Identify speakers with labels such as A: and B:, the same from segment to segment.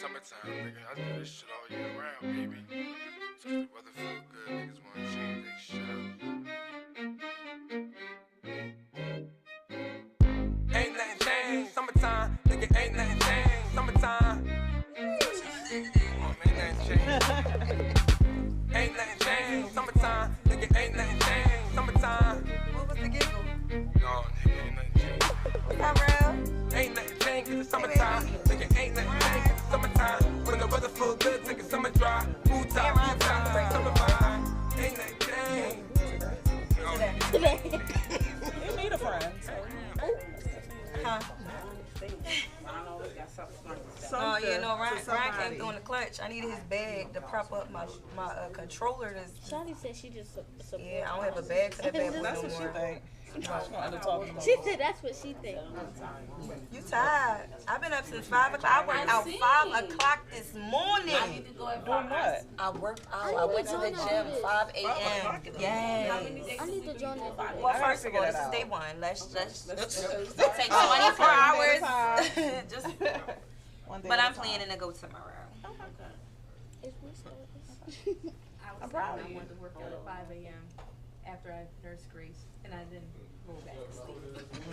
A: summertime, nigga. I do this shit all year round, baby. It's 'cause the weather feel good, niggas wanna change their shit up. Ain't nothing changed, summertime, nigga, ain't nothing changed, summertime. Come on, man, ain't nothing changed. Ain't nothing changed, summertime, nigga, ain't nothing changed, summertime.
B: What was the giggle?
A: No, nigga, ain't nothing changed.
B: Was that real?
A: Ain't nothing changed, 'cause it's summertime. Nigga, ain't nothing changed, 'cause it's summertime. When the weather feel good, take a summer dry. Food time, summer vibe. Ain't nothing changed.
C: You need a friend.
B: Huh? Oh, you know, Ryan came through in the clutch. I needed his bag to prop up my controller.
D: Shawty said she just support.
B: Yeah, I don't have a bag for that bad boy
C: That's
B: no
C: what she
B: more.
C: think.
D: She said that's what she thinks.
B: You tired? I've been up since 5 o'clock. I worked out 5 o'clock this morning.
C: Doing what?
B: I worked out. I went to the gym 5 a.m. Yes.
D: I need to join that.
B: Well, first of all, this is day one. Let's take 24 hours. Just. But I'm planning to go tomorrow.
E: I'm proud of you. I went to work out at 5 a.m. after I nursed Grace, and I didn't go back to sleep.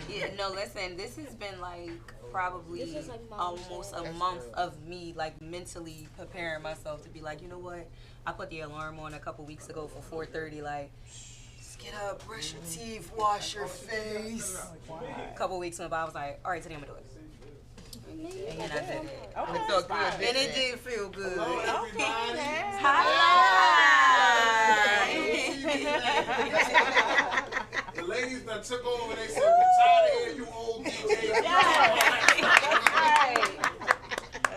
B: Yeah, no, listen, this has been like probably
D: This is like
B: almost a month of me like mentally preparing myself to be like, you know what? I put the alarm on a couple weeks ago for 4:30, like, just get up, brush your teeth, wash your face. A couple weeks went by, I was like, all right, today I'm gonna do it. And then I did it. And it felt good. And it did feel good. Hi.
A: The ladies that took over, they said, we're tired of hearing you old DJs.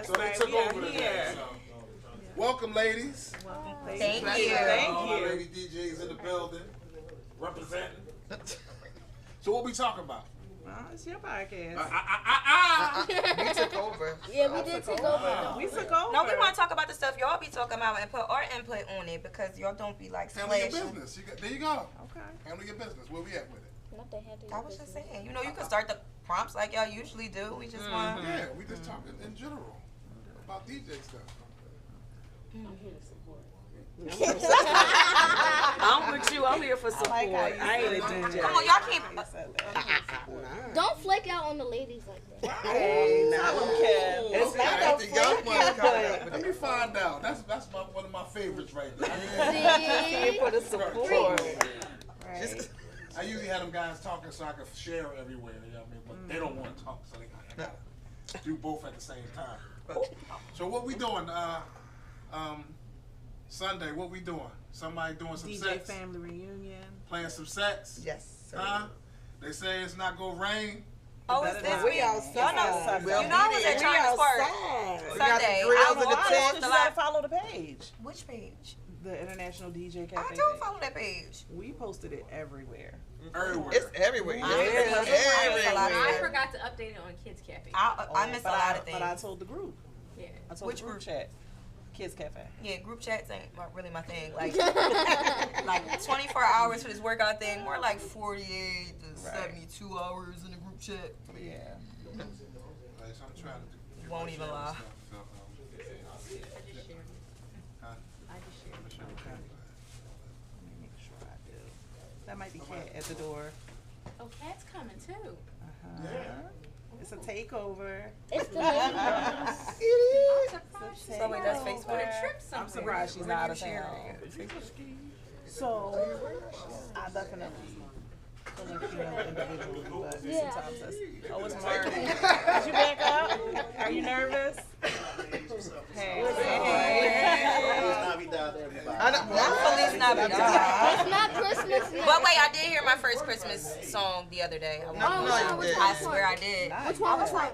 A: So they took over today. So. Welcome, ladies.
B: Thank you.
A: All the lady DJs in the building, representing. So what we talking about?
C: It's your podcast.
F: We took over.
D: Yeah, we did take over.
C: We took over.
B: No, we want to talk about the stuff y'all be talking about and put our input on it because y'all don't be like
A: Handle your
B: slashing.
A: business. There you go.
C: Okay.
A: Handle your business. Where we at with it?
D: Nothing had to do
B: I was just saying, you know, you can start the prompts like y'all usually do. We just want.
A: Yeah, we just talking in general about DJ stuff.
G: I'm with you. I'm here for support.
C: I ain't a DJ.
B: Come on, y'all can't.
D: Don't flake out on the ladies like that.
C: Hey, tell them, Kev. It's not
A: I
C: no
A: think y'all
C: flake,
A: but let me find out. That's one of my favorites right there.
C: here for the support.
A: Right. I usually have them guys talking so I can share everywhere. You know what I mean? But they don't want to talk, so I gotta do both at the same time. So what we doing? Sunday, what we doing? Somebody doing some
C: DJ
A: sets?
C: family reunion.
A: Playing some sets?
F: Yes. Sir.
A: Huh? They say it's not gonna rain.
B: Oh, it's this week. Y'all know,
C: We'll
B: you know I was at China's Park Sunday.
F: grills
B: I
F: in the
B: was
F: tent.
C: You gotta follow the page.
B: Which page?
C: The International DJ Cafe.
B: I do follow that page.
C: We posted it everywhere.
A: Everywhere.
F: It's everywhere.
B: I
E: forgot to update it on Kids Cafe.
B: I missed a lot of things.
C: But I told the group.
E: Yeah.
C: I told
B: Which
C: the group
B: group?
C: chat. Kids Cafe.
B: Yeah, group chats ain't really my thing. Like, like 24 hours for this workout thing, more like 48 to 72 hours in the group chat.
C: Yeah.
A: So I'm trying to do.
B: Won't even lie.
E: I just shared.
C: Okay. Let me make sure I do. That might be Kat at the door.
E: Oh, Kat's coming too.
C: It's a takeover.
D: It's the ladies.
B: So wait, that's Facebook.
E: On a trip somewhere.
C: I'm surprised she's not out of town. So, I definitely feel like you know individually, but sometimes that's. Oh, it's Marty. Did you back up? Are you nervous? Hey.
B: Feliz Navidad.
D: It's not Christmas yet.
B: But wait, I did hear my first Christmas song the other day.
F: No, you did.
B: I swear I did.
D: Which one? Which one?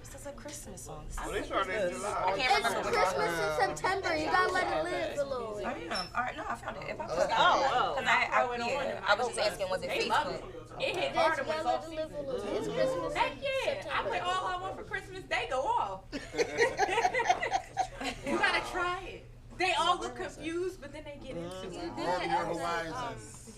B: This is a Christmas song.
A: They started in July.
B: I can't
D: It's
B: remember.
D: Christmas in September. You gotta let it live a little.
B: I am. All right, no, I found it. If I put
C: Oh.
B: I was just asking, was it
E: They love
B: Facebook?
E: it. It hit
D: Yes,
E: harder
D: you
E: when it's
D: gotta
E: off
D: let it live a
E: season.
D: little. It's Christmas.
E: Heck yeah! I play all I want for Christmas. They go off. You gotta try it. They all look confused, but then they get into it.
A: Broaden your horizons.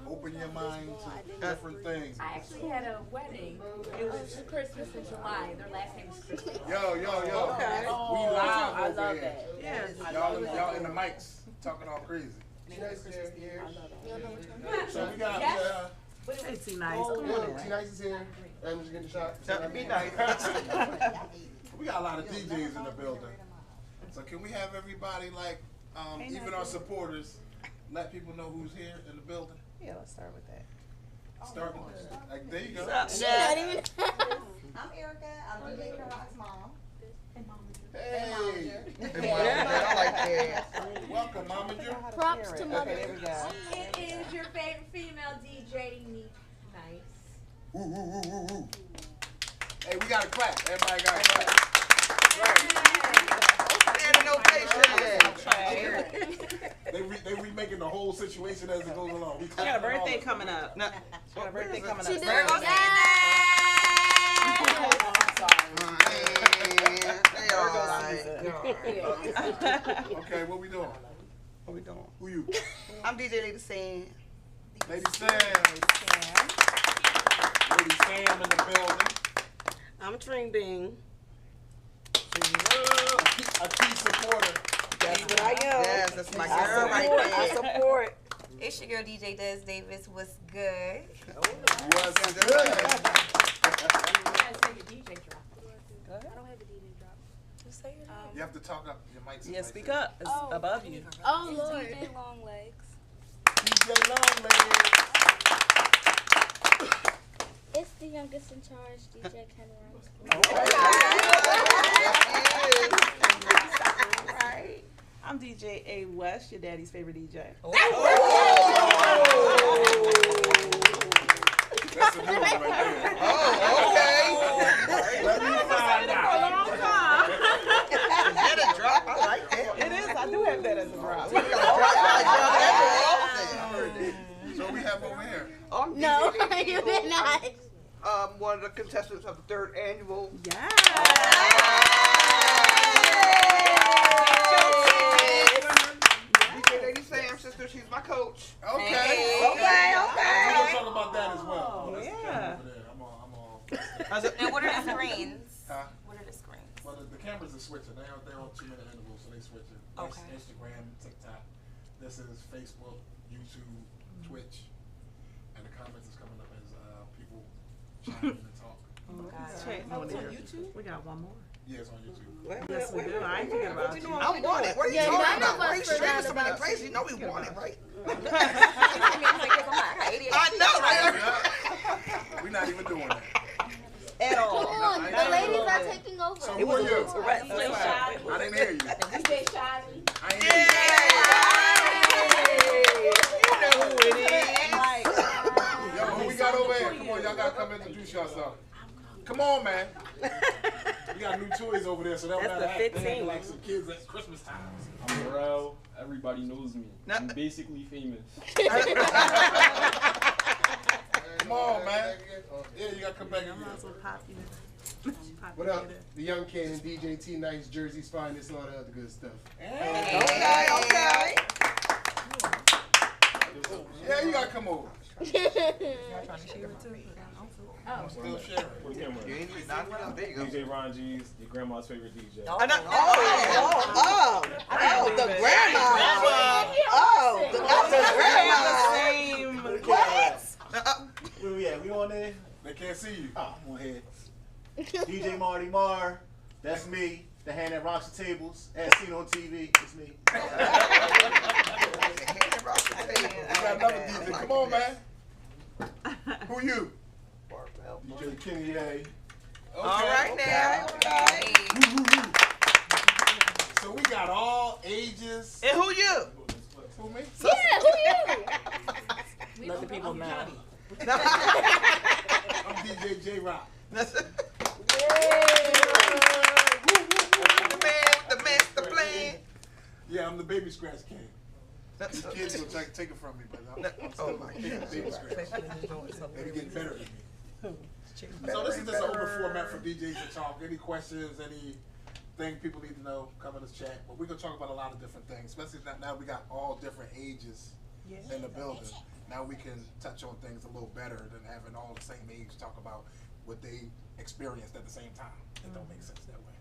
A: Open your mind to different things.
E: I actually had a wedding. It was Christmas in July. Their last name was Christmas.
A: Yo.
G: Okay.
A: We live
C: I
A: over
C: love
A: here.
C: that.
G: Yes.
A: Y'all in the mics talking all crazy. So we got
C: Hey, T Nice. Come on in.
H: T-Nice is here. I'm just getting the shot.
F: That'd be nice.
A: we got a lot of DJs in the building. So can we have everybody like even our supporters let people know who's here in the building?
C: Yeah, let's start with that.
A: Start like there you go.
I: I'm Erica. I'm DJ Rock's mom.
A: Hey.
F: I like that.
A: Welcome, Momager.
D: Props to mother.
C: Okay, there we go.
E: It is your favorite female DJ, Neat Nice.
A: Ooh, ooh, ooh, ooh, ooh. Hey, we gotta clap. Everybody gotta clap. They remaking the whole situation as it goes along.
C: She got a birthday coming up. She got a birthday coming up.
D: She did.
A: Okay, what we doing?
F: What we doing?
A: Who you?
F: I'm DJ Lady Sand.
A: Lady Sam. Lady Sam in the building.
G: I'm Dream Bean.
A: A key supporter.
G: That's what I am.
F: Yes, that's my girl right there.
G: I support.
B: It's your girl DJ Des Davis. What's good?
A: What's good?
E: You guys take a DJ drop.
D: I don't have a DJ drop.
B: Just say it.
A: You have to talk up. Your mic's
C: Yeah, speak up. It's above you.
D: Oh Lord.
I: DJ Long Legs.
A: DJ Longlegs.
D: It's the youngest in charge, DJ Ken
F: Right.
C: I'm DJ A West, your daddy's favorite DJ.
A: That's a new one right there.
F: Oh, okay.
A: Let me find out.
F: Is that a drop? I like that.
C: It is. I do have that as a drop.
A: So we have over here.
F: I'm
D: No,
F: DJ
D: you
F: Eagle.
D: did not.
F: I'm one of the contestants of the 3rd annual.
C: Yeah.
F: DJ Lady Sam, sister, she's my coach.
A: Okay.
B: Okay.
A: We're gonna talk about that as well.
C: Oh,
A: That's the
C: yeah.
A: camera over there. I'm all.
B: And what are the screens?
A: Huh?
B: What are the screens?
A: Well, the cameras are switching. They're on 2-minute intervals, so they switching. That's
B: Okay.
A: Instagram, TikTok. This is Facebook, YouTube, Twitch, and the comments is coming up as people chime in and talk.
C: Chatting on YouTube. We got one more.
A: Yeah, it's on YouTube.
C: Yes, we do. I ain't forget about you.
F: I want it. What are you
D: Yeah,
F: talking
D: none
F: about?
D: of
F: Why are
D: us
F: you streaming
D: forgot
F: somebody
D: about
F: crazy? You know we want it, right?
B: I
F: I know, right?
A: We're not even doing that.
C: At all.
D: Come on,
A: I
D: the
A: know.
D: ladies are taking over.
A: So who are you?
C: Right.
A: I didn't hear you.
E: DJ Shadi.
A: I ain't hear
F: You know who it is.
A: you. Yo, who we got over here? Come on, y'all gotta come introduce yourself. Come on, man. We got new toys over there, so that
G: That's
A: was
G: the
A: not
G: 15.
A: like some kids at Christmas time.
J: I'm Pharrell. Everybody knows me. I'm basically famous.
A: Come on, man. Yeah, you gotta come back in
C: I'm
A: here.
C: also popular.
H: What up? The Young Cannon, DJ T-Nice, Jersey's finest, all the other good stuff.
F: Okay, okay.
A: Yeah, you gotta come over.
E: Oh,
A: Still sharing.
J: What camera?
F: You ain't even not there you go.
J: DJ Ron G's, your grandma's favorite DJ.
F: Oh, the grandma. Oh, the grandma. What?
K: Where we at? We on there?
A: They can't see you.
K: Oh, I'm on here. DJ Marty Marr. That's me. The hand that rocks the tables. As seen on TV. It's me.
A: We got another DJ. Come on, man. Who you?
K: DJ Kenny A.
A: Okay.
F: All right now. Okay.
A: So we got all ages.
F: And who you?
A: Who me?
D: Yeah, who you?
C: Let the people know.
A: I'm DJ J Rock.
F: The master plan.
A: Yeah, I'm the baby scratch king. These kids will try to take it from me, but I'm still baby scratch. They're getting better than me. So this is just an open format for DJs to talk. Any questions, anything people need to know, come in this chat. But we're gonna talk about a lot of different things, especially now we got all different ages in the building.
L: now we can touch on things a little better than having all the same age talk about what they experienced at the same time. It don't make sense that way.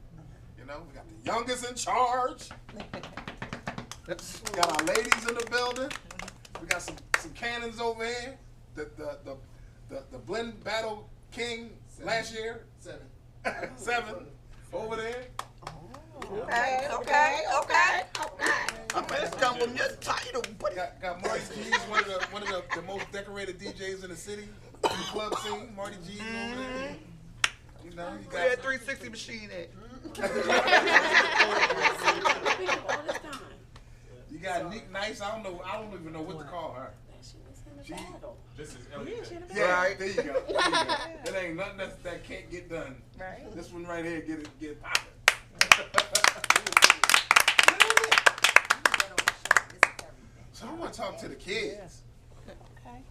L: You know, we got the youngest in charge. Got our ladies in the building. We got some cannons over here. The blend battle king last year. 7 over there.
G: Okay.
F: I'm gonna stumble on your title.
L: Got Marty G's, one of the most decorated DJs in the city. The club scene, Marty G's over there. You know, you
F: Where
L: got
F: that 360 machine at?
L: You got Nick Nice. I don't even know what to call her.
J: This is everything.
L: Yeah, right. There you go. It ain't nothing that can't get done.
C: Right.
L: This one right here, get it popping. So I want to talk to the kids.
C: Okay.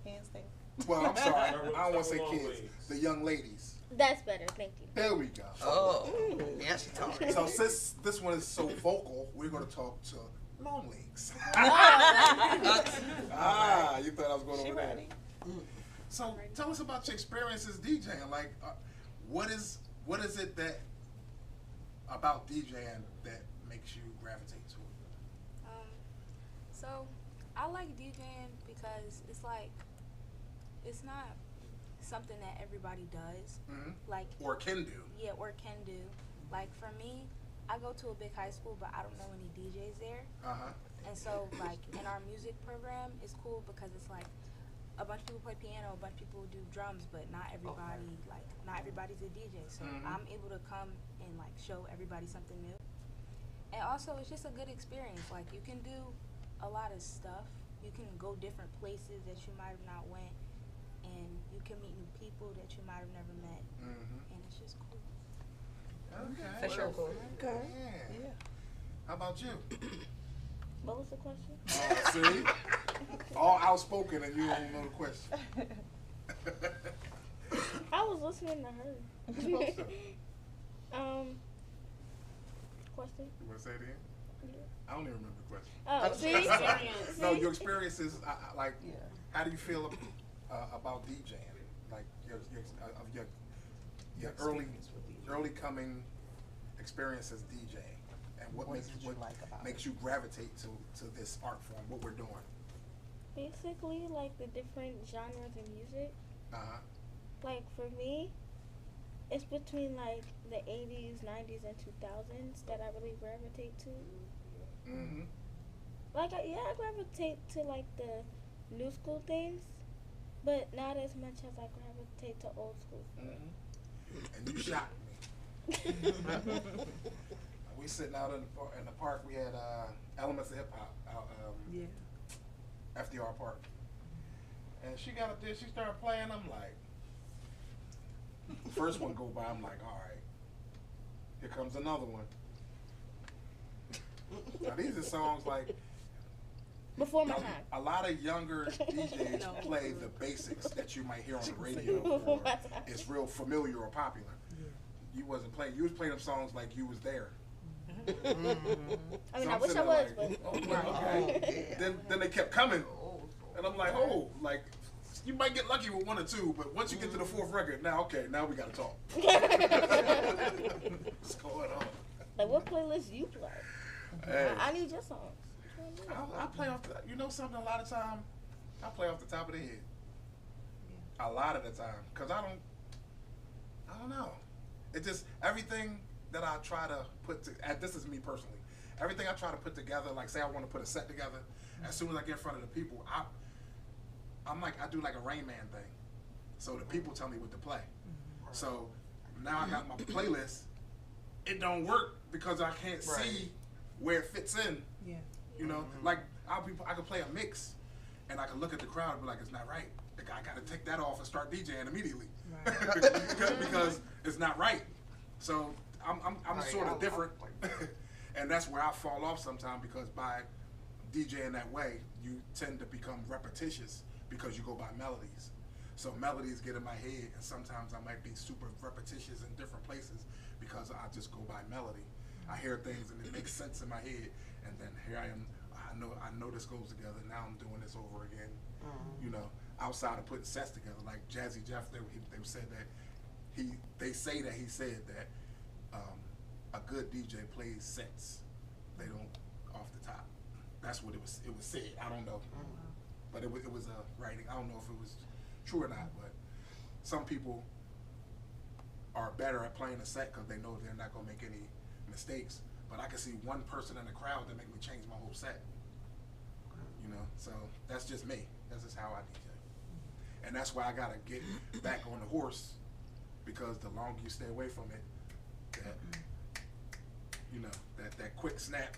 C: Handstand.
L: Well, I'm sorry. I don't want to say kids. The young ladies.
D: That's better, thank you.
L: There we go.
F: Oh, yeah, she talking.
L: So since this one is so vocal, we're going to talk to long legs. You thought I was going over there. So tell us about your experiences DJing. Like, what is it that about DJing that makes you gravitate to it?
E: So I like DJing because it's like, it's not something that everybody does. Like,
L: or can do.
E: Yeah, or can do. Like for me, I go to a big high school, but I don't know any DJs there. And so like in our music program, it's cool because it's like a bunch of people play piano, a bunch of people do drums, but not everybody not everybody's a DJ. So I'm able to come and like show everybody something new. And also it's just a good experience. Like you can do a lot of stuff. You can go different places that you might have not went, and you can meet new people that you might have never met. And it's just cool.
L: Okay.
B: For sure cool.
C: Okay.
L: Yeah. How about you?
D: What was the question?
L: See? All outspoken and you don't know the question.
D: I was listening to her. Question?
L: You want to say it again? I don't even remember the question.
D: Oh, see?
L: No, your experiences, like, how do you feel about DJing? Like, your early coming experience as DJing, and what makes you gravitate to this art form, what we're doing?
D: Basically, like the different genres of music. Like for me, it's between like the 80s, 90s, and 2000s that I really gravitate to. Like, I gravitate to like the new school things, but not as much as I gravitate to old school.
L: And you shocked me. We sitting out in the park. We had Elements of Hip Hop out FDR Park, and she got up there. She started playing. I'm like, first one go by. I'm like, all right, here comes another one. Now these are songs like
D: before my time.
L: A lot of younger DJs play the basics that you might hear on the radio, or it's real familiar or popular. You wasn't playing. You was playing them songs like you was there.
D: I mean, I wish I was,
L: like, but okay. Then they kept coming, and I'm like, oh, like you might get lucky with one or two, but once you get to the fourth record, now we gotta talk. What's going on?
D: Like, what playlist do you play?
L: Hey.
D: I need your songs.
L: I play off the, something. A lot of time, I play off the top of the head. A lot of the time, cause I don't know. It just everything that I try to put this is me personally. Everything I try to put together, like say I want to put a set together, as soon as I get in front of the people, I'm like I do like a Rain Man thing. So the people tell me what to play. So now I got my playlist. It don't work because I can't see where it fits in.
C: Yeah.
L: You know, like I could play a mix, and I could look at the crowd and be like, it's not right. Like, I got to take that off and start DJing immediately because it's not right. So I'm sort of different, and that's where I fall off sometimes because by DJing that way, you tend to become repetitious because you go by melodies. So melodies get in my head, and sometimes I might be super repetitious in different places because I just go by melody. I hear things and it makes sense in my head, and then here I am. I know this goes together. Now I'm doing this over again You know, outside of putting sets together, like Jazzy Jeff, they said that they say that he said that a good DJ plays sets. They don't off the top. That's what it was said. I don't know, but it was a writing. I don't know if it was true or not, but some people are better at playing a set because they know they're not gonna make any mistakes. But I can see one person in the crowd that make me change my whole set. You know, so that's just me. That's just how I DJ. And that's why I gotta get back on the horse, because the longer you stay away from it, that you know, that quick snap.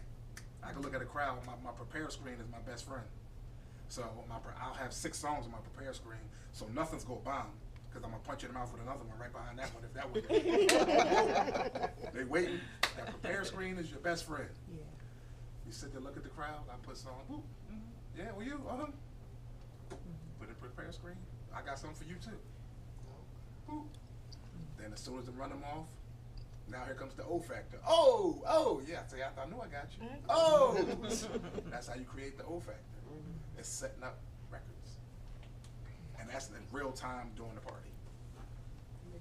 L: I can look at a crowd. My prepare screen is my best friend. So I'll have 6 songs on my prepare screen, so nothing's gonna bomb, because I'm gonna punch in the mouth with another one right behind that one if that one. They waiting. That prepare screen is your best friend.
C: Yeah.
L: You sit there, look at the crowd. I put song. Yeah, well you. Put a prepare screen. I got something for you too. Then as soon as I run them off, now here comes the O factor. Oh, yeah. See, I knew I got you. Oh, that's how you create the O factor. It's setting up records, and that's in real time during the party.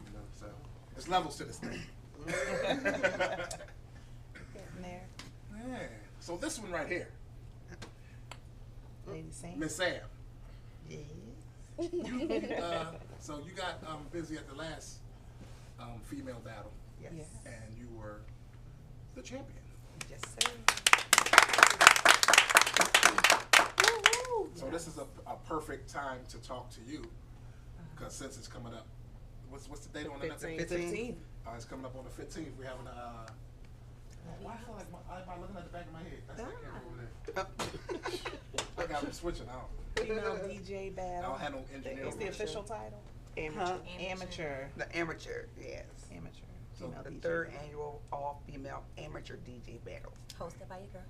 L: You know, so there's levels to this thing.
C: Getting there.
L: Yeah. So this one right here,
C: Lady Sam.
L: Miss Sam.
C: Yes.
L: So you got busy at the last female battle.
C: Yes.
L: And you were the champion.
C: Yes, sir.
L: So this is a perfect time to talk to you, because since it's coming up, what's the date on the
C: 15th.
L: It's coming up on the 15th. We're having a. Why I feel like I'm looking at the back of my head. That's that camera over there. I got them switching out.
C: Female DJ battle.
L: I don't have no engineer.
C: What's the official title? Amateur.
F: The amateur, yes.
C: Amateur.
L: So
C: Female
F: The
C: DJ
F: 3rd
C: battle.
F: annual all-female amateur DJ battle.
B: Hosted by your girl.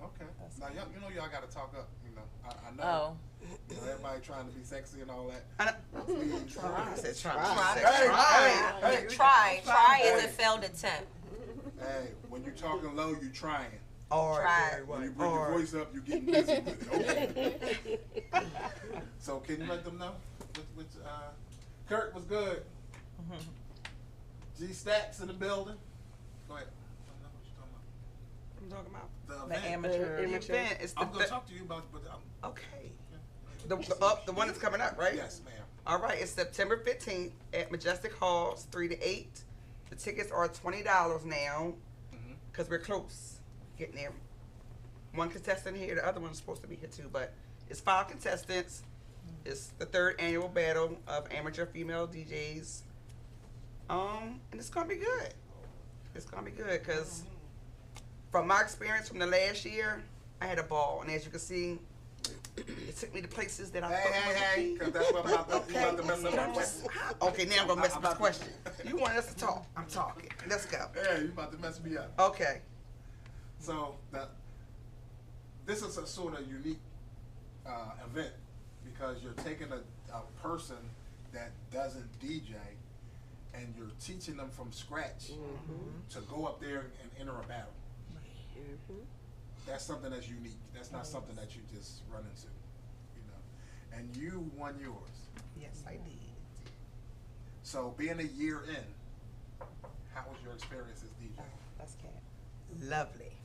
L: Okay. Now you know y'all got to talk up. You know, I know.
B: Oh.
L: You know, everybody trying to be sexy and all that.
F: I
L: Please.
F: said
B: Try.
L: Hey.
B: Try is a failed attempt.
L: Hey, when you're talking low, you trying.
B: Try.
L: When you bring your voice up, you getting busy with it. Okay. So can you let them know? Kurt was good. G Stacks in the building. Go ahead. I don't know what you're talking about.
F: I'm talking about
L: The
C: The
L: event.
C: amateur.
F: the event. It's
L: I'm gonna talk to you about, but
F: okay. The one that's coming up, right?
L: yes, ma'am.
F: All right, it's September 15th at Majestic Halls, 3 to 8. The tickets are $20 now, because we're close getting there. One contestant here, the other one's supposed to be here too, but it's 5 contestants. It's the 3rd annual battle of amateur female DJs. And it's gonna be good. It's gonna be good, because from my experience from the last year, I had a ball, and as you can see, it took me to places that I thought
L: Hey, because that's what I'm about to mess up my question.
F: Okay, now I'm gonna mess up this question. You want us to talk? I'm talking. Let's go.
L: Yeah, you about to mess me up.
F: Okay.
L: So this is a sort of unique event, because you're taking a person that doesn't DJ and you're teaching them from scratch to go up there and enter a battle. That's something that's unique. That's not something that you just run into, you know. And you won yours.
F: Yes, I did.
L: So being a year in, how was your experience as DJ?
C: That's cat.
F: Lovely.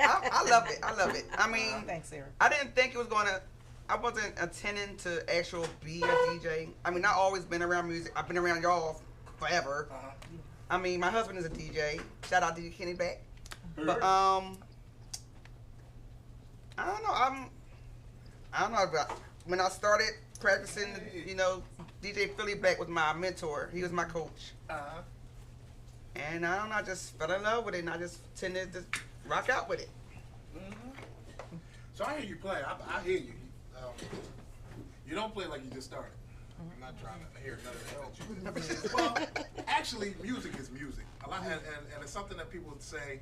F: I love it. I love it. I mean,
C: Thanks, Sarah.
F: I didn't think it was gonna. I wasn't intending to actually be a DJ. I mean, I always been around music. I've been around y'all forever. I mean, my husband is a DJ. Shout out DJ Kenny back. But I don't know. I don't know about when I started practicing. You know, DJ Philly Black was my mentor. He was my coach. And I don't know. I just fell in love with it, and I just tended to rock out with it.
L: So I hear you play. I hear you. You don't play like you just started. I'm not trying to hear none of that. Well, actually, music is music. A lot, and it's something that people would say.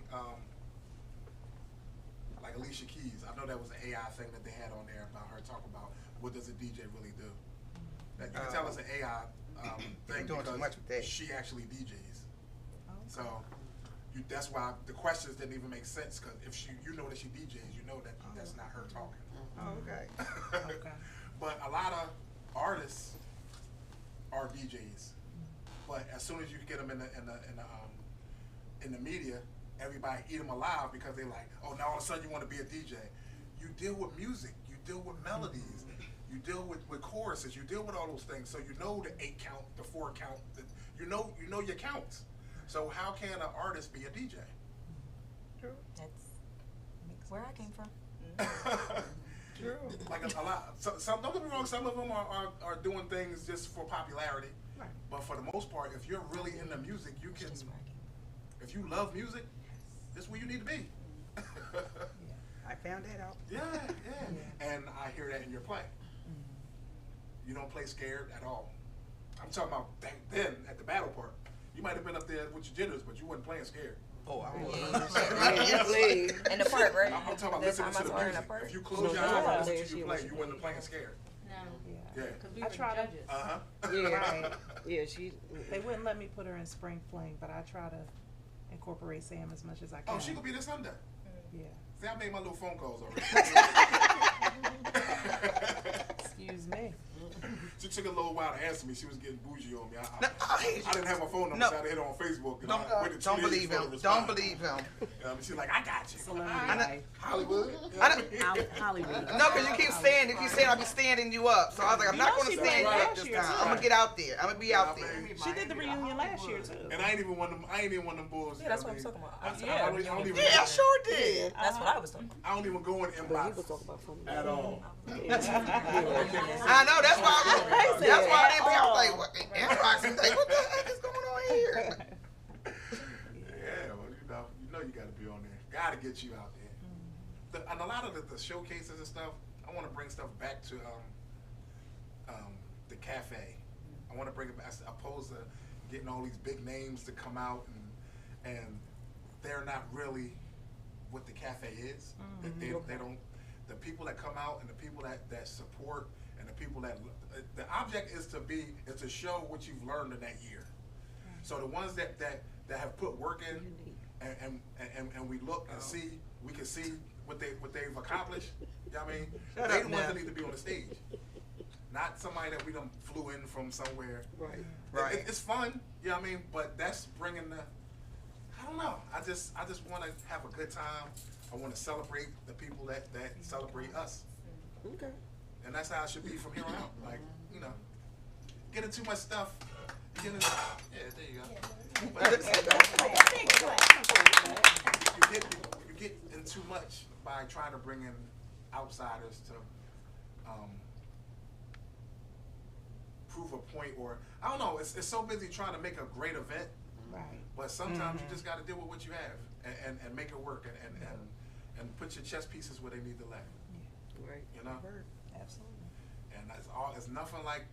L: Like Alicia Keys, I know that was an AI thing that they had on there about her talking about what does a DJ really do. That you can tell it's an AI thing
F: doing too
L: because
F: much with that.
L: she actually DJs. So that's why the questions didn't even make sense, because if you know that she DJs, you know that that's not her talking.
F: Oh, okay.
C: Okay.
L: But a lot of artists are DJs, but as soon as you get them in the media, everybody eat them alive because they're like, oh, now all of a sudden you want to be a DJ. You deal with music, you deal with melodies, you deal with choruses, you deal with all those things. So you know the 8 count, the 4 count, you know your counts. So how can an artist be a DJ?
B: True. That's where I came from.
L: True. Like a lot. Some don't get me wrong. Some of them are doing things just for popularity. Right. But for the most part, if you're really into music, you can. If you love music, this is where you need to be.
F: I found that out.
L: Yeah. And I hear that in your play. You don't play scared at all. I'm talking about back then at the battle part. You might have been up there with your jitters, but you wasn't playing scared.
F: Oh, I was.
B: In the part, right?
L: I'm talking about listening to the music. If you close your eyes and listen to your play, you wasn't playing scared.
E: No.
L: Yeah.
E: Because we
C: I
E: were
C: try to-
E: judges.
C: Yeah, right. Yeah, they wouldn't let me put her in Spring Fling, but I try to incorporate Sam as much as I can.
L: Oh, she could be this Sunday.
C: Yeah.
L: See, I made my little phone calls already.
C: Excuse me.
L: She took a little while to answer me. She was getting bougie on me. I didn't have my phone number, so I had to hit her on Facebook. And
F: Don't believe him. Don't believe him.
L: She's like, I got you.
F: Hollywood?
C: Hollywood.
F: No, because you keep saying, if you say I'll be standing you up. So I was like, I'm not going to stand you up this time. I'm going to get out there. I'm going to be out there.
C: She did the reunion last year, too.
L: And I ain't even one of them bulls.
B: Yeah, that's what I'm talking about.
L: I don't even,
F: I sure did.
B: That's what I was talking about.
L: I don't even go in inbox at all.
F: I know, that's why I didn't think. I was like, what? Inbox, I'm like, what the heck is going on here?
L: Yeah, well, you know you got to be on there. Got to get you out there. And a lot of the showcases and stuff, I want to bring stuff back to the cafe. I want to bring it back, as opposed to getting all these big names to come out and they're not really what the cafe is. They don't. The people that come out and the people that support and the people that the object is to show what you've learned in that year. So the ones that have put work in and we look and see, we can see what they've accomplished. You know what I mean? They're the ones that need to be on the stage, not somebody that we done flew in from somewhere. Right. It's fun. You know what I mean? But that's bringing the. I don't know. I just want to have a good time. I want to celebrate the people that celebrate us.
F: Okay.
L: And that's how it should be from here on out. Like, getting too much stuff. There you go. You get in too much by trying to bring in outsiders to prove a point, or I don't know. It's so busy trying to make a great event.
C: Right.
L: But sometimes you just got to deal with what you have and make it work and put your chess pieces where they need to lay.
F: Right.
L: You know?
C: Absolutely.
L: And it's nothing like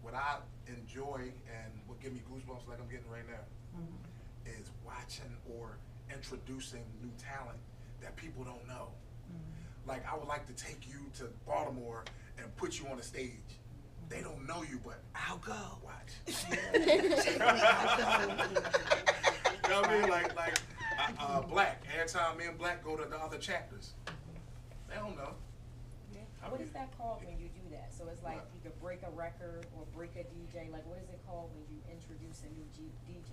L: what I enjoy and what give me goosebumps like I'm getting right now is watching or introducing new talent that people don't know. Like, I would like to take you to Baltimore and put you on a stage. They don't know you, but I'll go. Watch. You know what I mean? Like Black. Every time me and Black go to the other chapters, they don't know.
M: What is that called when you do that? So it's like you could break a record or break a DJ. Like, what is it called when you introduce a new DJ?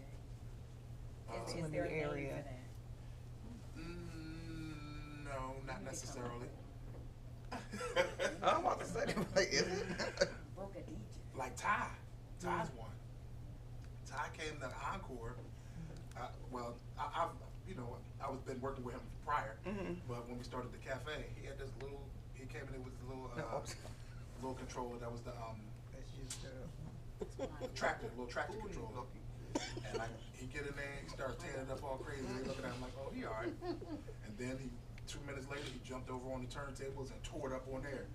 M: Is there a name for that?
L: No, not necessarily.
F: I'm about to say, like, is it?
M: Broke a DJ.
L: Like Ty. Ty's one. Ty came to Encore. Well, I've been working with him prior, but when we started the cafe, he had this little. He came in with a little controller that was the little tractor controller. And he get in there, he starts tearing it up all crazy. They looking at him like, oh, he all right. And then 2 minutes later, he jumped over on the turntables and tore it up on there.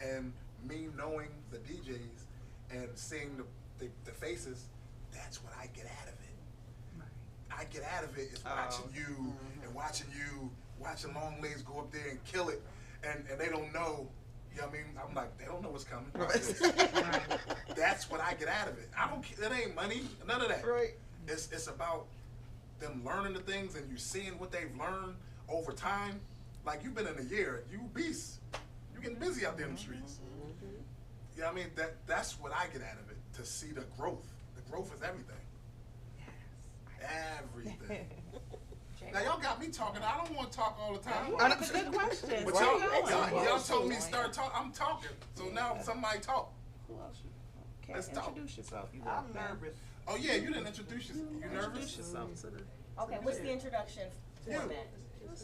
L: And me knowing the DJs and seeing the faces, that's what I get out of it. I get out of it is watching you and watching Long Legs go up there and kill it. And they don't know, you know what I mean? I'm like, they don't know what's coming. That's what I get out of it. I don't care. That ain't money, none of that.
F: Right.
L: It's about them learning the things and you seeing what they've learned over time. Like you've been in a year, you beast. You getting busy out there in the streets. You know what I mean? That's what I get out of it, to see the growth. The growth is everything. Everything. Now y'all got me talking. I don't want to talk all the time.
C: That's a good question.
L: But y'all told me to start talking. I'm talking. So now somebody talk.
C: Who else?
L: Let's talk.
C: Introduce yourself.
F: I'm nervous.
L: Oh yeah, you didn't introduce yourself. You nervous?
C: Introduce yourself to the.
M: Okay, what's the introduction format?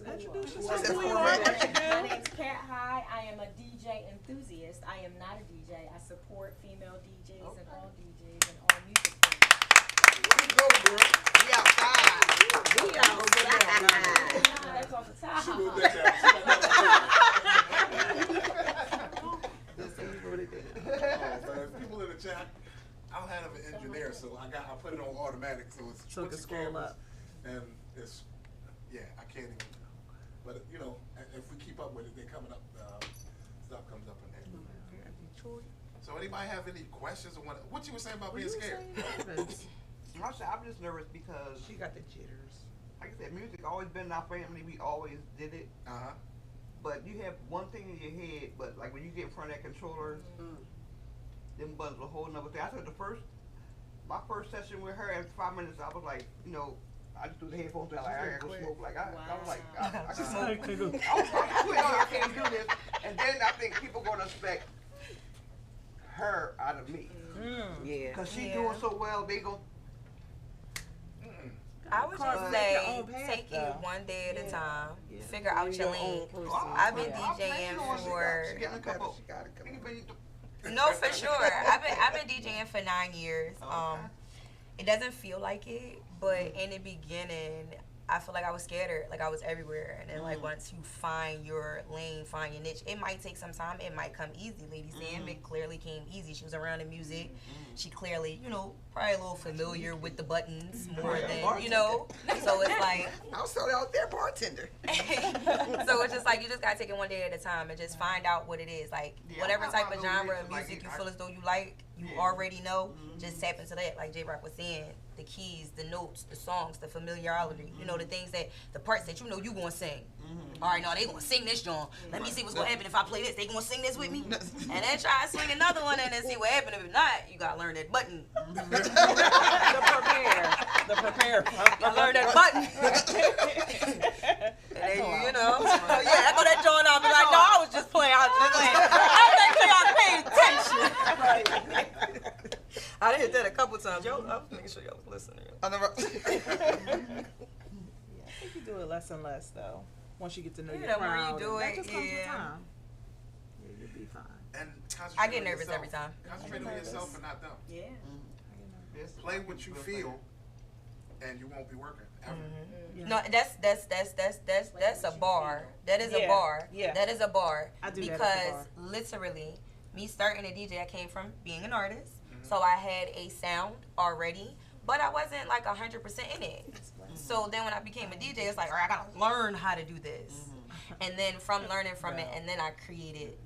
C: Introduce yourself.
M: My name's Kat High. I am a DJ enthusiast. I am not a DJ. I support female DJs and all DJs and all music things.
F: We outside. We outside.
M: That's off the top.
L: People in the chat, I don't have an engineer, so I put it on automatic, so it's
C: so it can scroll up.
L: And it's, yeah, I can't even. But you know, if we keep up with it, they're coming up. Stuff comes up in there. So anybody have any questions or what you were saying about being scared?
F: I'm just nervous because she got the jitters. Like I said, music always been in our family. We always did it. But you have one thing in your head, but like when you get in front of that controller, them buttons a whole nother thing. I said my first session with her, after 5 minutes, I was like, you know, I just threw the headphones down, like, I gotta go smoke. Like, I was like, I can't do this. And then I think people gonna expect her out of me.
B: Yeah.
F: Because she doing so well, they gon'
B: I would just say, take it one day at a time. Figure out your lane. I've been DJing for no, for sure. I've been DJing for 9 years. It doesn't feel like it, but in the beginning, I feel like I was scared. Like I was everywhere, and then like once you find your lane, find your niche, it might take some time. It might come easy. Lady Sam, it clearly came easy. She was around the music. She clearly, you know, probably a little familiar with the buttons more than, you know. So it's like
F: I was still out there bartender.
B: So it's just like you just gotta take it one day at a time and just find out what it is. Like whatever type of genre of music you feel as though you like, you already know. Just tap into that. Like J Rock was saying, the keys, the notes, the songs, the familiarity. You know, the things that the parts that you know you gonna sing. All right, no, they gonna sing this joint. Let me see what's gonna happen if I play this. They gonna sing this with me, and then try to swing another one and then see what happens. If not, you gotta learn that button. The prepare. You learn that button. And then you know, yeah, I go that joint out. Be like, no, I was just playing. I was just playing. I was making sure y'all paying attention. I done hit that a couple times. Yo, I was making sure y'all was listening.
C: I think you do it less and less though. Once you get to know your crowd,
B: more you do it,
C: just comes with time. Yeah, you'll be fine.
L: And
B: I get nervous every time.
L: Concentrate on yourself and not them.
M: Yeah.
L: Play what you feel, and you won't be working ever.
B: No, that's a bar. That is a bar.
C: Yeah.
B: That is a bar.
C: I do
B: because
C: that at the bar.
B: Literally, me starting a DJ, I came from being an artist, so I had a sound already, but I wasn't like 100% in it. So then when I became a DJ, it's like, all right, I gotta learn how to do this, and then from learning from it, and then I created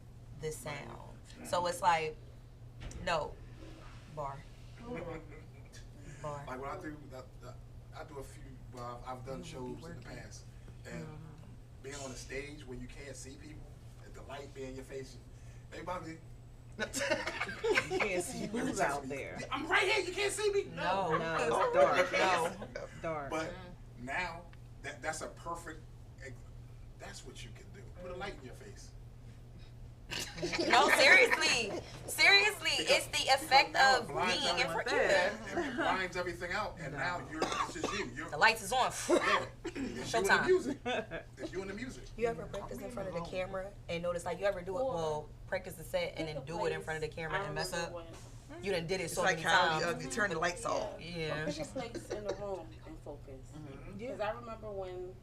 B: the sound. So it's like, no, bar.
L: Like when I do a few. Well, I've done shows in the past, and being on a stage where you can't see people, and the light being in your face, everybody.
C: You can't see who's out there.
L: I'm right here. You can't see me.
C: No, it's dark. No, dark.
L: But now that's a perfect. That's what you can do. Put a light in your face.
B: No, seriously, it's the effect of being in front of you.
L: It blinds everything out, and now it's just you.
B: The lights is on.
L: It's you and the music. It's you and the music.
B: You ever practice in front of the camera and notice, like, you ever do it? Well, practice the set and then do it in front of the camera and mess up. You done did it so many times.
F: You turn the lights off.
B: Yeah.
N: Pick a place in the room and focus. Because I remember when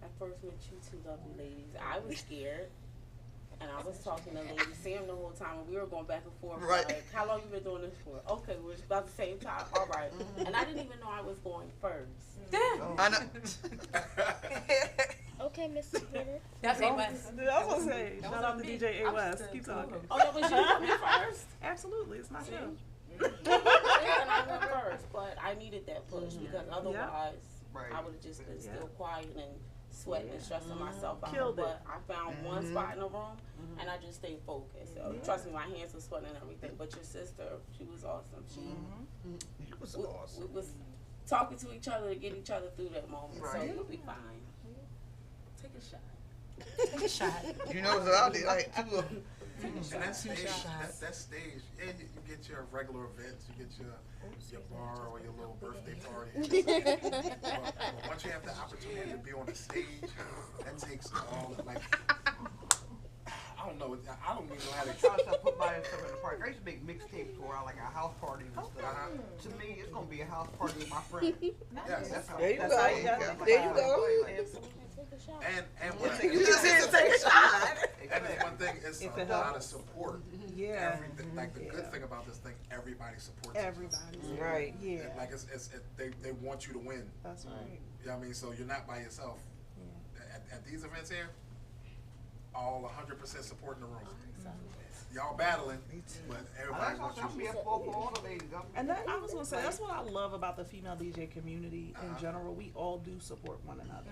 N: I first met you two lovely ladies, I was scared. And I was talking to Lady Sam the whole time, and we were going back and forth.
F: Right.
N: Like, how long you been doing this for? Okay, we're about the same time. All right. And I didn't even know I was going first.
F: I know.
D: Okay, Mrs. Ritter.
M: That's A West.
C: I was gonna say, shout out to DJ A West. Keep talking.
N: Oh, that was you coming first?
C: Absolutely, it's my show.
N: And I went first, but I needed that push because otherwise I would have just been still quiet and sweating and stressing myself out. But I found one spot in the room and I just stayed focused. So trust me, my hands were sweating and everything. But your sister, she was awesome. She was awesome. We was talking to each other to get each other through that moment. So you'll be fine. Take a shot.
B: Take a shot.
F: You know what I did? Like,
L: and that stage, and you get your regular events, you get your bar or your little birthday party. but once you have the opportunity to be on the stage, that takes all of, like, I don't know. I don't even know how to
G: try to put myself in the party. I used to make mixtapes for like a house party and stuff. To me, it's gonna be a house party with my friends.
L: Yes.
G: That's how.
F: There you go.
G: There you go.
L: And what
F: you just here to take a shot.
L: And it's one thing, it's a lot of support.
C: Yeah.
L: Everything, like the good thing about this thing, everybody supports.
C: Everybody.
F: Right.
C: Yeah.
L: Like they want you to win.
C: That's right.
L: You know what I mean? So you're not by yourself. At these events here, all 100% support in the room. Y'all battling, but everybody wants you to win.
C: And that, I was gonna say, that's what I love about the female DJ community in general. We all do support one another.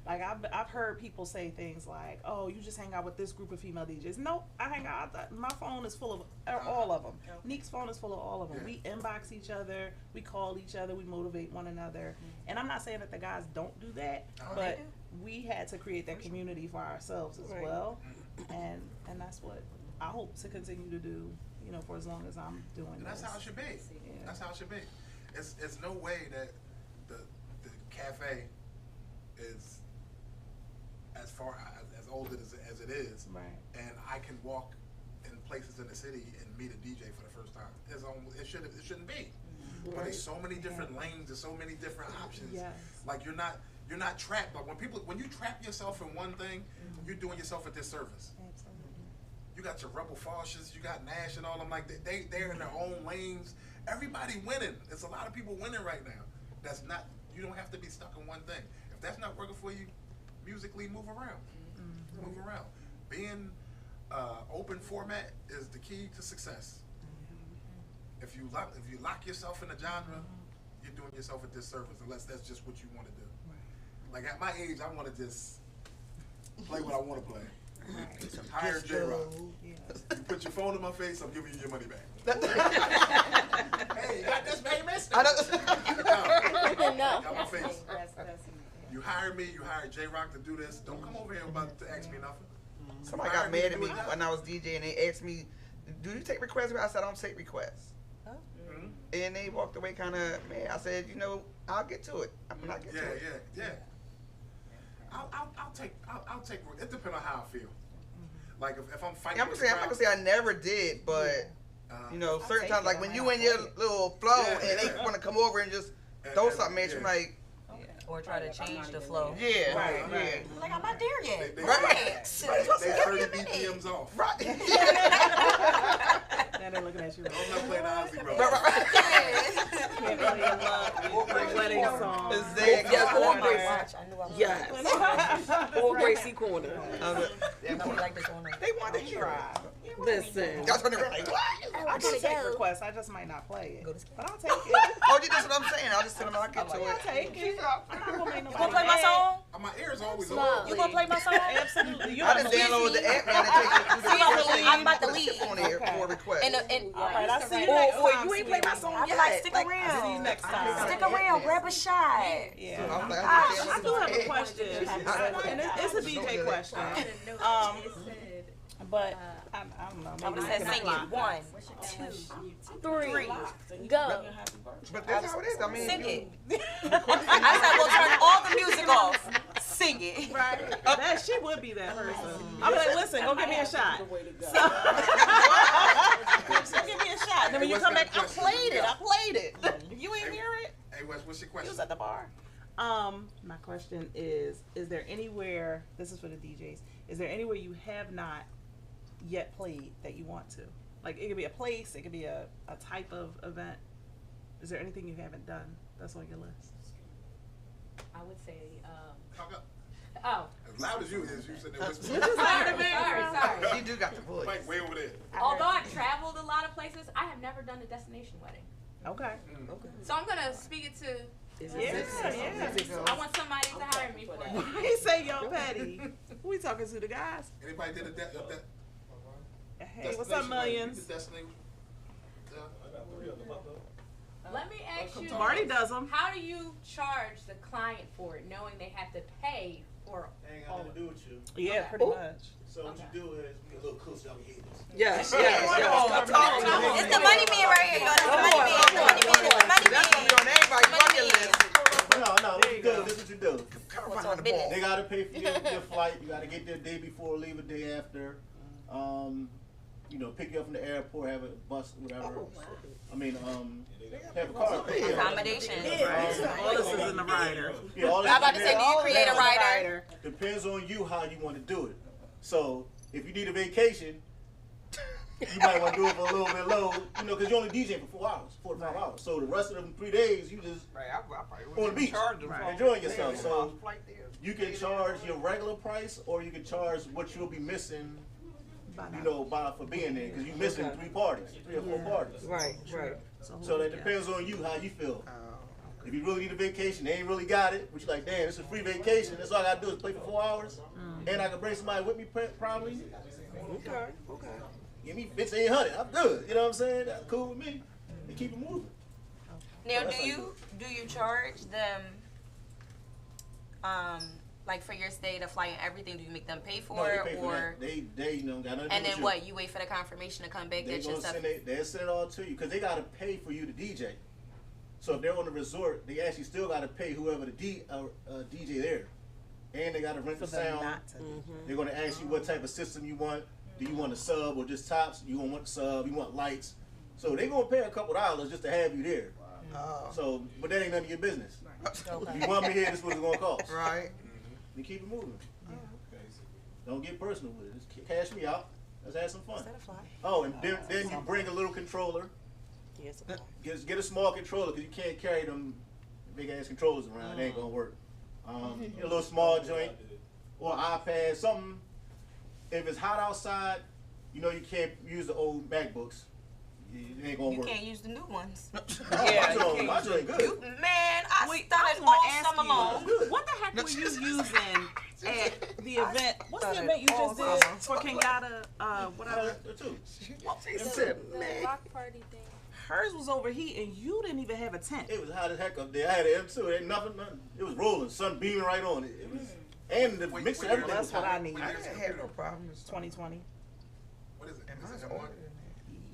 C: Like I've heard people say things like, "Oh, you just hang out with this group of female DJs." No, I hang out. My phone is full of all of them. Neek's phone is full of all of them. We inbox each other, we call each other, we motivate one another. And I'm not saying that the guys don't do that, but we had to create that community for ourselves as well. And that's what I hope to continue to do, you know, for as long as I'm doing
L: And that's how it should be.
C: Yeah.
L: That's how it should be. It's no way that the cafe is as far as old as it is, and I can walk in places in the city and meet a DJ for the first time. It shouldn't be. But there's so many different lanes, there's so many different options. Like you're not trapped. But when you trap yourself in one thing, you're doing yourself a disservice. You got your Rebel Foshes, you got Nash and all them, like they're in their own lanes. Everybody winning. There's a lot of people winning right now. You don't have to be stuck in one thing. If that's not working for you, musically move around. Move around. Being open format is the key to success. If you lock yourself in a genre, you're doing yourself a disservice unless that's just what you want to do. Like at my age, I want to just play what I want to play. Hire J-Rock. You put your phone in my face, I'm giving you your money back. Hey, you got this, baby? No. Got my face. You hired me, you hired J-Rock to do this. Don't come over here about to ask me nothing.
F: Somebody got mad at me when I was DJing and they asked me, "Do you take requests?" I said, "I don't take requests." And they walked away kind of mad. I said, "You know, I'll get to it. I'm not get to it."
L: Yeah. I'll take. It depends on how I feel. Like if I'm fighting.
F: I'm not gonna say I never did, but you know, certain times, like when you in your little flow and they want to come over and just throw something at you, like.
B: Or try to change the flow.
F: Yeah,
B: right. Like I'm not there yet.
L: They 30 BPMs off.
F: Right.
C: Now they're looking at you.
L: I'm not playing Ozzy, bro.
C: Can't play your love, wedding song.
N: Yes. Or Gracie Corner.
F: They want to try.
N: Listen.
F: Y'all trying to like what?
C: I can take requests. I just might not play it. But I'll take it.
F: Oh, that's what I'm saying. I'll just tell them I'll get to it.
C: I'll take it.
B: You gonna play my song?
L: My ear's always open.
B: You gonna play my song?
C: Absolutely.
F: I just downloaded the app now to take
B: I'm about to leave.
F: on there for a request.
C: Alright, I'll see you next time.
B: You ain't played my song yet. Like, stick around.
C: See you next time.
B: Stick around. Grab a shot.
C: Yeah.
F: I
C: do have a question. And it's a DJ question. But I don't know.
B: I'm gonna say sing it. 1, 2, 3,
D: go.
F: But that's how it is. I mean,
B: sing it. I said we'll turn all the music off. Sing it.
C: Right. That she would be that person. I'm like, listen, go give me a shot. So give me a shot. And then when you come back, I played it. If you ain't hear it,
L: Hey, what's your question?
C: you was at the bar. My question is there anywhere, this is for the DJs, is there anywhere you have not yet played that you want to? Like it could be a place, it could be a type of event. Is there anything you haven't done that's on your list?
M: I would say,
L: As loud as you is, you said that.
M: Sorry.
F: You do got the voice.
L: Mike way over there.
M: Although I've traveled a lot of places, I have never done a destination wedding.
C: Okay.
E: So I'm gonna speak it to. I want somebody to hire me for it.
C: He say yo petty. Who we talking to? The guys?
L: Anybody did that?
C: Hey, what's up, Millions?
E: Let me ask you.
C: Marty does them.
E: How do you charge the client for it, knowing they have to pay for
K: Ain't got nothing to do with you.
C: Yeah, pretty much.
K: So what you do is get a little closer on your head.
B: Yes.
F: It's the money man right here, y'all. It's the money man. It's the money man. It's the money man. On everybody's bucket list.
K: No, what you do, this is what you do. They gotta pay for your flight. You gotta get there the day before, leave a day after. You know, pick you up from the airport, have a bus, whatever. I mean, have a car.
B: Accommodation.
C: All this is in the rider.
K: Yeah, all this
B: I'm about to
K: is
B: say,
K: there.
B: do you create a rider?
K: Depends on you how you want to do it. So if you need a vacation, you might want to do it for a little bit low, you know, because you're only DJing for 4 hours, 4 to 5 hours. So the rest of them 3 days, you just on the beach, enjoying yourself. So you can charge your regular price, or you can charge what you'll be missing, you know, for being there, because you're missing 3 parties, 3 or 4 parties.
B: Right.
K: So that depends on you how you feel. If you really need a vacation, they ain't really got it, but you're like, damn, it's a free vacation. That's all I gotta do is play for 4 hours, and I can bring somebody with me probably.
B: Okay.
K: Give me 1,500. I'm good. You know what I'm saying? That's cool with me. And keep it moving.
B: Now, do you charge them, like for your stay, the flight, and everything? Do you make them pay for it,
K: pay for
B: or
K: that. They you know got nothing to
B: and
K: do
B: then
K: with
B: what? You wait for the confirmation to come back.
K: They
B: That your stuff.
K: they'll send it all to you because they gotta pay for you to DJ. So if they're on the resort, they actually still gotta pay whoever the DJ there, and they gotta rent the sound. They're gonna ask you what type of system you want. Do you want a sub or just tops? You want sub? You want lights? So they're gonna pay a couple $dollars just to have you there. So, but that ain't none of your business.
B: Okay.
K: You want me here? This is what it's gonna cost.
F: Right.
K: You keep it moving. Don't get personal with it. Just cash me out. Let's have some fun. Oh, and then you bring a little controller.
C: Yes.
K: Get a small controller because you can't carry them big ass controllers around. It ain't gonna work. Get a little small joint or iPad, something. If it's hot outside, you know you can't use the old MacBooks. It ain't gonna work.
B: You can't use the new ones.
K: Yeah, my joint good.
B: Man, I started all summer long.
C: What the heck were you using at the event? What's the event you just did for Kenyatta? Whatever.
E: The rock party thing.
C: Hers was overheating. And you didn't even have a tent.
K: It was hot as heck up there. I had an M2. It ain't nothing. It was rolling. Sun beaming right on it. It was, and the mixer, everything.
C: That's what I need.
F: I had no problem.
C: It's 2020.
L: What is it? Is it M1?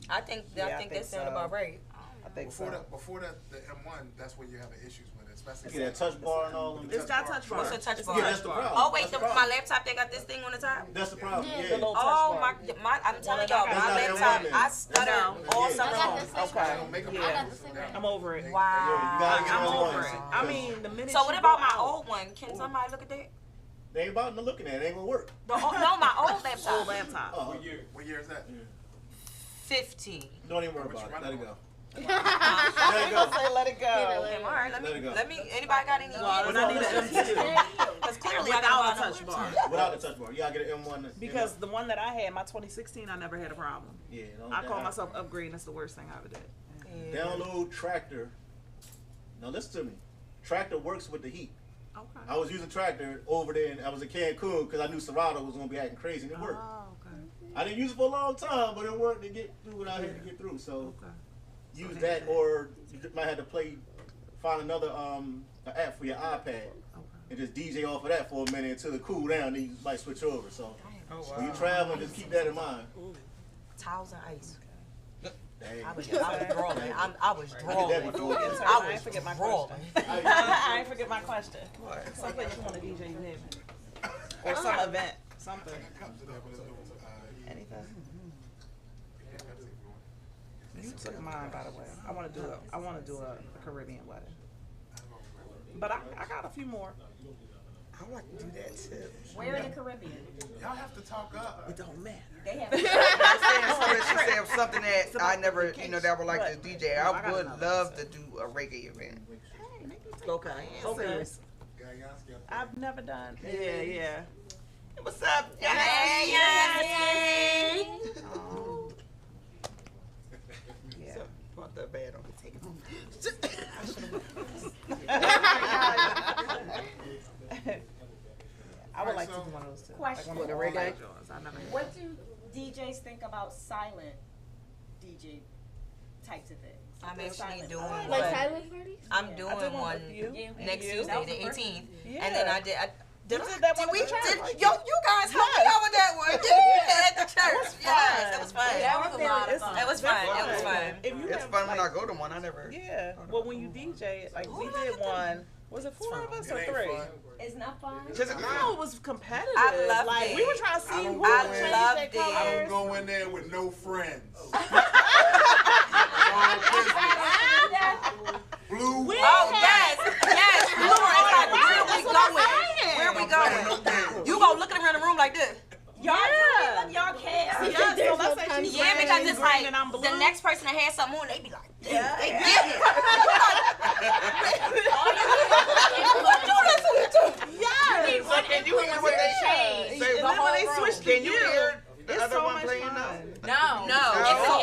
B: I think that sound about right.
C: I think
L: Before the M1, that's when you're having issues with it, especially.
K: Get that touch bar and all them.
C: It's got touch bar.
B: What's a touch bar?
K: Yeah, that's the problem.
B: Oh wait, my laptop they got this thing on the top.
K: That's the problem. Yeah.
C: The little touch
B: Oh
C: bar.
B: my! I'm telling y'all, my
K: That's
B: laptop,
K: not
B: I stuttered all
K: Yeah.
B: summer long.
C: Okay. I'm over it.
B: Wow.
C: I'm over it. I mean, the minute.
B: So what about my old one? Can somebody look at that?
K: They ain't about to looking at it. It ain't gonna work.
B: No, my old laptop.
C: Old laptop.
K: Oh,
L: What year is that?
B: 15.
K: don't even worry about it. Let it go.
C: Let it go. Say let it go.
B: Okay, all right. Let me. Anybody got any?
C: When I need an M2.
B: Because clearly
C: Without a touch bar.
K: Without the touch bar, you gotta get an M1.
C: Because the one that I had, my 2016, I never had a problem.
K: Yeah.
C: I call myself upgrading. That's the worst thing I ever did.
K: Download Tractor. Now listen to me. Tractor works with the heat.
C: Okay.
K: I was using Tractor over there, and I was in Cancun because I knew Serato was gonna be acting crazy, and it worked.
C: Oh, okay.
K: I didn't use it for a long time, but it worked to get through what I had to get through. So use that, or you might have to find another an app for your iPad, and just DJ off of that for a minute until it cool down. Then you might switch over. So when you traveling, just keep that in mind.
B: Towels and ice.
K: Dang.
B: I was drawing. I was
K: I
B: drawing.
K: did that before.
C: I ain't forget my
B: drawing.
C: question. I ain't forget my question. Someplace you want to DJ you have. Or some event. Something. Anything. You took mine, by the way. I want to do a Caribbean wedding. But I got a few more.
F: I would like to do that too.
M: Where in the Caribbean?
L: Y'all have to talk up.
C: It don't matter.
M: They have.
F: She said something that I never, that I would like to DJ. I would love to do a reggae event.
C: Okay. Okay. I've never done. Yeah.
F: What's up?
B: Hey.
F: Brought that bad on me. Take it.
C: I would like to do one of those too.
M: Question.
C: Like one of the reggae joints.
M: What do DJs think about silent DJ types of things?
B: I'm actually doing
D: Like
B: one.
D: silent parties?
B: I'm doing one next Tuesday, the 18th. And then I did. Did
C: that one
B: we?
C: at the church?
B: You guys helped me out with that one. Yeah, at the church. Yes, that was fun.
C: That was a lot of fun.
B: It was fun. It was fun.
F: It's fun when I go to one. I never.
C: Yeah. Well, when you DJ, like we did one. Was it 4 of us or 3?
M: It's not fun.
C: No, it was competitive.
B: I loved
C: like,
B: it.
C: We were trying to see who
B: I
C: would change
B: loved
C: their
B: it.
C: colors.
L: I don't go in there with no friends. Blue.
B: Oh yes, yes. Blue is like, where we going? Where we going? You gonna look around the room like this?
M: Y'all do it, y'all care.
C: Yeah, so let's say she's
B: Yeah,
C: red,
B: because
C: he's
B: it's
C: green,
B: like
C: and I'm blue.
B: the next person that has something on, they be like, they get it.
C: Yes.
M: One influence will change.
C: And then when they switch to
F: Can you
C: you,
F: hear the
C: it's
F: other
C: so
F: one
C: much
F: playing
C: fun.
F: now?
B: No.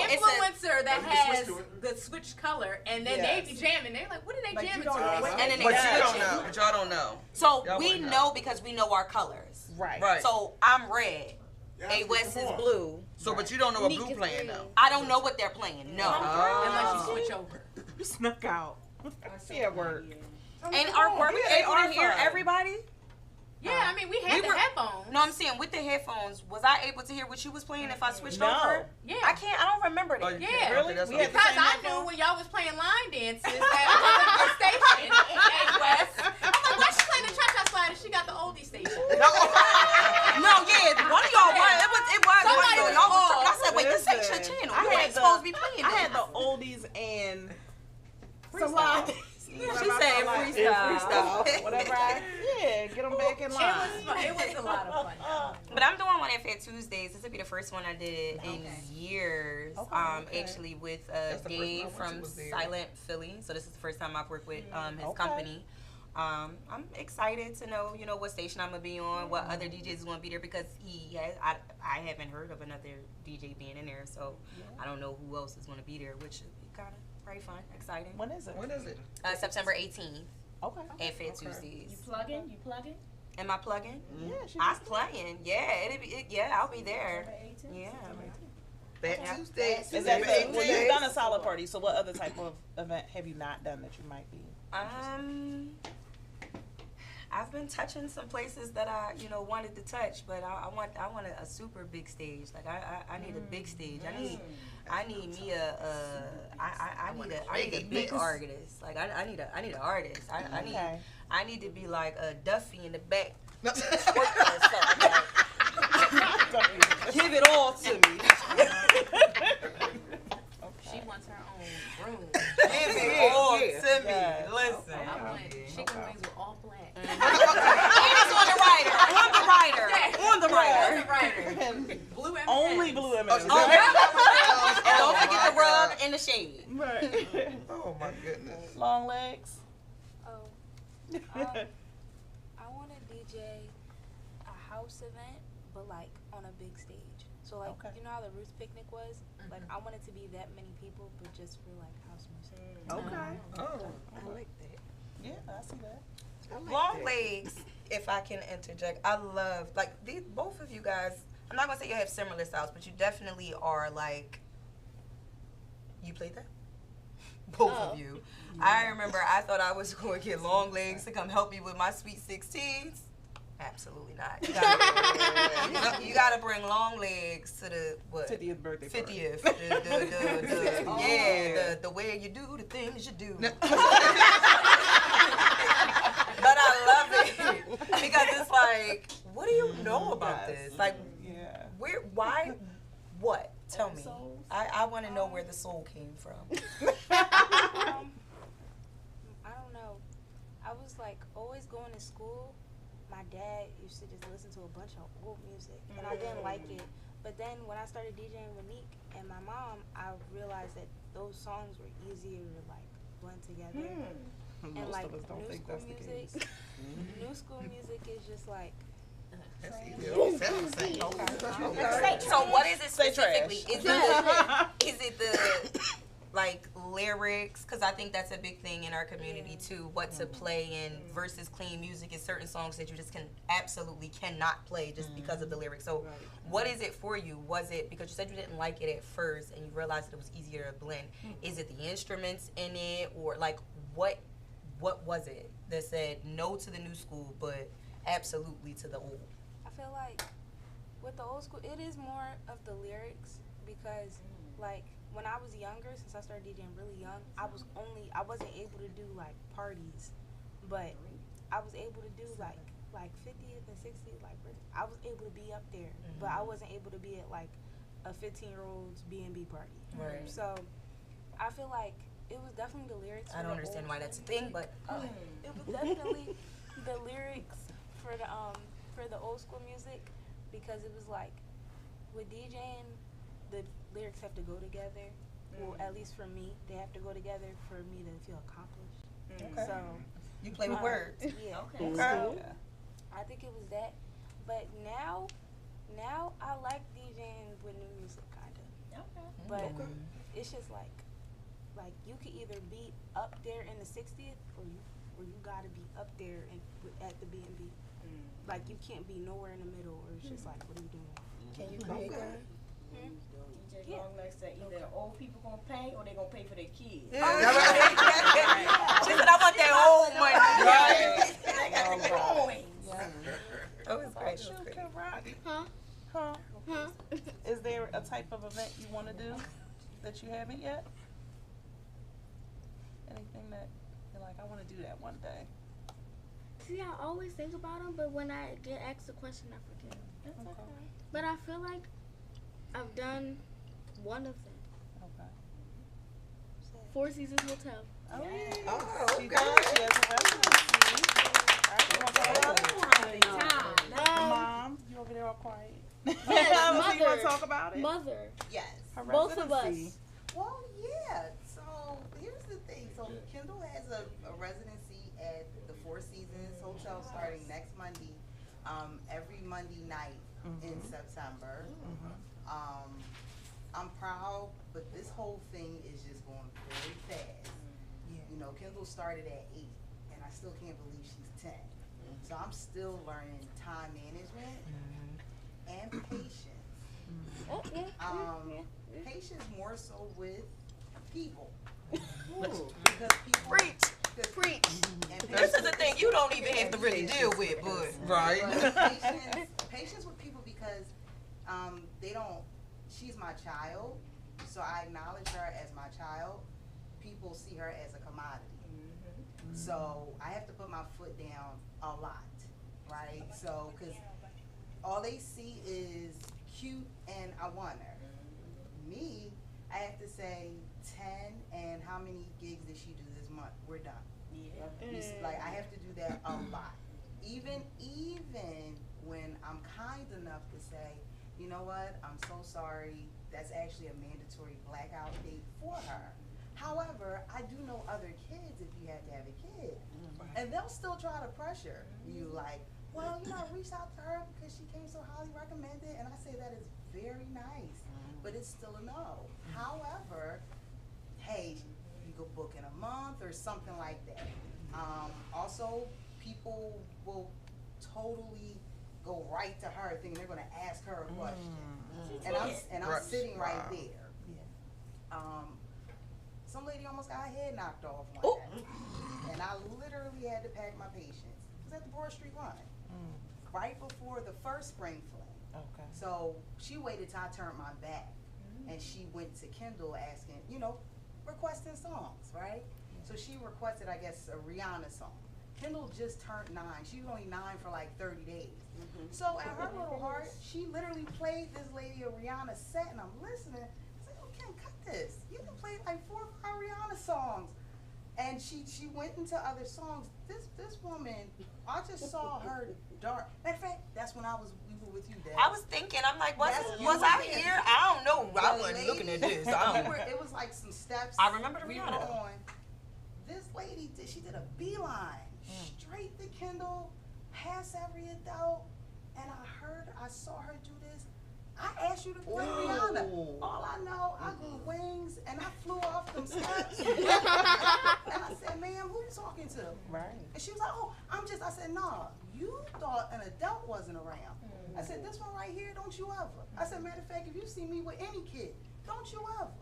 O: It's
B: It's
O: an
B: a
O: influencer that
L: You can
O: has
L: switch to
O: the switch color, and then
C: Yes.
O: they be jamming. They're like, what are they
M: But
O: jamming
M: you don't know
O: to?
M: what
B: and then they
F: But you
B: switch
F: don't
B: it.
F: know. But y'all don't know.
B: So
F: Y'all
B: we
F: wouldn't
B: know because we know our colors.
C: Right.
F: Right.
B: So I'm red.
L: Yeah,
B: A West is
L: come on.
B: blue.
F: So, but you don't know what blue playing though.
B: I don't know what they're playing. No.
O: Unless you switch over.
C: You snuck out. Yeah, work.
B: And were we
C: Yeah,
B: able
C: they
B: to hear
C: are fun.
B: everybody?
O: Yeah, I mean, we had the headphones.
B: No, I'm saying with the headphones, was I able to hear what you was playing if I switched
C: No.
B: over?
O: Yeah.
B: I can't. I don't remember
F: Oh,
B: that.
F: you
O: Yeah.
F: can't.
C: Really?
F: Okay, that's
C: We
F: okay.
C: had the
O: Because
C: same
O: I
C: headphones?
O: knew when y'all was playing line dances at the station at West. I'm like, why she playing the cha-cha slide and she got the oldie station?
B: No, yeah, one of y'all was. It was.
O: Somebody
B: one of
O: was
B: y'all was.
O: off.
B: I said, wait, this ain't your
C: Listen,
B: channel.
C: I
B: You
C: had
B: ain't supposed to be
C: the-
B: playing
C: I had
B: this.
C: the oldies and
B: Freestyle. She said freestyle.
C: Whatever get them back in line.
O: It was a lot of fun.
B: But I'm doing one at Fat Tuesdays. This will be the first one I did in years.
C: Okay.
B: Actually with
F: That's the first
B: Dave
F: one I went
B: from
F: to was there.
B: Silent Philly. So this is the first time I've worked with his
C: Okay.
B: company. I'm excited to know, what station I'm gonna be on, what other DJs is gonna be there because I haven't heard of another DJ being in there, so I don't know who else is gonna be there, which should be kind of very fun, exciting.
C: When is it?
F: When is it?
B: September 18th
C: Okay.
B: at Fat Tuesdays.
M: You plugging? You plugging?
B: Am I plugging?
C: Yeah,
B: I'm playing. Yeah, I'll be there. Yeah.
F: Fat Tuesdays.
C: Is that well, you've done a solid party, so what other type of event have you not done that you might be?
B: I've been touching some places that I, wanted to touch, but I want a super big stage. Like I need a big stage. I need me I need a big artist. Like I need an artist. I need to be like a Duffy in the back. Twerking or something. Like, give it all to me.
O: She wants her own room.
B: Give it all to me.
C: Yes.
B: Listen.
O: I want chicken wings with all black.
B: And it's on the rider.
O: Blue M&Ms.
C: Only blue M&Ms.
B: And don't forget the rug and the shade.
C: Right.
F: Oh my goodness.
C: Long legs.
E: I want to DJ a house event, but like on a big stage. So like, you know how the Roots picnic was? Like I want it to be that many people, but just for like house music.
C: Okay.
F: Oh.
B: I like that.
C: Yeah, I see that.
B: Long legs, if I can interject, I love, both of you guys, I'm not going to say you have similar styles, but you definitely are like, you played that? Both of you. Yeah. I remember I thought I was going to get Long Legs to come help me with my Sweet 16s. Absolutely not. You gotta bring Long Legs to the, what?
C: 50th birthday
B: 50th.
C: Oh.
B: The way you do the things you do. But I love it because it's like, what do you know about this? Like, why, what? Tell me. I want to know where the soul came from.
E: I don't know. I was like always going to school. My dad used to just listen to a bunch of old music, and I didn't like it. But then when I started DJing with Nick and my mom, I realized that those songs were easier to like blend together. And
C: most
E: like
C: of us don't
E: new
C: think
E: school
C: that's the
E: music,
C: case.
E: new school music is just like.
B: So what is it specifically? Is it the like lyrics, because I think that's a big thing in our community too, what to play in versus clean music is certain songs that you just absolutely cannot play just because of the lyrics. So what is it for you? Was it, because you said you didn't like it at first and you realized that it was easier to blend, is it the instruments in it, or like what was it that said no to the new school but absolutely to the old?
E: I feel like with the old school, it is more of the lyrics, because like when I was younger, since I started DJing really young, I wasn't able to do like parties, but I was able to do like 50th and 60th, like I was able to be up there, but I wasn't able to be at like a 15-year-old's B&B party.
B: Right.
E: So I feel like it was definitely the lyrics.
B: I don't understand why that's a thing, but
E: it was definitely the lyrics for the old school music, because it was like with DJing, the lyrics have to go together. Well, at least for me, they have to go together for me to feel accomplished.
B: Okay.
E: So
B: you play with words.
E: Yeah.
B: Okay.
E: So I think it was that, but now I like DJing with new music, kinda. Okay. But it's just like you could either be up there in the 60th, or you gotta be up there at the B&B. Like you can't be nowhere in the middle, or it's just like, what are you doing?
C: Can you create that?
M: DJ long legs said either old people gonna pay or they gonna pay for their kids.
B: She said, I want that old money.
M: Right. They got the coins.
B: That was great.
C: Huh? Is there a type of event you want to do that you haven't yet? Anything that you're like, I want to do that one day?
D: See, I always think about them, but when I get asked a question, I forget.
C: That's okay.
D: But I feel like I've done one of them.
C: Okay.
D: Four Seasons Hotel.
C: Oh, yeah.
F: Oh,
C: She
F: okay.
C: does. She has a residency. Mom, you over there all quiet?
D: Yes,
C: So you want to talk about it?
D: Mother.
I: Yes.
C: Her
D: Both of us.
C: residency.
I: Well, yeah. So here's the thing. So Kendall has a residency at the Four Seasons Hotel starting next Monday, every Monday night in September. I'm proud, but this whole thing is just going very fast. You know, Kendall started at 8, and I still can't believe she's 10. So I'm still learning time management and patience. Patience more so with people. Because people
B: Preach. This is the thing you don't even have to really deal with, but
F: Right.
I: But patience with people, because she's my child, so I acknowledge her as my child. People see her as a commodity. So I have to put my foot down a lot, right? So, because all they see is cute and I want her. Me, I have to say 10 and how many gigs did she do this month? We're done. Like, I have to do that a lot. Even when I'm kind enough to say, you know what, I'm so sorry, that's actually a mandatory blackout date for her. However, I do know other kids, if you have to have a kid, and they'll still try to pressure you, like, well, you know, I reached out to her because she came so highly recommended, and I say that is very nice, but it's still a no. However, hey, you could book in a month or something like that. Also, people will totally go right to her thinking they're going to ask her a question, and I'm sitting right there. Some lady almost got her head knocked off one day, and I literally had to pack my patience. It was at the Broad Street Run, right before the first spring fling.
C: Okay.
I: So she waited till I turned my back, and she went to Kendall asking, you know, requesting songs, right? So she requested, I guess, a Rihanna song. Kendall just turned 9. She was only 9 for like 30 days. So at her little heart, she literally played this lady a Rihanna set, and I'm listening. I said, oh, Ken, cut this. You can play like 4 or 5 Rihanna songs. And she went into other songs. This woman, I just saw her dark. Matter of fact, that's when we were with you, Dad.
B: I was thinking, I'm like, was I here? I don't know. I wasn't looking at this.
I: It was like some steps.
B: I remember the
I: we
B: Rihanna.
I: were on. This lady did a beeline straight to Kendall, past every adult, and I saw her do this, I asked you to play Rihanna. All I know, I grew wings and I flew off them steps. And I said, ma'am, who you talking to?
C: Right.
I: And she was like, oh, I said, nah, you thought an adult wasn't around. I said, this one right here, don't you ever. I said, matter of fact, if you see me with any kid, don't you ever.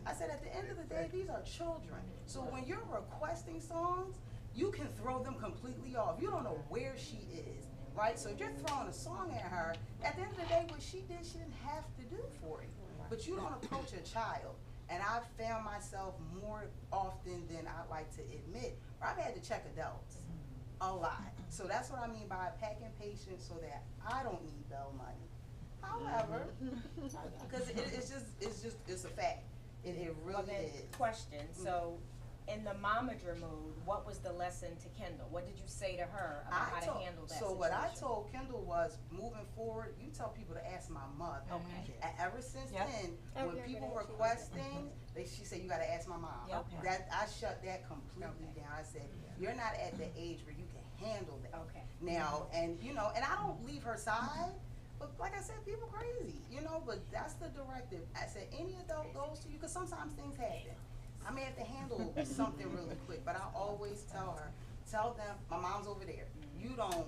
I: I said, at the end of the day, these are children. So when you're requesting songs, you can throw them completely off. You don't know where she is, right? So if you're throwing a song at her, at the end of the day, what she did, she didn't have to do for you. But you don't approach a child. And I've found myself more often than I like to admit, where I've had to check adults a lot. So that's what I mean by packing patience so that I don't need bail money. However, because it's a fact. It really is.
M: Question, so in the momager mode, what was the lesson to Kendall? What did you say to her about how to handle that situation?
I: What I told Kendall was, moving forward, you tell people to ask my mother.
M: Okay.
I: And ever since then, when people request things, she said, you got to ask my mom. That I shut that completely down. I said, you're not at the age where you can handle that.
M: Okay.
I: Now, and and I don't leave her side. But like I said, people crazy, but that's the directive. I said, any adult goes to you, because sometimes things happen. I may have to handle something really quick, but I always tell them, my mom's over there. You don't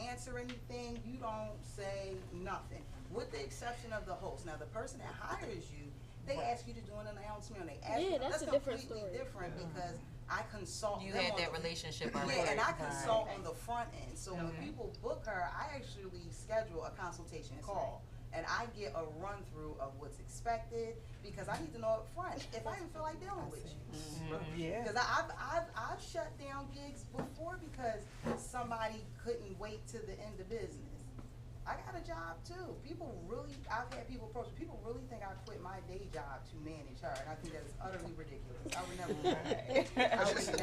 I: answer anything, you don't say nothing, with the exception of the host. Now, the person that hires you, they ask you to do an announcement, and they ask you,
D: that's a different story.
I: Different because I consult
B: you
I: them
B: had
I: on
B: that
I: the,
B: relationship already.
I: Yeah, and I consult on the front end. So when people book her, I actually schedule a consultation call. And I get a run through of what's expected because I need to know up front if I even feel like dealing with you.
C: Yeah.
I: Because I've shut down gigs before because somebody couldn't wait to the end of business. I got a job too. I've had people approach me. People really think I quit my day job to manage her, and I think that is utterly ridiculous. I would never do that. I would never do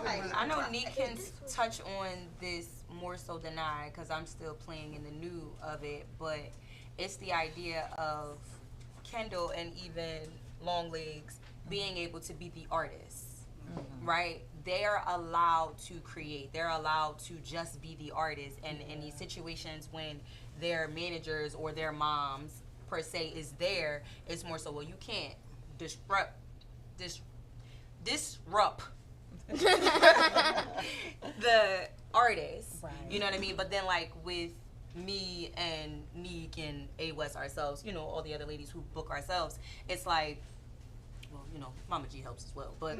I: that.
B: I know Neek can touch on this more so than I, because I'm still playing in the new of it, but it's the idea of Kendall and even Longlegs being able to be the artists, right? They're allowed to create. They're allowed to just be the artist. And in these situations when their managers or their moms, per se, is there, it's more so, well, you can't disrupt the artist. Right. You know what I mean? But then, like, with me and Neek and A-West ourselves, all the other ladies who book ourselves, it's like, well, Mama G helps as well. But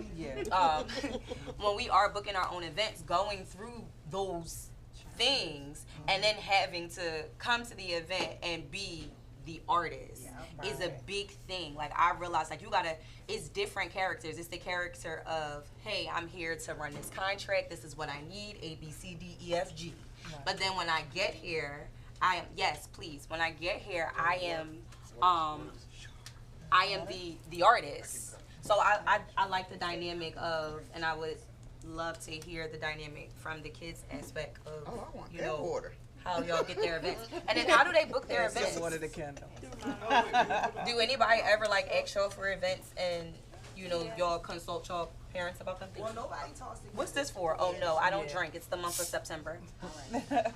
B: when we are booking our own events, going through those things and then having to come to the event and be the artist is a big thing. Like, I realized, like, it's different characters. It's the character of, hey, I'm here to run this contract. This is what I need, A, B, C, D, E, F, G. Right. But then when I get here, when I get here, I am the artist. So I like the dynamic of, and I would love to hear the dynamic from the kids aspect of, how y'all get their events. And then how do they book their events?
C: Water to Kendall.
B: Do anybody ever ask y'all for events and y'all consult y'all parents about them things?
I: Well, nobody talks to you.
B: What's this for? Oh no, I don't drink. It's the month of September.
C: You gotta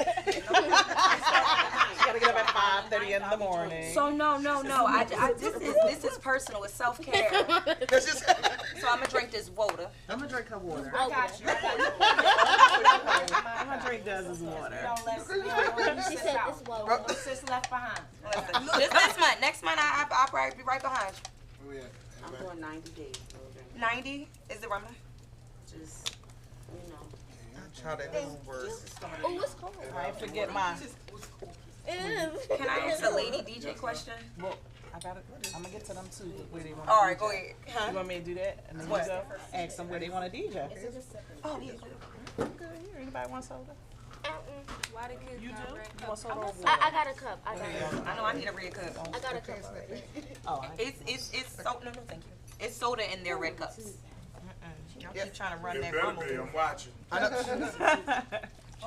C: get up at 5:30 in the morning.
B: So no. This is personal. It's self-care. So I'm gonna drink this water.
C: I'm gonna drink her water.
M: I got you.
C: I'm gonna drink Dez's water.
D: She said this water.
M: No sis left behind.
B: This month. Next month I'll probably be right behind you.
N: I'm doing 90 days.
B: 90 is the Ramadan.
N: Just,
F: Try that words.
D: Oh, it's cold.
C: I ain't forget mine.
D: It is.
B: Can I ask a lady DJ question?
C: Well, I'm gonna get to them too. Where they want.
B: All right, go ahead.
C: Huh? You want me to do that? And then you go ask them where they want to DJ.
B: Oh, yeah.
C: Good. Anybody want soda?
E: Why the kids
C: You do?
E: not red
C: You want
E: cup?
C: soda or water?
D: I got a cup. I
B: know I need a red cup.
D: I got a cup already.
C: Oh,
B: it's so no, thank you. It's soda in their red cups. Y'all keep trying to run that rumble.
L: I'm watching.
F: I know.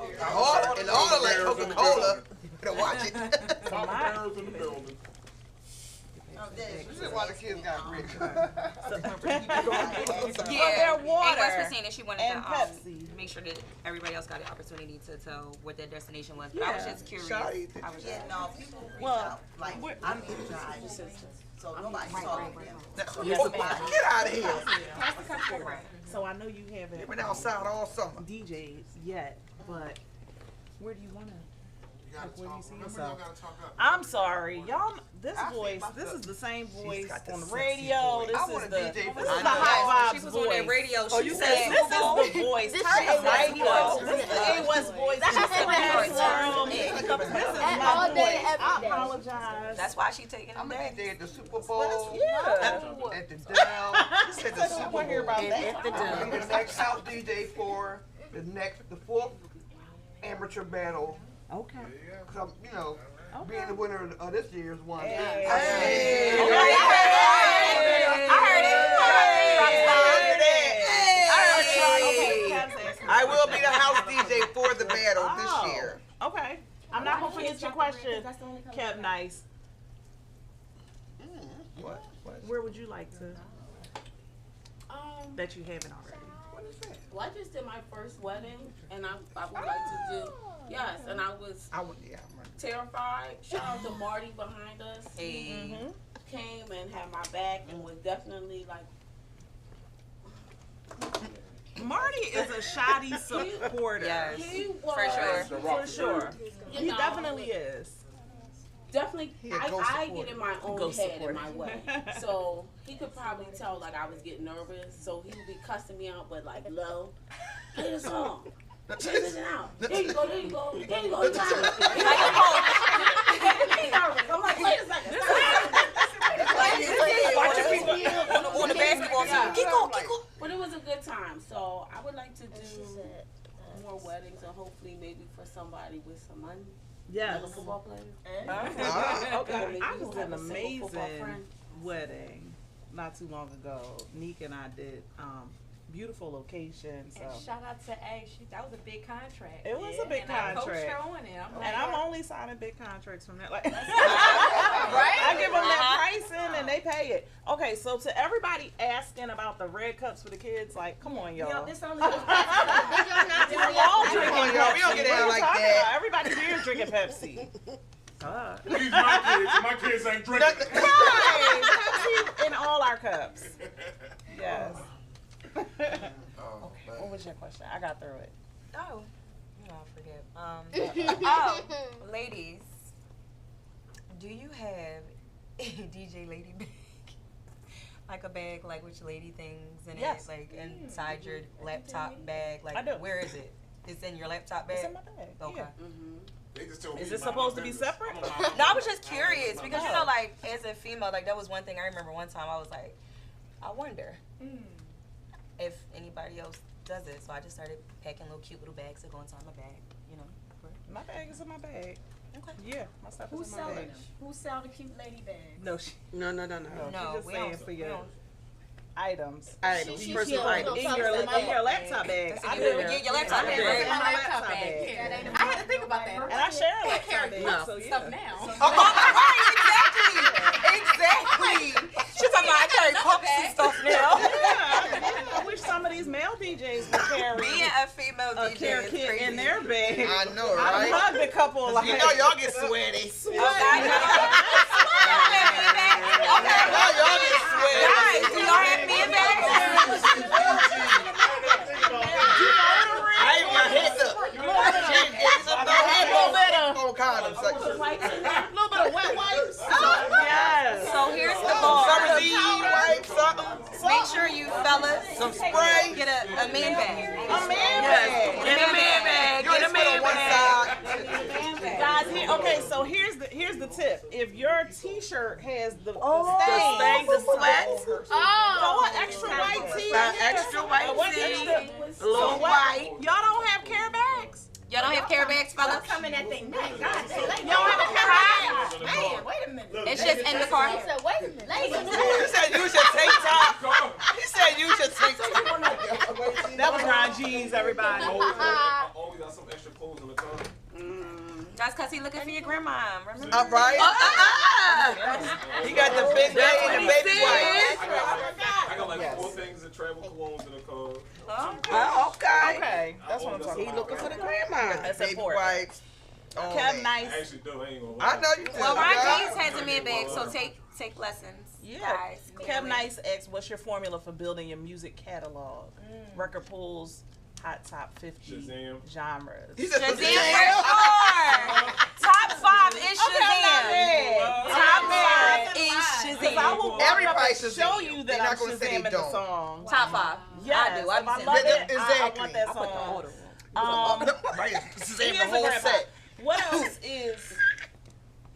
F: And all like Coca-Cola. You watch it.
L: Parents in the building.
F: This is why the kids got rich.
B: Yeah,
C: their water
B: A-West was saying that she wanted
C: and
B: the
C: Pepsi.
B: make sure that everybody else got the opportunity to tell what their destination was. But I was just curious. I was just,
I: no, people reach out. Like, I'm in charge, so nobody's talking to them.
F: Get out of here.
C: So I know you haven't
F: been outside all summer.
C: DJs yet, but where do you want to?
L: Where do you see
C: yourself? I'm sorry, y'all. This voice, this is the same voice on the radio. This is the high vibes
B: She was
C: voice.
B: on that radio.
C: Oh, you said this is the voice. This is the radio. This is the A West voice. This is the bathroom. This is my voice. I apologize.
B: That's why she taking
G: I'm
B: it
G: gonna
B: back.
G: be there at the Super Bowl.
C: Yeah.
G: At the Dell.
F: He said the Super Bowl.
G: At the Dell. The next house DJ for the fourth amateur battle.
C: Okay.
G: Cause you know, being the winner of this year's one.
F: I will be the house DJ for the battle this year.
C: Okay. I'm not gonna forget your question, Kev Nice.
F: What?
C: Where would you like to? That you haven't already.
F: What is that?
N: Well, I just did my first wedding, and I would like to do. Yes, and I was terrified. Shout out to Marty behind us. He came and had my back and was definitely like.
C: Marty is a shoddy supporter.
B: Yes,
N: he was,
C: for sure.
N: You
C: He
N: know,
C: definitely is.
N: Definitely,
C: He a
N: I
C: supporter.
N: get in my own
C: Ghost
N: head
C: supporter.
N: in my way. So he could probably tell like I was getting nervous. So he would be cussing me out, but like low. Play the song. Play it out. There you go. There you go. There you go. You got it. He's nervous. I'm like, wait a second.
B: On the basketball team. Keep going.
N: But it was a good time. So I would like to do more weddings and hopefully maybe for somebody with some money.
C: Yes.
N: Like a football player.
C: Okay. I was an
N: have a single football
C: amazing
N: friend.
C: wedding not too long ago. Neek and I did beautiful location. So
O: And shout out to A. That was a big contract.
C: it was a big
O: and I
C: contract.
O: coached her on it.
C: I'm only signing big contracts from that. Like,
O: Right?
C: I give them that pricing and they pay it. Okay, so to everybody asking about the red cups for the kids, like, come on, y'all.
O: This only
C: We're all drinking Pepsi.
F: We don't get down
C: What
F: like
C: you talking
F: that.
C: about? Everybody here is drinking Pepsi.
L: These my kids, and my kids ain't drinking.
C: Right, Pepsi in all our cups. Yes. Okay, what was your question? I got through it.
B: Oh, I forget. Ladies, do you have a DJ lady bag? Like a bag, like with lady things in
C: Yes.
B: it, like inside your laptop bag. Like,
C: I do.
B: where is it? It's in your laptop bag.
C: It's in my bag.
B: Okay.
C: Yeah.
L: They just told
C: Is
L: me
C: it
L: to mind
C: supposed
L: my
C: to be
L: business.
C: separate?
B: No, I was just curious because you know, like as a female, like that was one thing I remember. One time I was like, I wonder if anybody else does it. So I just started packing cute little bags to go inside my bag. You know.
C: My bag is in my bag.
B: Okay.
C: Yeah, my stuff
O: Who
C: is in my
O: selling
C: bag.
O: them? Who sell the cute lady bags?
C: No,
F: No.
B: No,
C: she's just
B: we
C: saying
B: don't-
C: for
B: we
C: your
B: don't.
C: items.
F: Items, personal items.
C: In your laptop bag.
B: That's
C: I
B: in
C: do.
B: your laptop bag,
C: Yeah,
B: right?
C: in my laptop bag.
O: I had to think about that.
C: And I share a laptop bag.
B: No.
C: So yeah.
O: Stuff now.
B: Exactly. She's talking about I carry cups and stuff now.
C: Yeah, I wish some of these male DJs would carry
B: Being a female
C: a
B: DJ
C: care
B: is
C: kit
B: crazy.
C: in their bag.
F: I know,
C: I
F: right?
C: hugged a couple like
F: You know y'all get sweaty.
B: Okay. Y'all get sweaty. Guys, do y'all have men bags?
F: I ain't my head up.
C: A little bit of wet wipes. Yes.
B: So here's the ball.
F: Summer's Eve, right? Something.
B: Make sure you fellas
F: Some spray.
B: get a man bag.
C: A man bag.
B: Get a man bag.
F: You
B: Get a
F: just put
B: man
F: on one
B: bag.
F: side.
C: Guys, okay, so here's the tip. If your t-shirt has the
F: stain, the sweat.
C: throw an extra white tee.
F: An extra white tee. A little white.
C: Y'all don't have care bags?
B: Y'all don't have care bags, fellas?
O: Coming at their neck. God,
C: Y'all don't have a care bag?
O: man, wait a minute.
B: It's just in the car.
O: He said, wait a minute.
F: You said use your tank top. He said use your tank top.
C: That was Ron G's, everybody.
J: I always got some extra clothes in the car.
B: That's because Cause he looking for your grandma. Remember?
F: Right. He got the big day and the baby wife.
J: I got like 4 things of travel colognes in the car.
F: Okay.
C: That's what I'm talking about.
F: He looking for the grandma.
C: That's
F: baby
C: important.
F: wipes.
C: Kev Nice.
J: I actually do. I ain't gonna lie.
F: I know you do.
B: Well, Ron James has a man bag, so take lessons.
C: Yeah.
B: Guys.
C: Kev Nice asks, what's your formula for building your music catalog? Record pools, hot top 50
J: Shazam.
C: genres.
B: Shazam for sure. Top 5 is Shazam. Top 5 is Shazam.
F: Everybody
C: should show you that I'm Shazamming the song.
B: Top 5.
C: Yes,
B: I do.
C: I love it. I want that song. Here's a great part. What else is?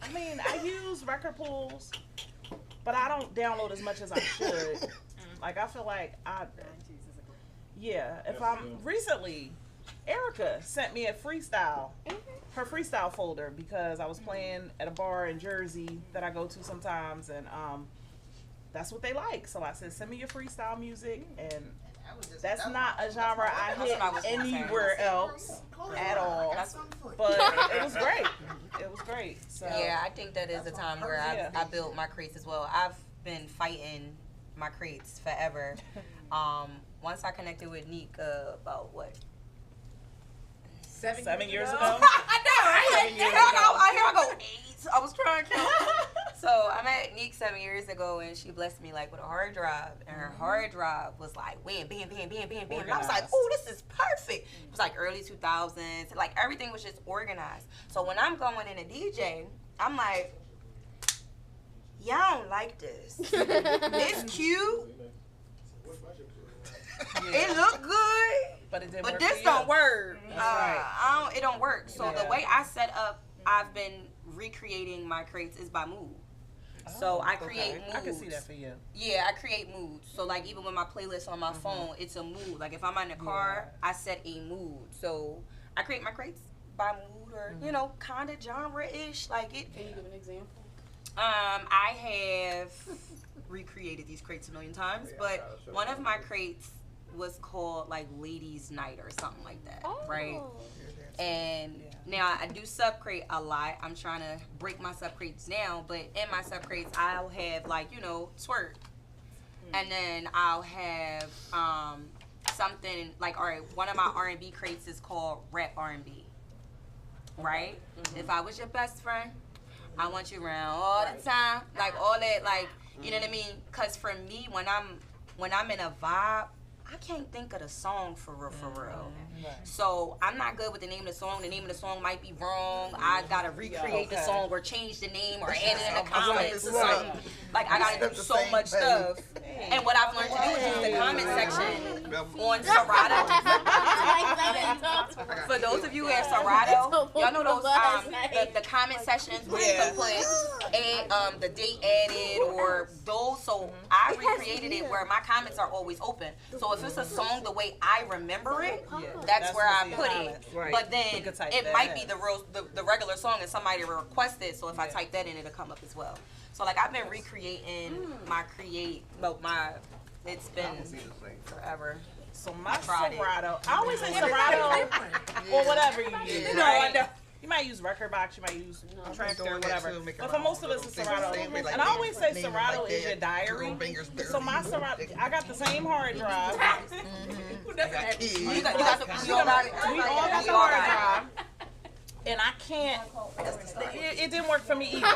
C: I mean, I use record pools, but I don't download as much as I should. Like I feel like if I'm recently, Erica sent me a freestyle, her freestyle folder because I was playing at a bar in Jersey that I go to sometimes, and that's what they like. So I said, send me your freestyle music, and that's not a genre I hit anywhere else at all. But it was great. It was great. So
B: yeah, I think that is a time where I built my crates as well. I've been fighting my crates forever. Once I connected with Neek about what?
C: 7 years ago?
B: I know, right? Here I go. 8. I was trying to count. So I met Neek 7 years ago, and she blessed me like with a hard drive, and her hard drive was like wham, bam, bam, bam, bam, bam. And I was like, oh, this is perfect. It was like early 2000s. Like everything was just organized. So when I'm going in a DJ, I'm like, y'all don't like this. It's cute. It look good,
C: but it didn't
B: but
C: work
B: this don't work.
C: Right.
B: It don't work. So the way I set up, I've been recreating my crates is by mood. So I create moods.
C: I can see that for you.
B: Yeah, I create moods. So like even with my playlist on my phone, it's a mood. Like if I'm in the car, I set a mood. So I create my crates by mood or kind of genre-ish. Like it.
N: Can you give an example?
B: I have recreated these crates a million times, but one of my crates was called like Ladies Night or something like that, right? And now I do sub crate a lot. I'm trying to break my sub crates down, but in my sub crates I'll have like twerk, and then I'll have something like one of my R&B crates is called rap R&B, right? If I was your best friend, I want you around all the time, like all that, like you know what I mean? Cause for me, when I'm in a vibe, I can't think of the song for real. So I'm not good with the name of the song. The name of the song might be wrong. I gotta recreate the song or change the name or add it in the comments or something. Like I gotta do so much stuff. And what I've learned to do is use the comment section on Serato. For those of you who have Serato, y'all know those the comment sections where you can put the date added or those. So I recreated it where my comments are always open. So if it's a song the way I remember it, that's where I put it.
C: Right.
B: But then it might be the regular song and somebody requested. So if I type that in, it'll come up as well. So like I've been recreating it's been forever.
C: So my Serato, I always say Serato or whatever you use. Right? You might use Record Box, you might use Tractor or whatever. But for most of us, it's Serato. And I always say Serato is your diary. So my Serato, I got the same hard drive. We all got the hard drive. And I can't. It didn't work for me either.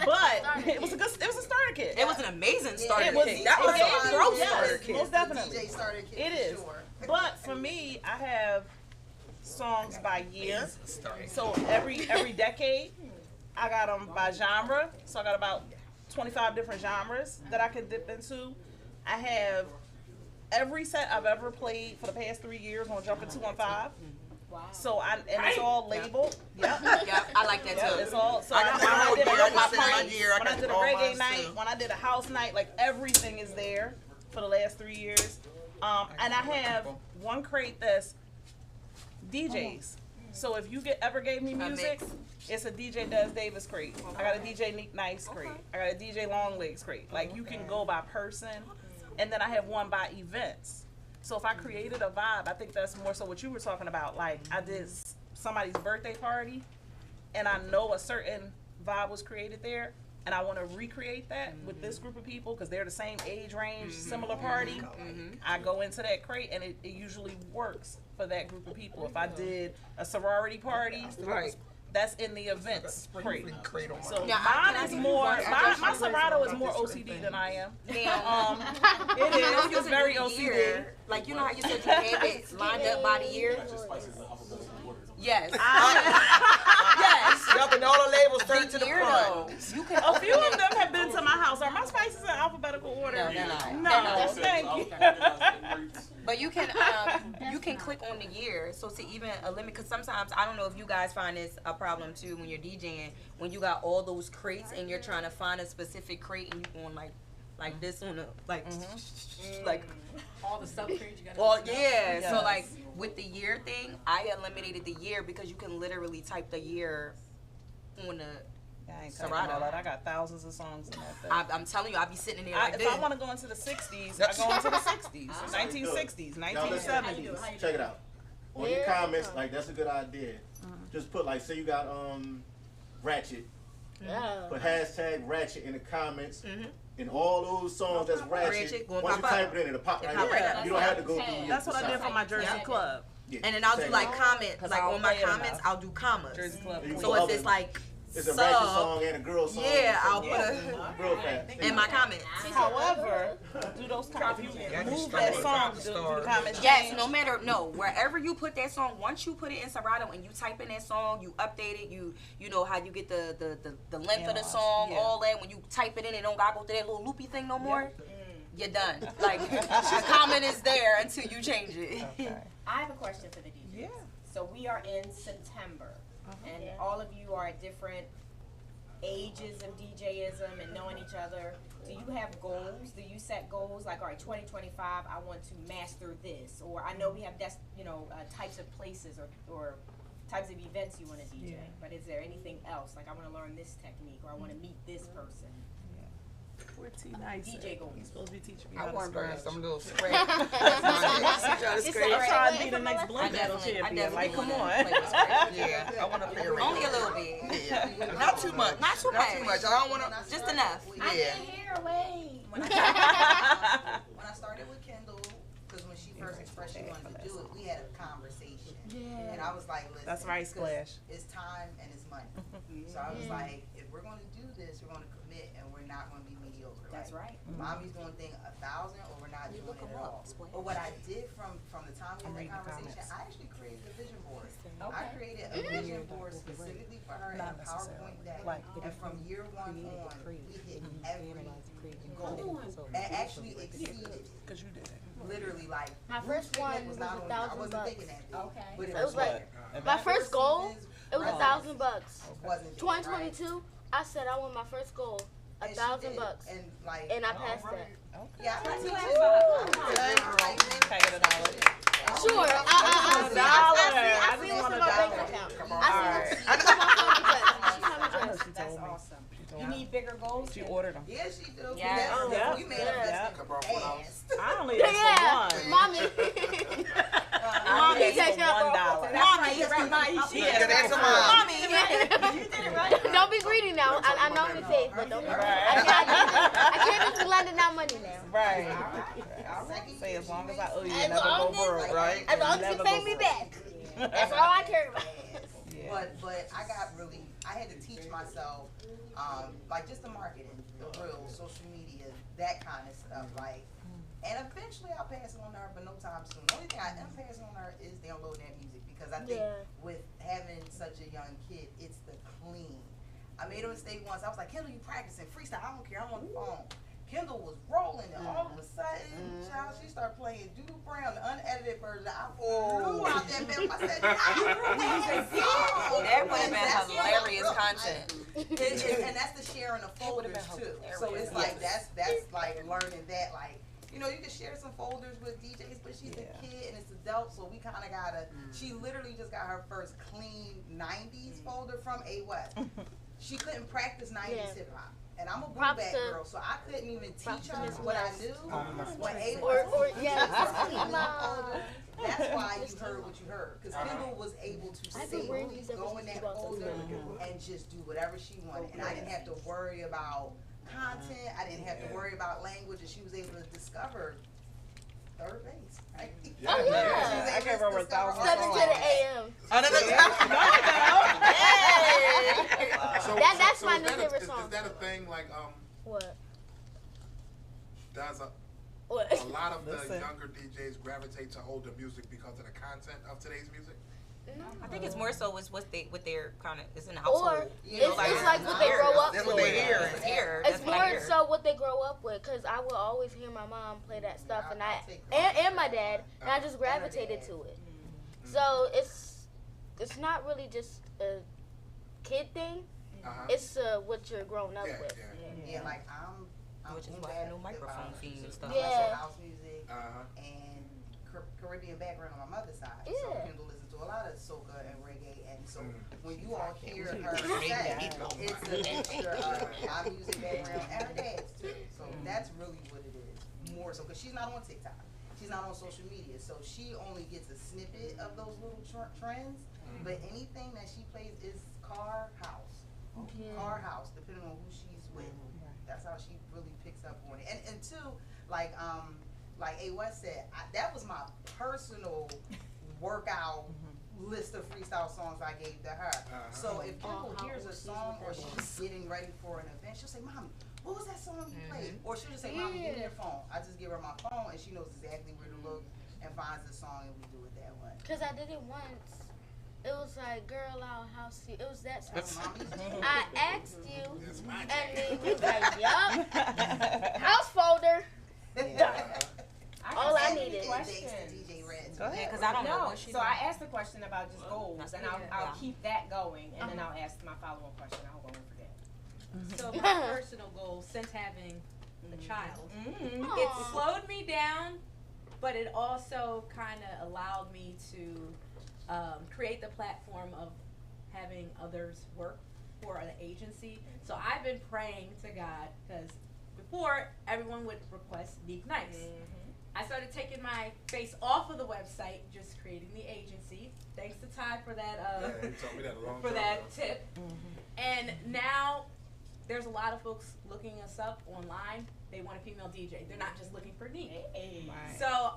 C: But it was a starter kit.
B: It was an amazing starter kit.
C: That was
B: a
C: pro
B: starter kit.
C: Most definitely. It is. But for me, I have songs by year. So every decade, I got them by genre. So I got about 25 different genres that I can dip into. I have every set I've ever played for the past 3 years on Jumpin' 215. Wow. So it's all labeled. Yep.
B: I like that too.
C: It's all. So when I did a reggae night, when I did a house night, like everything is there for the last 3 years. And I have one crate that's DJs. So if you ever gave me music, it's a DJ Does Davis crate. I got a DJ Neek Nice crate. I got a DJ Long Legs crate. Like you can go by person, and then I have one by events. So if I created a vibe, I think that's more so what you were talking about. Like I did somebody's birthday party, and I know a certain vibe was created there, and I want to recreate that with this group of people because they're the same age range, similar party, I go into that crate, and it usually works for that group of people. If I did a sorority party, that's in the events crate. So mine is more, my Serato is more OCD than I am.
B: Now,
C: it is. It's very OCD.
B: Like, you know how you said you have it lined up by the year? Yes.
F: Yes. Yup, and all the labels turn to the front.
C: You can a few of them have been to my house. Are my spices in alphabetical order?
B: No, they're not.
C: No, thank you.
B: But you can click on the year, so to even eliminate, because sometimes, I don't know if you guys find this a problem too when you're DJing, when you got all those crates and you're trying to find a specific crate and you going like this on the, like
O: all the sub crates you got.
B: Well, yeah. Yes. So like with the year thing, I eliminated the year because you can literally type the year on the
C: I ain't typing all that. I got thousands of songs in that thing.
B: I'm telling you, I be sitting in there like
C: if
B: this.
C: I want to go into the 60s, I go into the 60s, 1960s, 1970s.
K: Check it out. On your comments, like that's a good idea. Just put like, say you got Ratchet. Put hashtag Ratchet in the comments. And all those songs that's Ratchet, once you type it in, it'll pop right up. You don't have to go through.
C: That's what I did for my Jersey Club.
B: Yeah. And then I'll do like comments, like on my comments, I'll do commas.
C: Jersey Club.
B: So if it's like
K: it's a Ratchet song and a girl song.
B: Yeah, I'll put
K: real fast
B: in my comments.
C: However, do those comments. You move that song to the comments.
B: Yes, wherever you put that song, once you put it in Serato and you type in that song, you update it, you know how you get the length of the song, all that. When you type it in, it don't gotta go through that little loopy thing no more. You're done. Like the comment is there until you change it.
M: Okay. I have a question for the DJs.
C: Yeah.
M: So we are in September, and all of you are at different ages of DJism and knowing each other. Do you have goals? Do you set goals like, all right, 2025, I want to master this, or I know we have types of places or types of events you want to DJ, but is there anything else? Like I want to learn this technique, or I want to meet this person.
C: We're nice.
M: DJ goals.
C: You're supposed to be teaching me
F: I
C: how to
F: want to learn
C: scratch.
F: some little scratch.
C: I'm trying to be the next Blue Battle champion. Like, come on.
F: Yeah, I want to play around.
B: Only a little bit.
F: Yeah. Not too much.
B: Not too much.
F: I don't want to.
B: Just enough.
F: Yeah.
I: When I started with Kendall, because when she first expressed she wanted to do it, we had a conversation. Yeah. And I was like, listen.
C: That's right, Splash.
I: It's time and it's money. So I was like, if we're going to do this, we're going to commit and we're not going to be mediocre.
M: That's right.
I: Mommy's doing thing 1,000 or we're not doing it at all. But what I did from the time we had that conversation, I actually created a vision board. I created a vision board specifically for her in a PowerPoint deck. And from year one on, we hit every goal and actually exceeded.
C: Because you did it.
I: Literally, like
D: my first one was $1,000.
I: I wasn't thinking that.
M: Okay.
I: But
D: it was like my first goal. It was $1,000. 2022. I said I want my first goal. $1,000.
I: And
D: I passed that.
I: Yeah, I
D: Sure. I see what's in my bank account.
M: That's awesome. You need bigger goals?
C: She ordered them.
I: Yeah, she do.
B: Yeah.
I: We made a
C: I only asked for one.
D: Mommy.
C: Mommy asked for $1.
M: Mommy, you're right.
I: Mommy.
M: You did it right.
D: Don't be greedy now. I know we safe, but don't be greedy. I can't just be lending out money now.
C: Right. Say as long as I owe you, you never go broke, right?
D: As long as you pay me back. That's all I care about.
I: But I had to teach myself, like just the marketing, the real social media, that kind of stuff, like. And eventually I'll pass it on to her, but no time soon. The only thing I am passing on her is downloading that music because I think with having such a young kid, it's the clean. I made a mistake once. I was like, Kendall, you practicing freestyle? I don't care. I'm on the phone. Kendall was rolling, and all of a sudden, child, she started playing Doodoo Brown, the unedited version. I flew out that bed. I said,
B: that would have been hilarious content.
I: And that's the sharing of folders too. So it's like that's like learning that like. You know, you can share some folders with DJs, but she's a kid and it's adult, so we kind of gotta. She literally just got her first clean '90s folder from A West. She couldn't practice '90s hip hop, and I'm a boom bap girl, so I couldn't even teach her what I knew. When A West, that's why you heard what you heard. Because Kendall was able to safely go in that folder and just do whatever she wanted. And I didn't have to worry about content. I didn't have to worry about language. And she was able to discover third base, right?
C: Oh, yeah. I gave her 1,000 songs.
D: 7 to the AM. That's my new favorite song.
L: Is that a thing, like,
D: What?
L: does
D: What?
L: a lot of the younger DJs gravitate to older music because of the content of today's music?
B: I think it's more so what they're kind of, it's in the household.
D: Or it's like what they grow up with.
B: That's what they hear.
D: It's more so what they grow up with, because I will always hear my mom play that stuff, and my dad, and I just gravitated to it. So it's not really just a kid thing. It's what you're growing up with.
I: Yeah, like I'm
B: which is why I know microphone feed and stuff.
I: House music and Caribbean background on my mother's side. So Kendall listens to a lot of soca and reggae, and so when you all hear her say, it's a mixture of my music background and her dad's too. So that's really what it is, more so, because she's not on TikTok. She's not on social media, so she only gets a snippet of those little trends, but anything that she plays is car house, depending on who she's with. That's how she really picks up on it. And two, like A West said, that was my personal workout list of freestyle songs I gave to her. So if Kendall hears a song or she's getting ready for an event, she'll say, "Mommy, what was that song you played?" Or she'll just say, "Mommy, give me your phone." I just give her my phone and she knows exactly where to look and finds the song, and we do it that way.
D: Because I did it once. It was like, "Girl, I'll house you." It was that song. I asked you, and then you was like, "Yup." House folder. All I needed.
M: Go ahead.
B: Because I don't know what she
M: So I asked a question about just goals, and I'll keep that going, and then I'll ask my follow-up question. I hope I won't forget.
O: So my personal goal, since having a child, it slowed me down, but it also kind of allowed me to create the platform of having others work for an agency. So I've been praying to God, because before everyone would request Neek Nice. I started taking my face off of the website, just creating the agency. Thanks to Ty for that
L: he told me that a long
O: for
L: time
O: that
L: ago.
O: tip. And now there's a lot of folks looking us up online. They want a female DJ. They're not just looking for Neek. So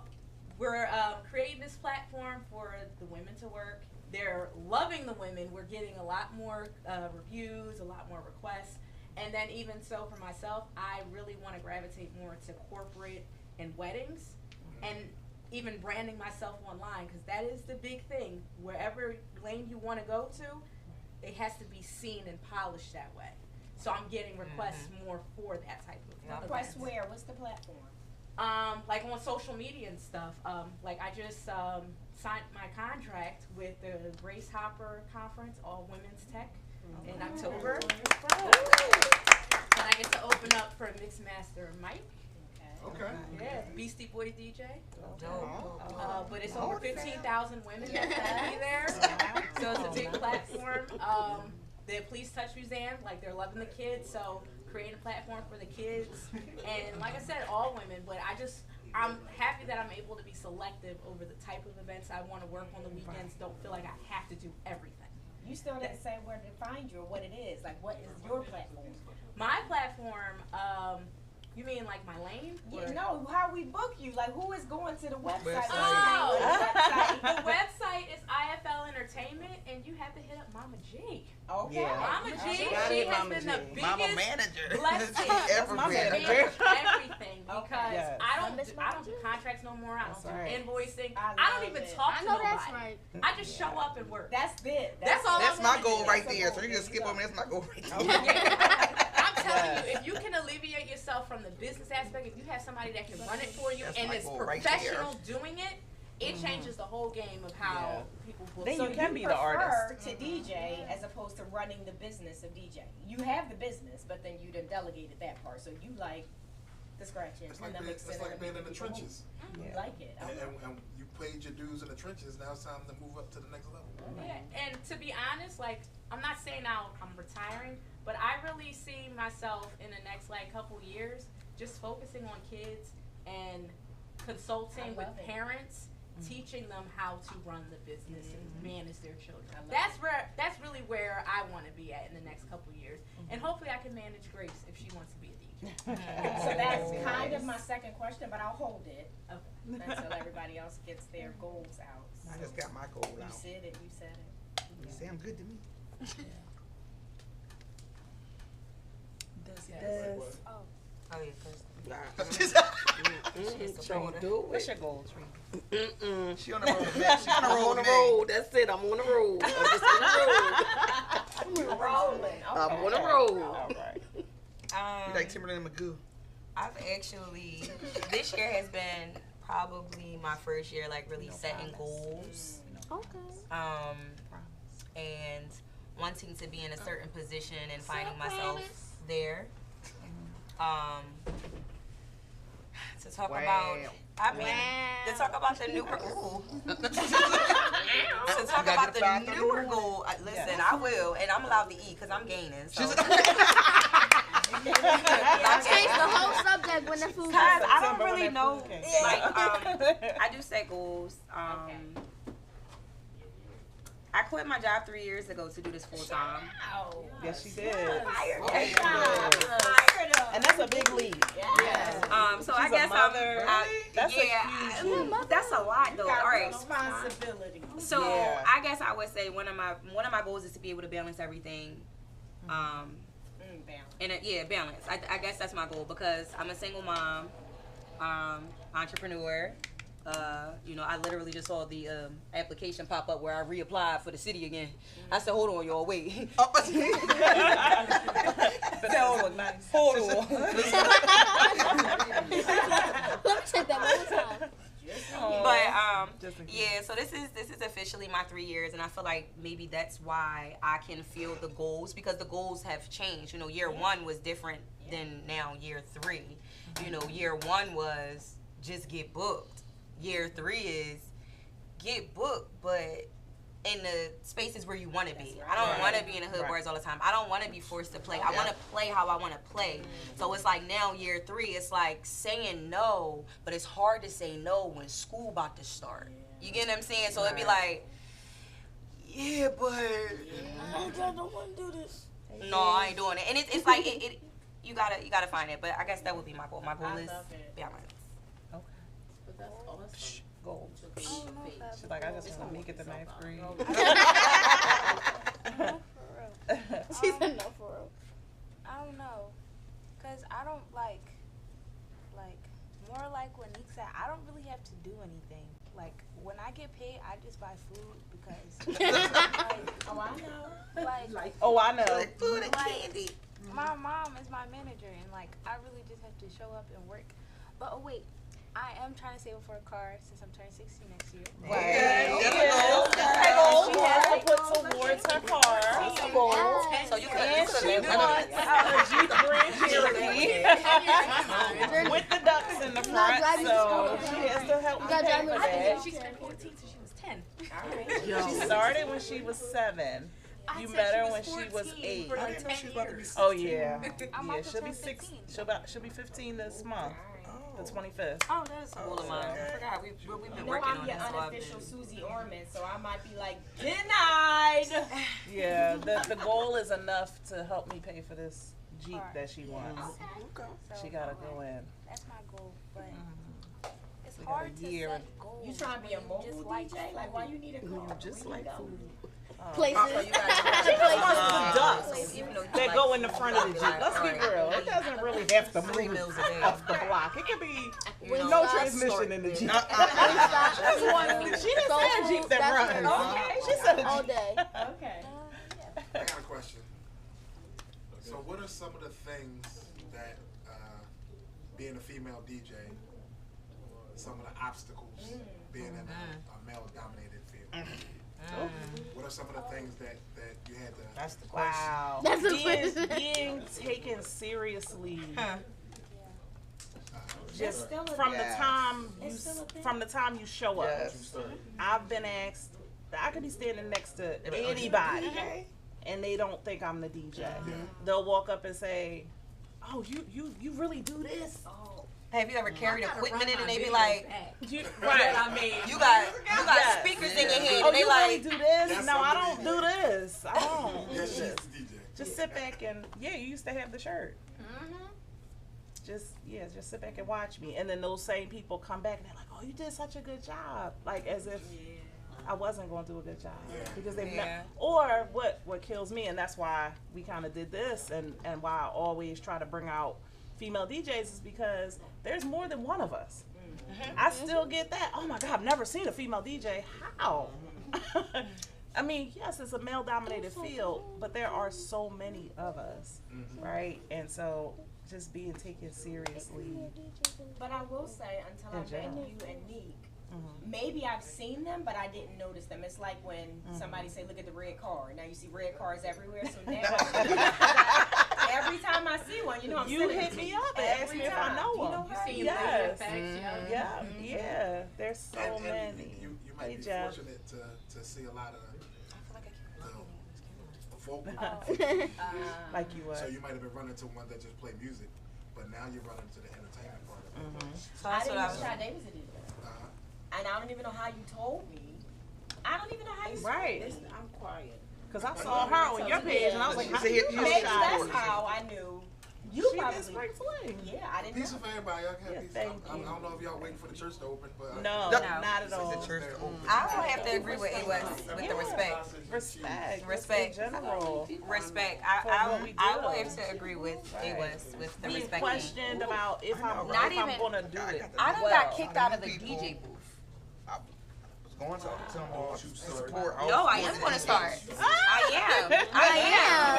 O: we're creating this platform for the women to work. They're loving the women. We're getting a lot more reviews, a lot more requests. And then even so for myself, I really want to gravitate more to corporate and weddings, and even branding myself online, because that is the big thing. Wherever lane you want to go to, it has to be seen and polished that way. So I'm getting requests more for that type of
M: requests. Where? What's the platform?
O: Like on social media and stuff. Like I just signed my contract with the Grace Hopper Conference, All Women's Tech, in October. And I get to open up for Mixed Master Mike.
L: Okay.
O: Yeah, Beastie Boy DJ. But it's over 15,000 women that will be there. So it's a big platform. The Please Touch Museum, like they're loving the kids, so creating a platform for the kids. And like I said, all women, but I'm happy that I'm able to be selective over the type of events I want to work on the weekends. Don't feel like I have to do everything.
M: You still didn't say where to find you or what it is. Like, what is your platform?
O: My platform, you mean like my lane?
M: Yeah, no, how we book you. Like, who is going to the website?
O: The website is IFL Entertainment, and you have to hit up Mama G.
M: Okay.
O: Yeah. Mama G, she has been the biggest
F: Mama manager.
O: blessing
F: ever
O: to everything, because I don't do contracts no more. I don't do invoicing. I don't even talk to nobody.
D: That's right.
O: I just show up and work.
M: That's it.
O: That's all.
F: That's my goal right there. So you just skip on me. That's my goal right there.
O: I'm telling you, if you can alleviate yourself from the business aspect, if you have somebody that can run it for you and is professional doing it, it changes the whole game of how people book.
C: Then
M: So
C: you can be the artist.
M: to DJ as opposed to running the business of DJ. You have the business, but then you done delegated that part. So you like the scratching
L: It's
M: and
L: like
M: the mixing.
L: it's like being in the trenches.
M: You like it.
L: And you paid your dues in the trenches. Now it's time to move up to the next level.
O: Yeah, and to be honest, like I'm not saying now I'm retiring, but I really see myself in the next like couple years just focusing on kids and consulting with parents teaching them how to run the business and manage their children. That's really where I want to be at in the next couple years, and hopefully I can manage Grace if she wants to be a DJ.
M: So that's kind of my second question, but I'll hold it until everybody else gets their goals out.
F: I just got my goal out.
M: You said it.
F: You sound good to me.
B: Oh yeah,
C: What's your goal, Tree?
F: She on the road. She on the road.
N: That's it. I'm on the road. I'm just on the road.
M: I'm rolling.
N: I'm on the road.
C: All right.
F: You like Timberland and Magoo?
B: I've actually, this year has been probably my first year like really setting goals.
D: Okay.
B: And wanting to be in a certain position and finding myself there. To talk about, to talk about the newer goal. To talk about the newer goal. Listen, I will, and I'm allowed to eat because I'm gaining. So.
D: I'll change the whole subject when the food.
B: Cause I don't really know. Like, I do set goals. I quit my job 3 years ago to do this full time.
C: Yes, she did.
B: And
C: that's a big leap.
B: Yes. So I guess that's that's a lot though. All right.
M: Responsibility.
B: So I guess I would say one of my goals is to be able to balance everything. Balance. I guess that's my goal because I'm a single mom, entrepreneur. I literally just saw the application pop up where I reapplied for the city again. I said, hold on, y'all, wait.
C: Look nice.
B: Hold on.
D: Let me check that one time.
B: So this is officially my 3 years, and I feel like maybe that's why I can feel the goals because the goals have changed. Year one was different than now year 3. Year 1 was just get booked. Year 3 is get booked, but in the spaces where you want to be. I don't want to be in the hood bars all the time. I don't want to be forced to play. I want to play how I want to play. So it's like now year 3, it's like saying no, but it's hard to say no when school about to start. You get what I'm saying? So it'd be like, yeah, but
D: I don't want to do this.
B: No, I ain't doing it. And it's like you gotta find it. But I guess that would be my goal. My goal is balance.
C: Goal. She's like, I just want to make it to 9th grade.
D: She said no for real.
E: I don't know, cause I don't like more like what Nick said. I don't really have to do anything. Like when I get paid, I just buy food because.
C: I know.
B: Like food and candy.
E: My mom is my manager, and like I really just have to show up and work. But wait. I am trying to save up for a car since I'm turning 16 next year.
C: She has to put towards her car.
B: So you
C: and she wants a Jeep Grand Cherokee with the ducks in the front. So she has to help me pay for that.
O: She turned 14, so she was 10.
C: She started when she was 7. You met her when she was 8. Oh yeah, she'll be 6. She'll be 15 this month. The 25th.
B: Oh, that's cool of mine. I forgot we've been working on
M: this. I'm your
B: so
M: unofficial Susie Orman, so I might be like denied.
C: Yeah, the goal is enough to help me pay for this Jeep that she wants.
E: Okay.
C: She gotta go in.
E: That's my goal, but it's hard to set goals.
M: You trying to be a mobile DJ? Like, why you need a car?
C: Just like food.
D: Places.
C: She just wants the ducks that go in the front of the Jeep. Let's be real. It doesn't really have to move off the block. It could be no transmission in the Jeep. She didn't say a Jeep that runs. She said a Jeep.
D: All day.
M: Okay.
L: I got a question. So what are some of the things that being a female DJ, some of the obstacles being in a male-dominated field? What are some of the things that you had to?
C: That's the question. Wow.
D: That's the question.
C: Being taken seriously. Just from the time you show up. I've been asked. I could be standing next to anybody, and they don't think I'm the DJ. They'll walk up and say, "Oh, you really do this?" Oh,
B: Have you ever carried equipment in and they be like,
O: right? I mean,
B: you got speakers in your hand and they
C: you
B: like,
C: really do this?
L: That's
C: No, I
L: something
C: don't do this. I don't.
L: Yeah, she's the DJ.
C: Just sit back and you used to have the shirt. Just sit back and watch me. And then those same people come back and they're like, oh, you did such a good job. Like as if I wasn't going to do a good job. Because they've or what kills me, and that's why we kind of did this and why I always try to bring out female DJs is because there's more than one of us. I still get that. Oh my God, I've never seen a female DJ. How? I mean, yes, it's a male-dominated field, but there are so many of us, right? And so just being taken seriously.
M: But I will say, until I met you and Neek, maybe I've seen them, but I didn't notice them. It's like when somebody say, look at the red car. Now you see red cars everywhere. So now every time I see one, you know,
C: you hit me up and ask me if I know them.
M: You see
C: yes. Yeah. There's so many.
L: You might be fortunate to see a lot of vocal.
C: Like you were.
L: So you might have been running to one that just played music, but now you're running to the entertainment part of it.
M: So I didn't know Sade was a DJ. And I don't even know how you told me. I don't even know how you
C: Right.
M: I'm quiet.
C: Because I saw her on your page and I was like,
M: maybe that's how I knew. You
C: she
M: probably
C: did Spring Fling.
M: Yeah, I didn't
L: Pizza
M: know.
L: for everybody. Y'all can have pizza.
C: thank
L: I don't know if y'all waiting for the church to open, but
C: no, not at all.
F: The church to open.
B: I don't have to agree with A-West with the respect.
C: Respect. In general.
B: Respect. I will have to agree with A-West with the
C: Being
B: respect.
C: questioned about if I'm
B: Not even.
C: going to do it.
B: I done got kicked out of the DJ booth.
F: Going to support.
B: No, I am going to start. I am.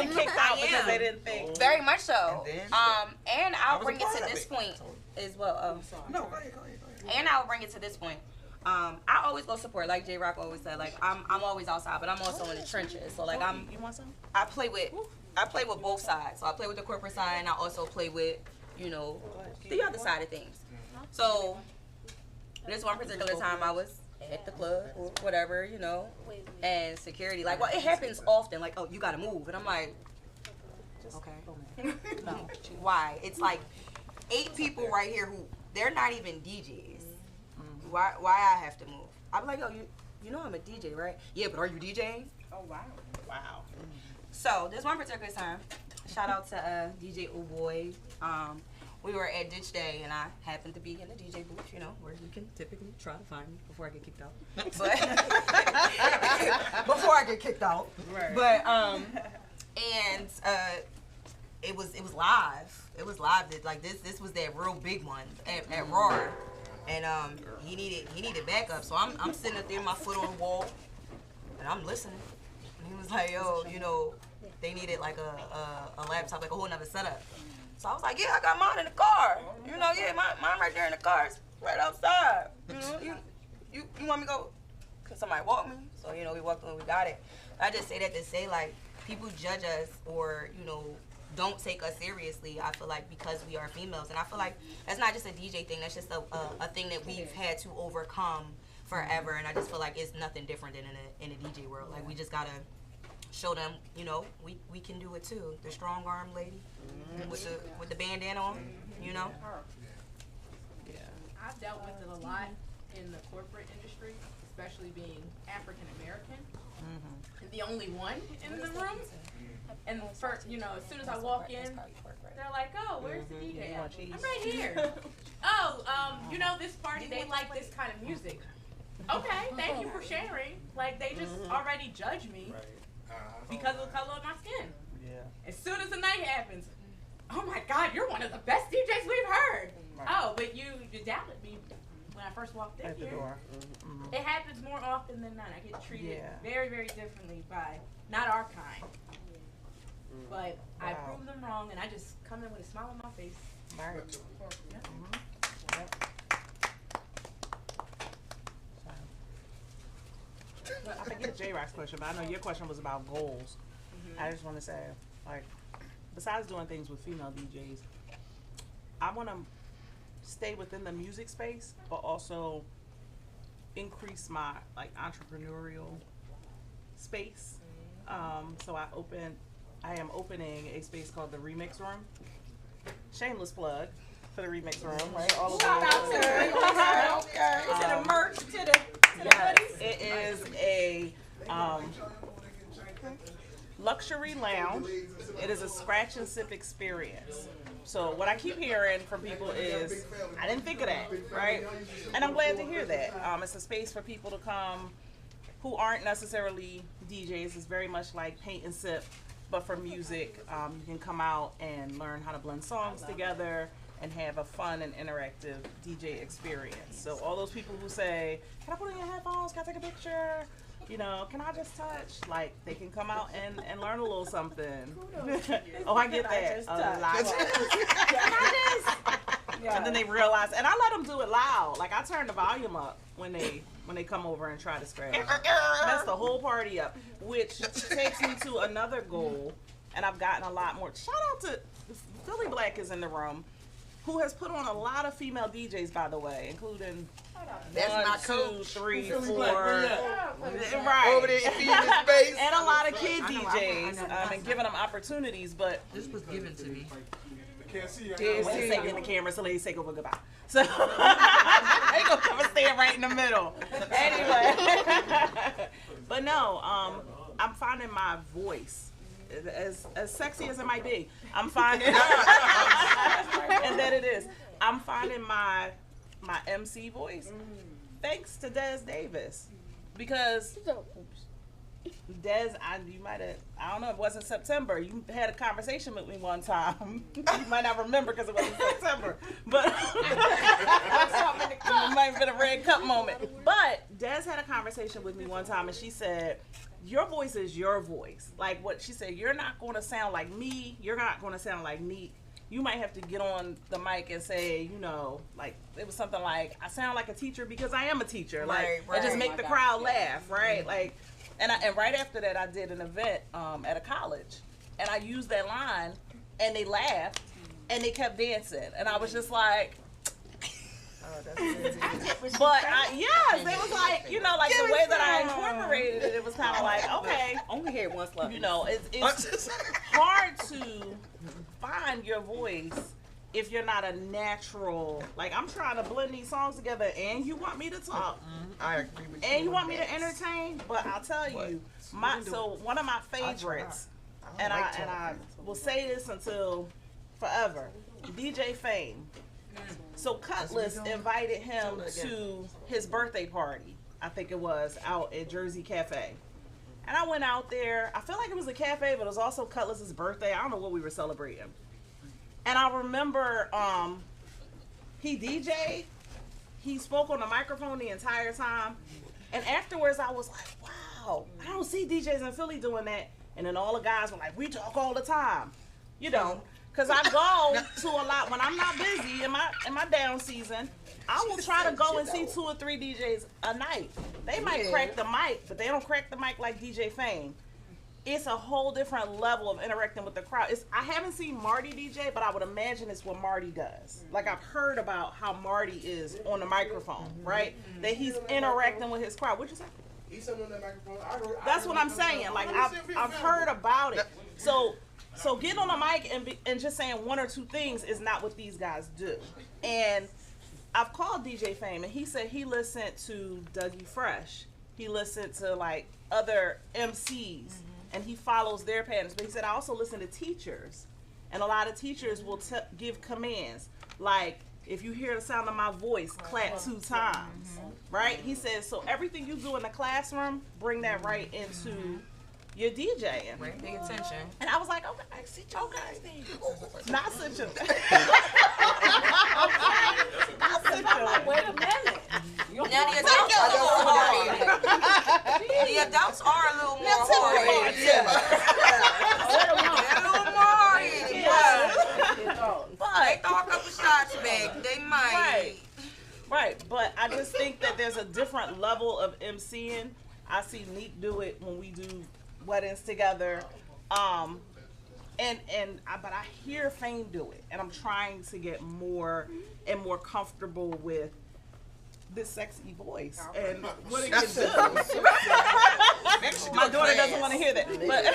C: You been kicked out because they didn't think.
B: Very much so. And I'll bring it to this point as well.
F: No, go ahead.
B: And I'll bring it to this point. I always go support, like J Rock always said. Like I'm always outside, but I'm also in the trenches. So like
C: You want some?
B: I play with both sides. So I play with the corporate side, and I also play with the other side of things. So this one particular time I was at the club or whatever, and security like, well, it happens often. Like, oh, you gotta move, and I'm like, okay, no, why? It's like 8 people right here who they're not even DJs. Why I have to move? I'm like, oh, you know I'm a DJ, right? Yeah, but are you DJing?
M: Oh wow.
B: So this one particular time, shout out to DJ O-Boy. We were at Ditch Day, and I happened to be in the DJ booth, where you can typically try to find me before I get kicked out. But before I get kicked out.
C: Right.
B: But and it was live. It was live. Like this was that real big one at Roar, and he needed backup. So I'm sitting up there, my foot on the wall, and I'm listening. And he was like, yo, they needed like a laptop, like a whole nother setup. So I was like, yeah, I got mine in the car. Mine right there in the car. It's right outside. You want me to go? Cause somebody walked me. So, we walked and we got it. I just say that to say, like, people judge us or, don't take us seriously, I feel like, because we are females. And I feel like that's not just a DJ thing. That's just a thing that we've had to overcome forever. And I just feel like it's nothing different than in a DJ world. Like, we just got to show them, we can do it too. The strong arm lady with the bandana on,
O: Yeah. I've dealt with it a lot in the corporate industry, especially being African American, and the only one in the room. And first, as soon as I walk in, they're like, "Oh, where's the DJ? I'm right here." Oh, this party, they like this kind of music. Okay, thank you for sharing. Like, they just already judge me because of the color of my skin.
C: Yeah.
O: As soon as the night happens, oh my God, you're one of the best DJs we've heard. Right. Oh, but you doubted me when I first walked in
C: at the
O: here.
C: door.
O: It happens more often than not. I get treated very, very differently by not our kind. But I prove them wrong, and I just come in with a smile on my face.
C: Right. I forget J-Rock's question, but I know your question was about goals. I just want to say, like, besides doing things with female DJs, I want to stay within the music space, but also increase my entrepreneurial space. So I am opening a space called the Remix Room. Shameless plug. for the remix room, right? All of
M: Shout out to the merch, to the hoodies.
C: It is a luxury lounge. It is a scratch and sip experience. So what I keep hearing from people is, I didn't think of that, right? And I'm glad to hear that. It's a space for people to come who aren't necessarily DJs. It's very much like paint and sip, but for music. You can come out and learn how to blend songs together and have a fun and interactive DJ experience. So all those people who say, can I put in your headphones? Can I take a picture? You know, can I just touch? Like, they can come out and learn a little something. Oh, I get that a lot. And then they realize, and I let them do it loud. Like, I turn the volume up when they come over and try to scratch. Mess the whole party up, which takes me to another goal. And I've gotten a lot more. Shout out to Philly Black is in the room, who has put on a lot of female DJs, by the way, including
F: That's
C: 1, 2, 3, 4,
F: right over there in space,
C: and a lot of kid DJs, and giving them opportunities. But
B: this was given to me.
L: Can't see you.
C: Say in the camera, so ladies take over goodbye. So they gonna come and stand right in the middle. Anyway, but no, I'm finding my voice. As sexy as it might be, I'm finding, and that it is, I'm finding my MC voice thanks to Des Davis, because Des, you might have, I don't know, it wasn't September. You had a conversation with me one time. You might not remember because it wasn't September, but it might have been a red cup moment. But Des had a conversation with me one time, and she said, your voice is your voice. Like what she said, you're not going to sound like me. You're not going to sound like Neat. You might have to get on the mic and say, you know, like it was something like, I sound like a teacher because I am a teacher. Like, and just make the crowd laugh, right? Like, and right after that, I did an event at a college, and I used that line, and they laughed, and they kept dancing, and I was just like. But yes, it was like, you know, like the way that I incorporated it, it was kind of like, okay,
B: only hear once love.
C: You know, it's hard to find your voice if you're not a natural. Like, I'm trying to blend these songs together, and you want me to talk,
F: I agree with you.
C: and you want me to entertain. But I'll tell you, one of my favorites, and I will say this until forever, DJ Fame. So Cutlass invited him to his birthday party, I think it was, out at Jersey Cafe. And I went out there. I feel like it was a cafe, but it was also Cutlass's birthday. I don't know what we were celebrating. And I remember he DJ'd. He spoke on the microphone the entire time. And afterwards, I was like, wow, I don't see DJs in Philly doing that. And then all the guys were like, we talk all the time. You don't. Because I go to a lot, when I'm not busy in my down season, I will try to go and see 2 or 3 DJs a night. They might crack the mic, but they don't crack the mic like DJ Fame. It's a whole different level of interacting with the crowd. I haven't seen Marty DJ, but I would imagine it's what Marty does. Like, I've heard about how Marty is on the microphone, right? That he's interacting with his crowd. What'd you say?
H: He's on that microphone.
C: That's what I'm saying. Like, I've heard about it. So getting on the mic and just saying 1 or 2 things is not what these guys do. And I've called DJ Fame, and he said he listened to Dougie Fresh. He listened to, like, other MCs, and he follows their patterns. But he said, I also listen to teachers, and a lot of teachers will give commands. Like, if you hear the sound of my voice, clap 2 times, right? He says, so everything you do in the classroom, bring that right into your DJing.
B: Right, pay attention.
C: And I was like, okay. Not such a
N: Wait a minute.
B: Now the adults are a little hard-headed. The adults are a little more hard-headed. Yeah. They're a little more hard-headed. But they throw a couple shots back. They might.
C: Right. But I just think that there's a different level of MCing. I see Neat do it when we do weddings together, but I hear Fame do it, and I'm trying to get more and more comfortable with this sexy voice and what it can do. My daughter doesn't want to hear that, but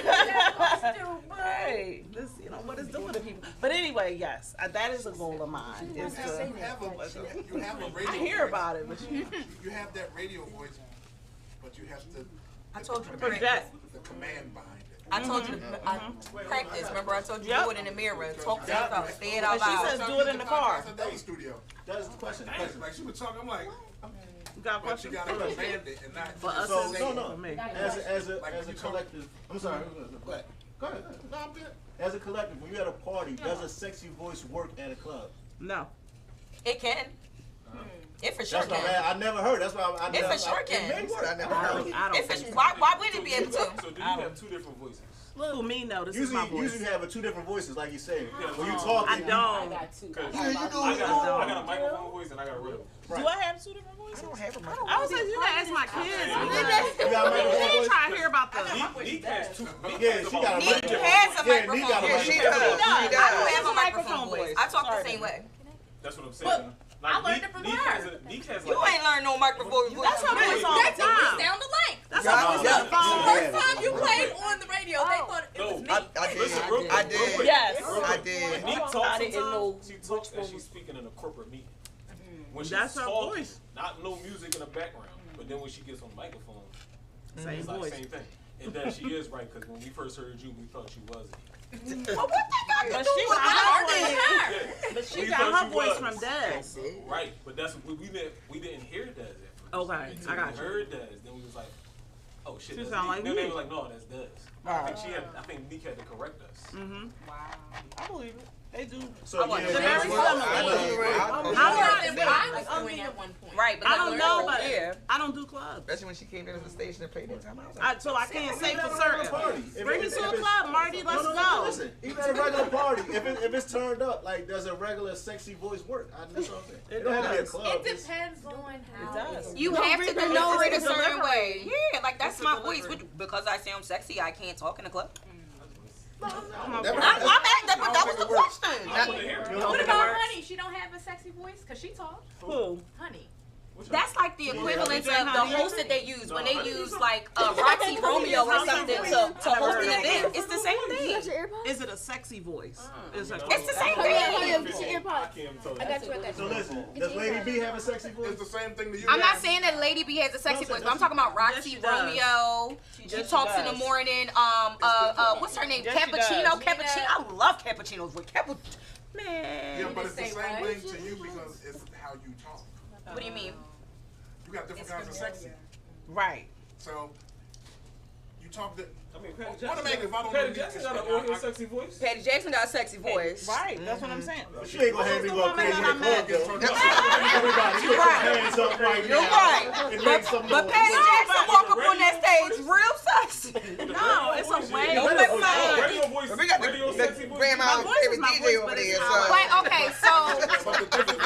C: hey, this, you know, what it's doing to people. But anyway. anyway, yes, that is a goal of mine.
L: You have a radio.
C: I hear about it, but
L: you have that radio voice, but you have to.
B: I told you to
C: project
L: the command behind it.
B: I told you to practice. Remember, I told you to do it in the mirror. Talk to yourself. Say it out
C: But
B: loud.
C: she says do it in the car.
L: That was studio.
K: That's the question.
L: Like she was talking, I'm like,
C: you got a
L: but you
C: question?
L: gotta command it and not
C: For us,
L: just say it.
K: No. As a collective. I'm sorry. Go ahead.
L: No, I'm good.
K: As a collective, when you're at a party, does a sexy voice work at a club?
C: No.
B: It can. It for sure
K: That's why
B: can.
K: I never heard. That's why I
B: It for sure can.
K: I never heard.
B: Why wouldn't it be able to?
J: So do you have two different voices?
C: Look, me, no, this
K: usually,
C: is my voice.
K: Usually you have two different voices, like you said. When you talk,
C: I don't.
J: I got a microphone voice and I got a rhythm.
C: Do I have two different voices?
F: I don't have a microphone.
C: I was like, you gotta ask my kids.
K: You got a microphone
C: They
K: voice?
C: try to hear about the.
J: Neek has two.
K: Yeah, she got a
B: Neek
K: microphone.
B: has a
K: Yeah,
B: microphone.
K: Neek got a
B: Yeah, she
K: microphone.
B: does. I don't have
C: It's
B: a
C: a
B: microphone
C: microphone
B: voice.
C: voice.
B: I talk the
C: Sorry.
B: same way.
J: That's what I'm saying.
O: I learned it from her.
J: Neek has
B: You ain't learned no microphone voice.
C: That's her voice all the
O: That's how we
C: time.
O: sound alike.
C: That's
F: Yeah,
C: her voice on the phone.
O: First time you played on the radio, they thought it was me.
F: I did.
C: Yes.
F: I did.
J: When Neek talks
C: I didn't know
J: sometimes, she talks and she's speaking in a corporate meeting. When she's
C: That's her
J: talking,
C: voice.
J: not no music in the background, but then when she gets on the microphone,
C: Same
J: it's like
C: voice.
J: same thing. And then she is right, because when we first heard you, we thought you was it.
B: Well, what that got to
C: But
B: do
C: she
B: with
C: got her
B: it?
C: voice. But she
J: We
C: got
J: thought
C: her
J: you
C: voice
J: was.
C: from Des.
J: Right, but that's we didn't hear Des at first.
C: Okay,
J: Until
C: I got
J: we
C: you.
J: heard Des, then we was like, oh shit.
C: She
J: That's
C: sound
J: Neek.
C: like
J: Then they
C: me.
J: were like, no, that's Des. I think Neek had to correct us.
C: Mm-hmm. Wow. I believe it. They do.
K: So
C: They're
K: yeah,
C: very similar.
B: I'm
O: doing at one point.
B: Right, but
C: I don't know, but
B: yeah.
C: I don't do clubs.
F: Especially when she came into the station and played that time. I was like,
C: So I can't say for
K: party.
C: certain. Bring me to a club, Marty. Let's go.
K: Listen, even at a regular party, if it's turned up, like does a regular sexy voice work? That's what I'm saying. It don't have to be a club.
O: It depends on how.
C: It does.
B: You
C: No,
B: have
C: read
B: to
C: the
B: deliver it a
C: lyrics.
B: certain way.
C: Delivery.
B: Yeah, like that's
C: It's
B: my
C: the
B: voice.
C: delivery.
B: Because I sound sexy, I can't talk in the club.
C: I'm
B: I'm at but that was the question.
O: What about Honey? She don't have a sexy voice because she talks.
C: Who?
O: Honey.
B: That's like the equivalent of the
C: Honey?
B: host that they use when they use like Roxy Romeo or something to host an event. It's the same thing.
C: Is it a sexy voice?
B: It's the same thing.
D: I got you.
K: So listen, does Lady B have a sexy voice?
L: It's the same thing to you.
B: I'm not saying that Lady B has a sexy voice, but I'm talking about Roxy
C: Yes, she does.
B: Romeo. She
C: Yes, she
B: talks in the
C: does.
B: morning. What's her name?
C: Yes, she
B: Cappuccino.
C: does.
B: Cappuccino. I love Cappuccino's voice. Man.
L: Yeah, but it's the
O: say
L: same
O: what?
L: thing to you because it's how you talk.
B: What do you mean?
L: You got different kinds of sexy.
C: Right.
L: So you talk that.
J: I mean, Patty
L: Automatically, if I don't
J: Patty
L: know
J: Jackson
L: Neek,
J: got an audio sexy voice.
B: Patty Jackson got a sexy voice.
C: Right. That's what I'm saying.
K: She ain't gonna have me
C: Who's
K: go
C: the woman
K: crazy in the
C: that I met?
K: club, yo. Everybody, put your hands up right
B: You're
K: now.
B: right.
K: And make some
B: But
K: noise.
B: Patty Jackson walk up on that stage real sexy.
C: No, it's a way.
B: No,
C: It's
B: but
C: a way.
J: Radio voice.
F: But we got
J: Radio
F: the
J: sexy voice.
F: grandma
C: My voice
F: favorite
C: is my
F: DJ
C: voice,
F: over
C: but it's
F: there.
C: how-
F: So
B: But okay, so
L: But the difference is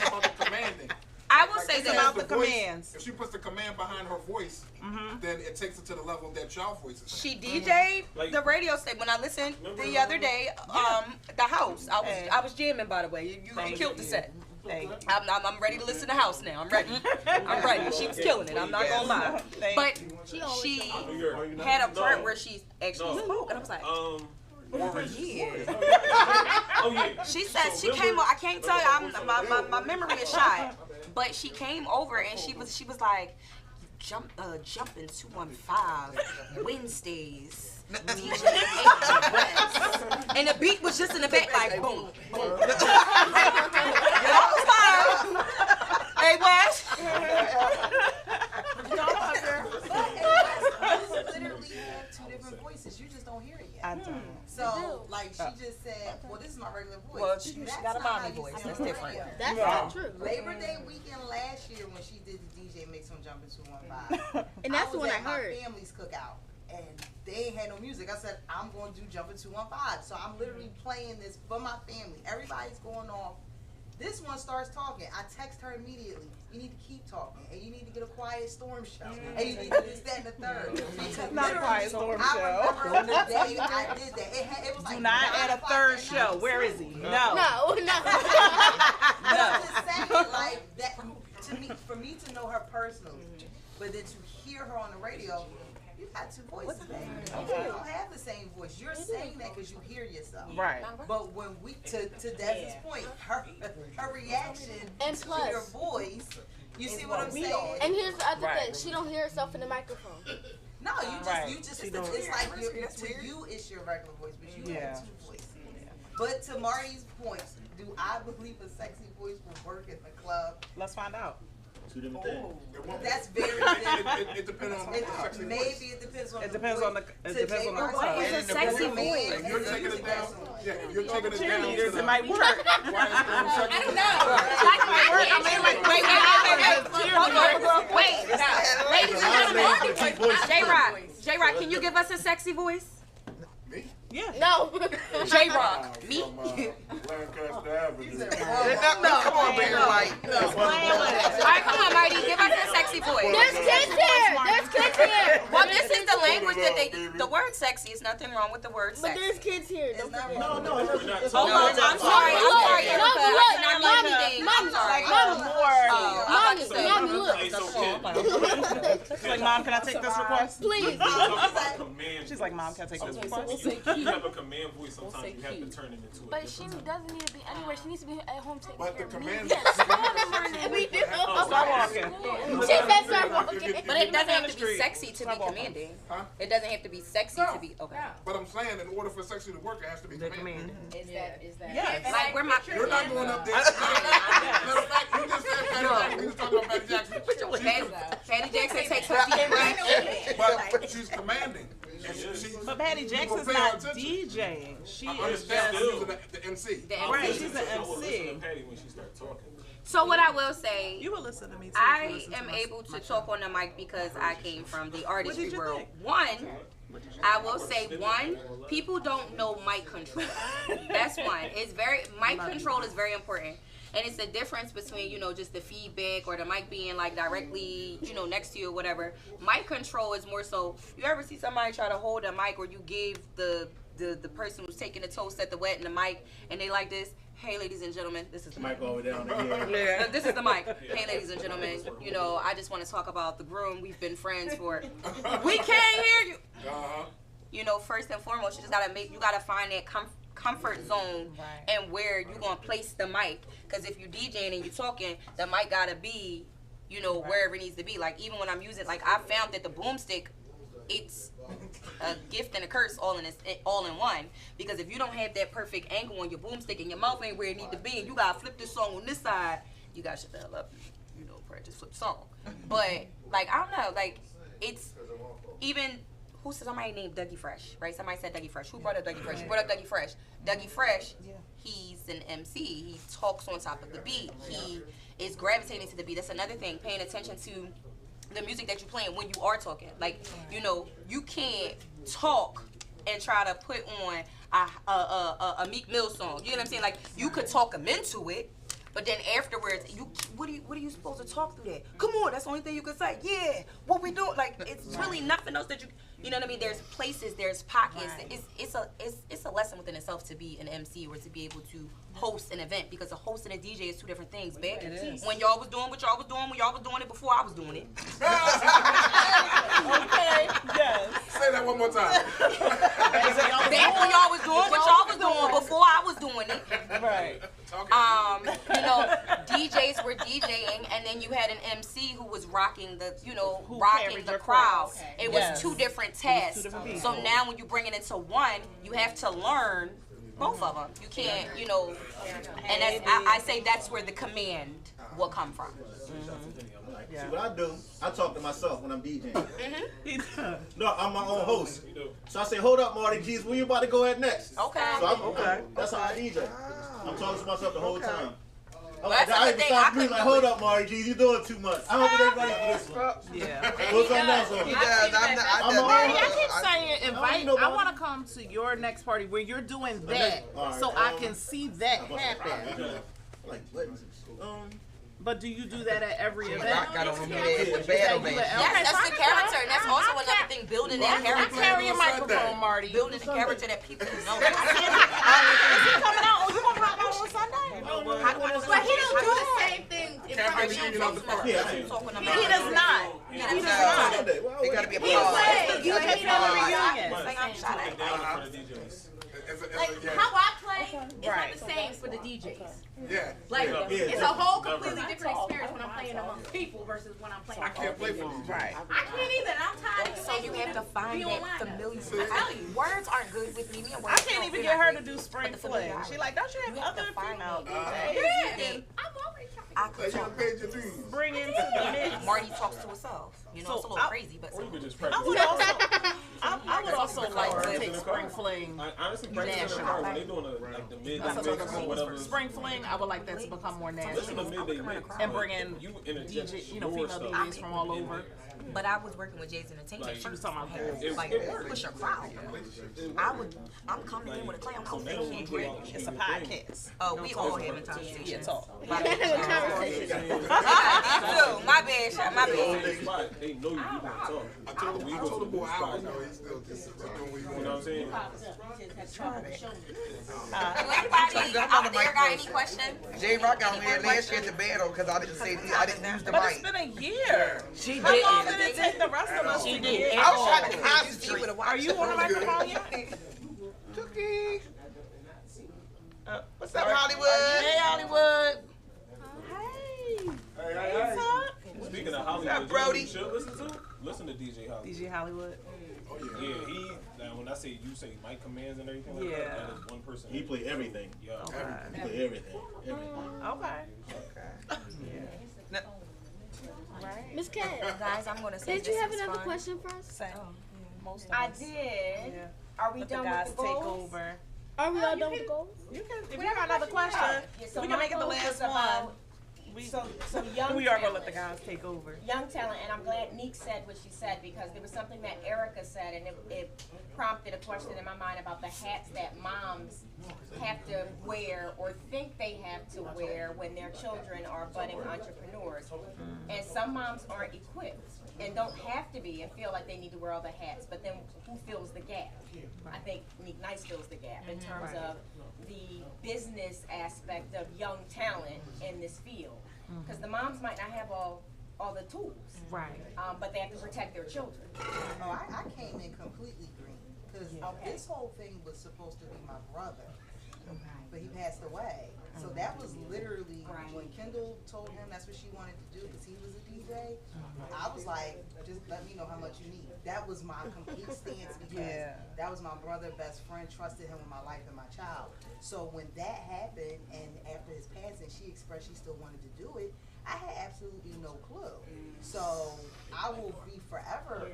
L: about the commanding.
B: I will say
C: It's
B: this.
C: about the
L: voice,
C: commands.
L: If she puts the command behind her voice, then it takes it to the level that y'all voices.
B: She DJ'd
J: Like-
B: the radio station when I listened the other day. The house. I was jamming, by the way. You killed the set. I'm ready to listen to house now. I'm ready. I'm ready. She was killing it. I'm not gonna lie. But she had a part where she actually spoke, and I was like, oh yeah.
J: Oh yeah.
B: She said she came. I can't tell you. My memory is shot. But she came over and she was like, jumping 215 Wednesdays. DJ West. And the beat was just in the back like boom, boom. I was like, hey West.
I: Literally have two different voices. You just don't hear it yet.
C: I don't.
I: So, like, she just said, well, this is my regular voice.
B: Well, she
I: That's
B: got a
I: not
B: mommy
I: how you
B: voice.
I: sound
B: That's
I: on
B: different.
I: radio.
D: That's not true.
I: Labor Day weekend last year when she did the DJ Mix on Jumpin' 215.
D: And that's the
I: was
D: one I
I: at my
D: heard.
I: family's cookout. And they ain't had no music. I said, I'm going to do Jumpin' 215. So I'm literally playing this for my family. Everybody's going off. This one starts talking. I text her immediately. You need to keep talking. And you need to get a Quiet Storm show. And you need to do this, that, and the third. Because
C: Not a Quiet Storm show.
I: I remember the day I did that. It was like
C: Do not
I: 9
C: add a
I: o'clock
C: third
I: at
C: show.
I: night.
C: Where is he? No.
D: No.
I: But I'm just saying, like, that, for me to know her personally, but then to hear her on the radio, You got two voices, man. You don't have the same voice. You're saying that because you hear yourself.
C: Right.
I: But when we, to Desmond's point, her reaction
D: And
I: to
D: plus-
I: your voice, you see what I'm saying?
D: And here's the other thing: she don't hear herself in the microphone.
I: No, you just,
C: She
I: it's
C: don't.
I: like to you, it's your regular voice, but you have two voices. But to Marty's point, do I believe a sexy voice will work in the club?
C: Let's find out.
K: Two different things.
I: That's very different.
L: It depends on the sexy voice.
I: Maybe it depends on
C: It
I: the
C: depends
I: voice.
C: on the. It
I: To
C: depends on the.
I: J-Rock,
C: club.
I: it's a sexy voice.
L: If you're taking it down, yeah, if you're taking it down to
C: Cheerleaders,
L: the,
C: it might work.
O: I don't know.
B: Ladies and gentlemen, J-Rock, can you give us a sexy voice?
L: me?
C: Yeah.
B: No. J-Rock, me?
L: Lancaster Avenue.
F: No, come on, Barry White.
B: Alright, come on, Mighty, give us a sexy voice.
D: There's kids here. There's kids here.
B: Well, this is the language that they. The word sexy is nothing wrong with the word
D: But
B: sexy.
D: there's kids here. Don't forget.
K: No,
B: Hold on, I'm sorry, Erica. I did not mean anything. I'm sorry.
D: Mommy, look.
C: She's like, Mom, can I take this request?
D: Please.
C: She's like, Mom, can I take this request?
J: You have a command voice. Sometimes you have to turn it into a
D: But she doesn't need to be anywhere. She needs to be at home taking
L: But
D: care
L: the
D: of me.
L: command-
D: Yes, we do.
C: Stop walking.
D: She said start walking.
B: But it doesn't have to be sexy to be commanding.
L: Huh?
B: It doesn't have to be sexy to be okay.
L: But I'm saying, in order for sexy to work, it has to be commanding.
M: Is that?
C: Yes.
B: Like we're my.
L: You're not going up there. Matter of fact, you just said Patty Jackson. We just talking about Patty Jackson.
B: Patty Jackson takes her deep breath.
L: But she's commanding. And
C: But Patty Jackson's not DJing. She
L: I
C: is
L: understand
C: just.
L: using the MC.
C: Right, she's an MC.
J: Patty when she started talking.
B: So what I will say,
C: You will listen to me too.
B: I am able to talk on the mic because I came from the artistry
C: you
B: world.
C: think?
B: One, I will say people don't know mic control. That's one. It's very mic control is very important. And it's the difference between, just the feedback or the mic being like directly, next to you or whatever. Mic control is more so, you ever see somebody try to hold a mic or you give the person who's taking the toast at the wet and the mic and they like this, hey ladies and gentlemen, this is the mic.
K: Mic all the way down there.
B: This is the mic. Hey ladies and gentlemen, I just want to talk about the groom. We've been friends for, we can't hear you. First and foremost, you gotta find that comfort zone and where you're gonna place the mic. Because if you're DJing and you're talking, the mic gotta be, wherever it needs to be. Like even when I'm using, like I found that the boomstick, it's a gift and a curse all in one. Because if you don't have that perfect angle on your boomstick and your mouth ain't where it need to be, and you gotta flip this song on this side, you gotta shut the hell up. Practice flip song. But like I don't know, like it's even. Who said somebody named Dougie Fresh, right? Somebody said Dougie Fresh. Who brought up Dougie Fresh? Who brought up Dougie Fresh? Dougie Fresh, he's an MC. He talks on top of the beat. He is gravitating to the beat. That's another thing, paying attention to the music that you're playing when you are talking. Like, you can't talk and try to put on a Meek Mill song. You know what I'm saying? Like, you could talk them into it, but then afterwards, what are you supposed to talk through that? Come on, that's the only thing you can say. Yeah, what we doing? Like, it's really nothing else that you know what I mean? There's places, there's pockets. Right. It's a lesson within itself to be an MC or to be able to host an event, because a host and a DJ is two different things, babe. When y'all was doing what y'all was doing, when y'all was doing it before I was doing it.
C: Okay. Yes.
L: Say that one more time.
B: Back when y'all was doing what y'all was doing before I was doing it.
C: Right.
B: DJs were DJing, and then you had an MC who was rocking the,
C: Who
B: rocking
C: carried
B: the
C: your
B: crowd.
C: crowd.
B: It was two different tasks. So now when you bring it into one, you have to learn both of them. You can't, and that's, I say that's where the command will come from.
K: See what I do? I talk to myself when I'm DJing. No, I'm my own host. So I say, hold up, Marty G's, where you about to go at next?
B: Okay.
K: So that's how I DJ. I'm talking to myself the whole time.
B: That's
K: I even start breathing like, hold
B: it.
K: up, Marty G's, you doing too much. I don't think everybody for this one.
C: Yeah.
K: What's on that song?
F: He does.
C: Marty, I keep saying invite. I want to come to your next party where you're doing that, so I can see that happen.
K: Like,
C: But do you do that at every event?
F: Rock got on him. It's the battle man.
B: Yes, that's the character. And that's also another thing, building that character.
C: Carry your microphone, Marty.
B: Building the character that people know.
C: Is he coming out? Oh, you gonna rock out on Sunday?
O: But he don't do the same thing in front of you.
C: He does not. He does not.
F: It gotta be a
C: He plays the DJ family reunion.
O: Like how I play is not the same for the DJs.
L: Yeah.
O: Like it's a whole completely different experience when I'm playing amongst people versus when I'm playing.
L: I can't play for these.
C: Right.
O: I can't either. And I'm tired.
B: So you have to find that familiar. I tell you, words aren't good with me.
C: I can't even get her to do Spring Fling. She like, don't you have other female DJs?
B: Yeah.
O: I'm already
B: I could talk.
C: Bring into the mix.
B: Marty talks to herself. You know, it's a little crazy, but
J: Or you could just
C: I
J: practice.
C: I would also like to take Spring Fling.
J: Honestly, practice in the car when they doing like the midday mix or whatever.
C: Spring Fling, I would like that to become more
J: Listen
C: national.
J: to midday mix.
C: And bring in
J: you interject
C: DJ,
J: your
C: female
J: stuff
C: DJs from all
J: in
C: over.
J: there.
B: But I was working with Jay's Entertainment.
J: Like,
B: She was
C: talking about
B: like push a crowd. I'm coming in with a clown outfit.
C: It's a podcast.
B: Oh, we all having conversations.
C: Yeah, talk.
B: My bad, Shot. My bad.
J: They know you gonna talk.
L: I told him boy hours ago, he's still just doing what he
J: You know what I'm saying?
B: Anybody out there got any questions?
F: J Rock got on here last year at the battle because I didn't use the
C: But it's
F: mic.
C: been a year.
B: She
C: How long did it take the rest of us to get?
F: I was trying to concentrate.
C: Are you on the microphone yet?
F: Cookie. What's up, Hollywood?
C: Hey, Hollywood.
J: Hey. Speaking of Hollywood,
F: What's up, Brody?
J: you should listen to DJ Hollywood.
C: DJ Hollywood.
J: Yeah, he. Now when I say you say mic commands and everything like
C: Yeah.
J: that is one person.
K: He play everything.
J: Yeah.
K: He play everything.
C: Okay.
D: Right. Miss Cat,
B: guys, I'm gonna say
D: did you have another question for us?
C: Most of
M: I
C: us.
M: did.
C: Yeah.
M: Are we
C: Let the
M: done
C: guys
M: with the
C: take
M: goals?
C: over.
D: Are we all done with the goals?
C: You can, if you got another question,
M: So
C: we
M: my
C: can make it the
M: goal
C: last
M: was about-
C: one.
M: So young
C: We are gonna
M: talent.
C: let the guys take over.
M: Young talent, and I'm glad Neek said what she said because there was something that Erica said, and it prompted a question in my mind about the hats that moms have to wear or think they have to wear when their children are budding entrepreneurs. And some moms aren't equipped and don't have to be and feel like they need to wear all the hats, but then who fills the gap? I think Neek Nice fills the gap in terms of the business aspect of young talent in this field. Because the moms might not have all the tools,
C: Right.
M: but they have to protect their children.
I: Oh, I came in completely green because this whole thing was supposed to be my brother, but he passed away. So that was literally when Kendall told him that's what she wanted to do because he was a DJ. I was like, just let me know how much you need. That was my complete stance because that was my brother, best friend, trusted him with my life and my child. So when that happened and after his passing, she expressed she still wanted to do it. I had absolutely no clue. So I will be forever.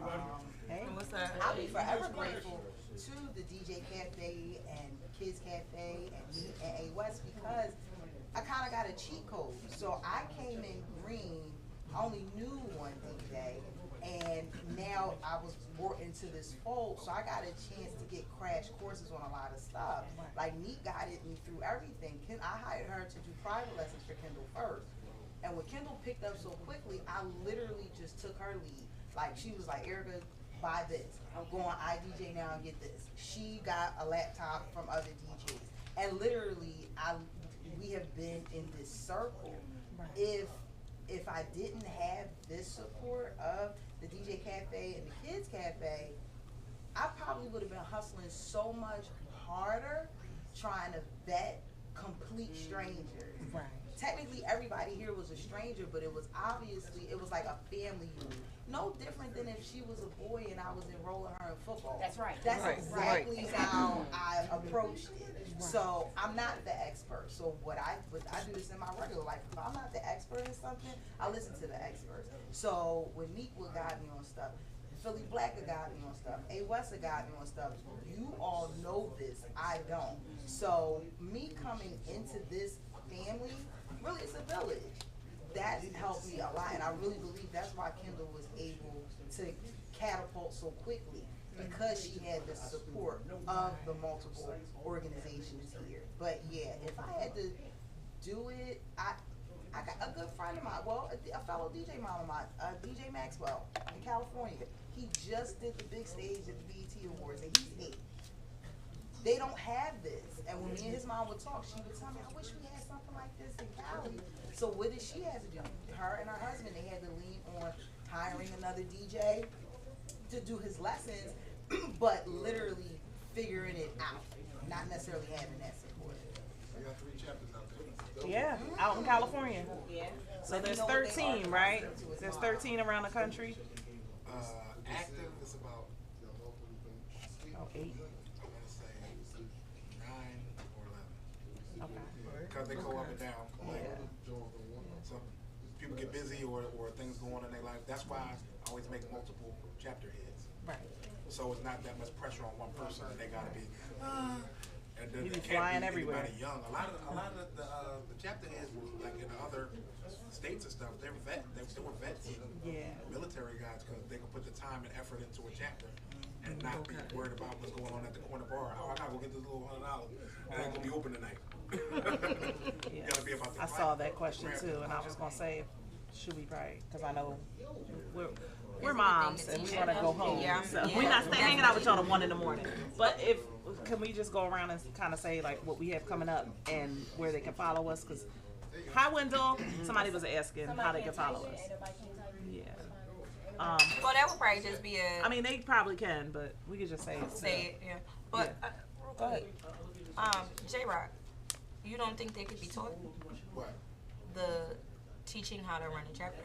I: I'll be forever grateful to the DJ Cafe and Kids Cafe and me and A West because I kind of got a cheat code. So I came in green. I only knew one DJ, and now I was brought into this fold. So I got a chance to get crash courses on a lot of stuff. Like Neat guided me through everything. I hired her to do private lessons for Kendall first. And when Kendall picked up so quickly, I literally just took her lead. Like she was like, Erica, buy this. I'm going iDJ now and get this. She got a laptop from other DJs. And literally, we have been in this circle. If I didn't have this support of the DJ Cafe and the Kids Cafe, I probably would have been hustling so much harder trying to vet complete strangers.
C: Right.
I: Technically, everybody here was a stranger, but it was like a family unit. No different than if she was a boy and I was enrolling her in football.
M: That's right.
I: That's
M: Right.
I: exactly how I approached it. So I'm not the expert. So I do this in my regular life. If I'm not the expert in something, I listen to the experts. So when Meek would guide me on stuff, Philly Black would guide me on stuff, A West would guide me on stuff. You all know this. I don't. So me coming into this family, really it's a village. That helped me a lot, and I really believe that's why Kendall was able to catapult so quickly because she had the support of the multiple organizations here. But yeah, if I had to do it, I got a good friend of mine, well, a fellow DJ mom of mine, DJ Maxwell in California. He just did the big stage at the BET Awards, and he's 8. They don't have this. And when me and his mom would talk, she would tell me, I wish we had something like this in Cali. So what did she have to do? Her and her husband, they had to lean on hiring another DJ to do his lessons, but literally figuring it out, not necessarily having that support.
L: We got 3 chapters out there.
C: Yeah, out in California.
M: Yeah.
C: So there's 13, right? There's 13 around the country.
L: Active is about
C: 8.
L: I want to say 9 or 11.
C: Okay.
L: Because they go up and down. Like, some people get busy or things go on in their life. That's why I always make multiple chapter heads.
C: Right.
L: So it's not that much pressure on one person, and they got to be. And then
C: You be
L: they can't
C: flying
L: be
C: everywhere.
L: anybody young. A lot of the chapter heads, like in other states and stuff, they were vets, military guys, because they can put the time and effort into a chapter and not be worried about what's going on at the corner bar. Oh, I gotta go get this little $100. It ain't gonna be open tonight. You gotta be about the
C: I saw that question too, and I was gonna say, should we probably? Because I know we're moms and we want to go home. So we're not staying hanging out with y'all till 1 in the morning. But can we just go around and kind of say like what we have coming up and where they can follow us? Because hi Wendell, somebody was asking how they can follow us. Yeah.
B: Well, that would probably just be a.
C: I mean, they probably can, but we could just say it.
B: Say it, yeah. But real quick, J-Rock, you don't think they could be taught?
L: What?
B: The teaching how to run a chapter.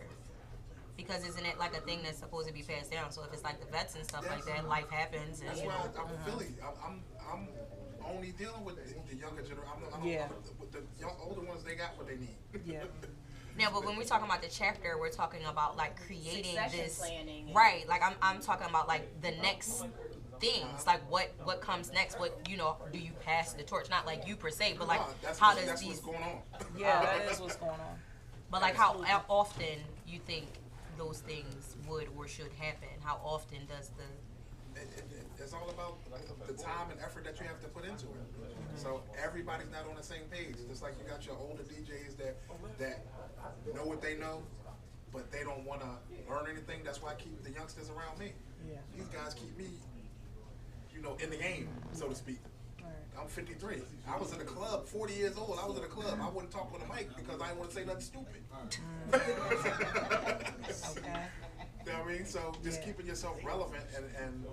B: Because isn't it like a thing that's supposed to be passed down? So if it's like the vets and stuff like that, life happens. And,
L: that's why I'm in Philly. I'm only dealing with the younger generation. With the older ones, they got what they need.
C: Yeah.
B: Yeah, but when we're talking about the chapter, we're talking about like creating this,
M: planning
B: right? Like I'm talking about like the next things, like what comes next. What do you pass the torch? Not like you per se, but like how does
L: that's
B: these?
L: What's going on.
C: Yeah, that is what's going on.
B: But like how often you think those things would or should happen? How often does the?
L: It's all about the time and effort that you have to put into it. So everybody's not on the same page. Just like you got your older DJs that know what they know, but they don't want to learn anything. That's why I keep the youngsters around me.
C: Yeah.
L: These guys keep me, in the game, so to speak. I'm 53. I was in a club, 40 years old. I was in a club. I wouldn't talk on the mic because I didn't want to say nothing stupid.
C: Okay.
L: You know what I mean? So just keeping yourself relevant and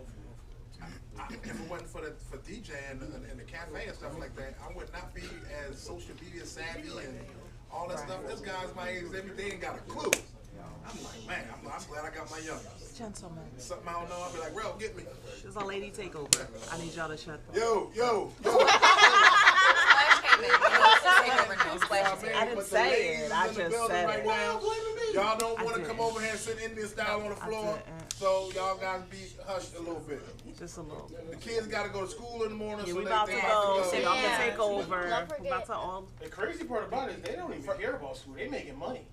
L: if it wasn't for DJ and the cafe and stuff like that, I would not be as social media savvy and all that stuff. This guy's my age, they ain't got a clue. I'm like, man, I'm glad I got my youngest.
C: Gentlemen.
L: Something I don't know, I'll be like, Rel, get me.
C: This is a lady takeover. I need y'all to shut up.
L: Yo.
C: I didn't say it. I just said it.
L: Y'all don't want to come over here and sit Indian style on the floor, so y'all guys be hushed a little bit.
C: Just a little.
L: The kids got to go to school in the morning, so
C: we
L: they
C: about to go. So y'all can take over.
K: We're about to all. The crazy part about it is they don't even care about school. They making money.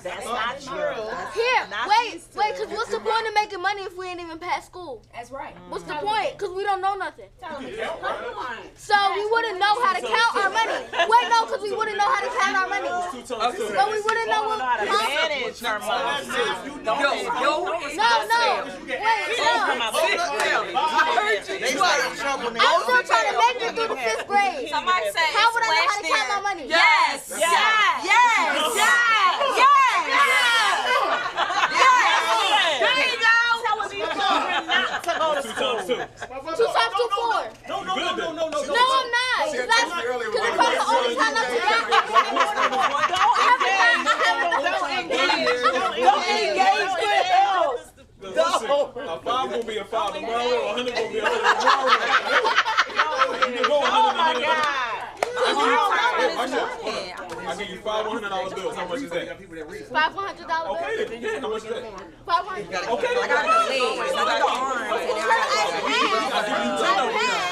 C: That's not true.
P: Here, wait, because what's the point of making money if we ain't even past school?
M: That's right.
P: What's the point? Because we don't know nothing.
M: So
P: we wouldn't know how to count our money. Wait, no, because we wouldn't know how to count our money. But we wouldn't know
C: how to manage our money.
P: They started trouble now. I'm still trying to make it through the 5th grade.
B: Somebody said,
P: how would I know how to count my money?
B: Yes.
C: There you go. Telling these children not to go to school.
P: 2 times 2, 4. No, I'm not. That's because I'm the only time I'm
C: Don't engage with else.
J: Listen, a 5 gonna be a 5 tomorrow, 100 gonna be 100 tomorrow. You can go 100 I'll give you $500 bills. How much is that?
P: $500.
J: Okay, then yeah, how much is that?
P: 500.
J: Okay,
B: I got the legs, I got the arms.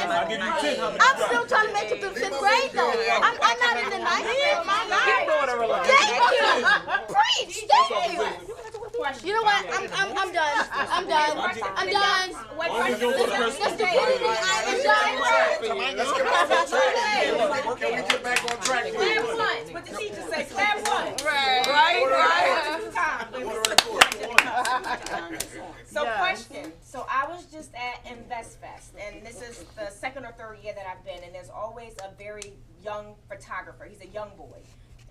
J: I'll give you 10.
P: I'm still trying to make it through the 5th grade though. I'm not in the 9th grade. Thank you. Preach. Thank you. You know what? I'm done. I'm done.
J: Let's
P: Let's
L: get back on track.
M: Clap once. What the teacher say? Clap once.
B: Right.
M: Time. So question. So I was just at InvestFest, and this is the second or third year that I've been, and there's always a very young photographer. He's a young boy,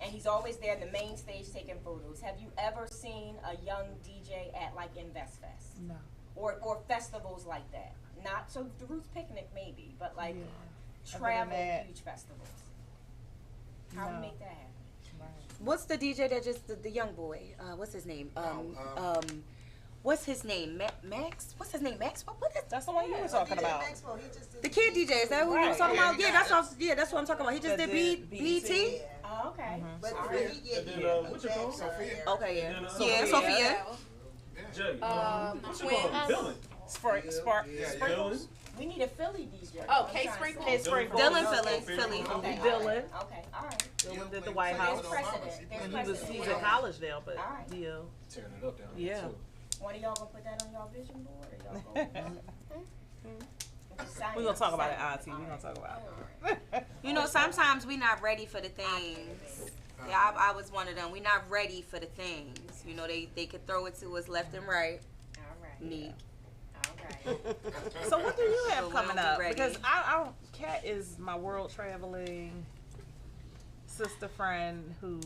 M: and he's always there in the main stage taking photos. Have you ever seen a young DJ at like InvestFest?
C: No.
M: Or festivals like that? Not so the Roots Picnic maybe, but like
C: Yeah.
M: travel
C: that.
M: huge festivals. How do
C: No.
M: we make that happen?
B: What's the DJ that just the young boy? What's his name? What's his name? Max? What's his name? Max? What is
C: That's the one you were talking about.
B: the kid DJ? Is that who you was talking about? Yeah, that's what I'm talking about. He just
C: That
B: did
C: did
B: BT.
M: Oh, okay.
I: But
J: What's your call? Sophia.
B: Okay, yeah.
J: And,
B: Yeah, Sophia.
J: Jay. What's your
O: Twins.
J: call? Dylan.
C: Sprinkles.
M: We need a Philly DJ.
O: Oh, K Sprinkle.
C: K Sprinkle.
B: Dylan Philly.
M: Okay.
C: Dylan.
M: Okay, all right.
C: Dylan did the White
M: So
C: House.
M: there's precedent. There's
C: And
M: precedent.
C: he's in college now, but
M: All right.
C: yeah.
J: Tearing it up down there,
C: Yeah.
J: too.
M: One of y'all gonna put that on y'all vision board, or y'all gonna?
C: We're gonna talk about it, Auntie. We're gonna talk about it.
B: You know, sometimes we not ready for the things. Yeah, I was one of them. We not ready for the things. You know, they could throw it to us left and right.
M: All right.
B: Neat.
M: All right.
C: So what do you have
B: So we
C: coming
B: don't be
C: up?
B: ready.
C: Because I Kat is my world traveling sister friend who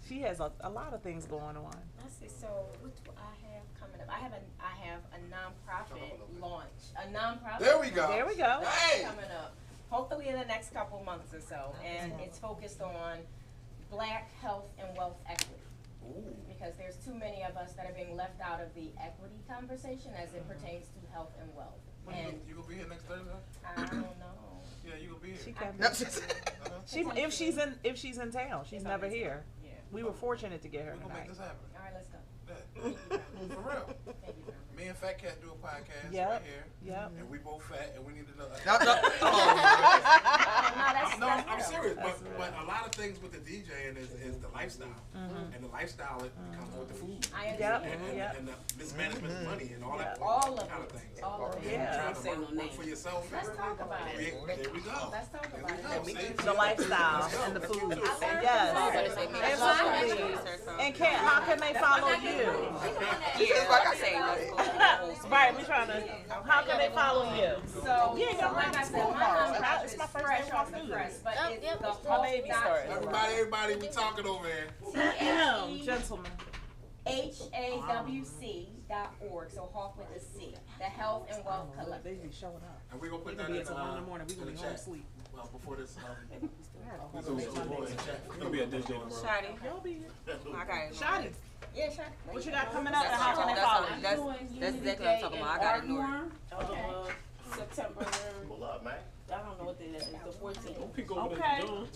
C: she has a lot of things going on.
M: I see. So what do I have coming up? I have a nonprofit launch. A nonprofit.
L: There we go.
C: There we go.
M: launch
L: Hey.
M: coming up. Hopefully in the next couple months or so, and it's focused on Black health and wealth equity. Because there's too many of us that are being left out of the equity conversation as it pertains to health and wealth. And
L: You gonna be here next Thursday?
M: I don't know.
L: Yeah, you gonna be here.
C: She can.
F: No, she's-
C: If she's in town, she's never here.
M: Yeah.
C: We were fortunate to get her
L: We're gonna make
C: tonight.
L: this happen.
M: All right, let's go.
L: For real.
M: Thank you, Grandma.
L: Me and Fat Cat do a podcast
C: Yep.
L: right here.
C: Yep.
L: And we both fat and we need to know.
M: No,
L: No, I'm
M: real.
L: serious.
C: That's
L: But a lot of things with the DJing is the lifestyle. And the lifestyle it comes with the food.
M: I
C: Yep.
M: understand.
L: And the mismanagement of money and all that
M: All of
L: kind of
M: it.
L: things.
M: All of it.
L: And
C: Yeah.
L: trying to
N: Say no
L: work
N: name.
L: for yourself.
M: Let's talk about it.
L: There we go.
M: Let's talk
L: There
M: about
L: we
M: it.
L: go. See?
C: The lifestyle and the food. Yes. Absolutely. And Kat, how can they follow you?
B: Yeah, like I say,
C: Right, we trying to. How can they follow you?
M: So,
C: You ain't got
M: like I
C: my
M: said,
C: school
M: my
C: card.
M: nonprofit
C: It's
M: is
C: my first
M: fresh
C: day
M: off the
C: food.
M: press, but it's
D: Yep.
M: the
C: My
M: whole
C: baby started.
L: Everybody, we talking over here.
C: Damn, gentlemen.
M: HAWC.org. So Hawk with a C. The Health and Wealth Collective.
C: They be showing up.
L: And we're gonna put
C: We
L: that
C: gonna be
L: in
C: until 1 in the morning. We gonna be home
L: chat.
C: sleep.
L: Well, before this.
J: It'll be a DJ tomorrow.
B: Shotty.
C: Y'all be here.
B: I got it.
C: Shotty,
M: Yeah, sure.
C: what you got coming up and
B: That's
C: how can they follow you?
B: That's exactly what I'm talking about. I got ignored.
N: September.
K: Pull up, man.
N: I don't know what day that is. The 14th.
J: Don't peek over
C: Okay.
J: there, John.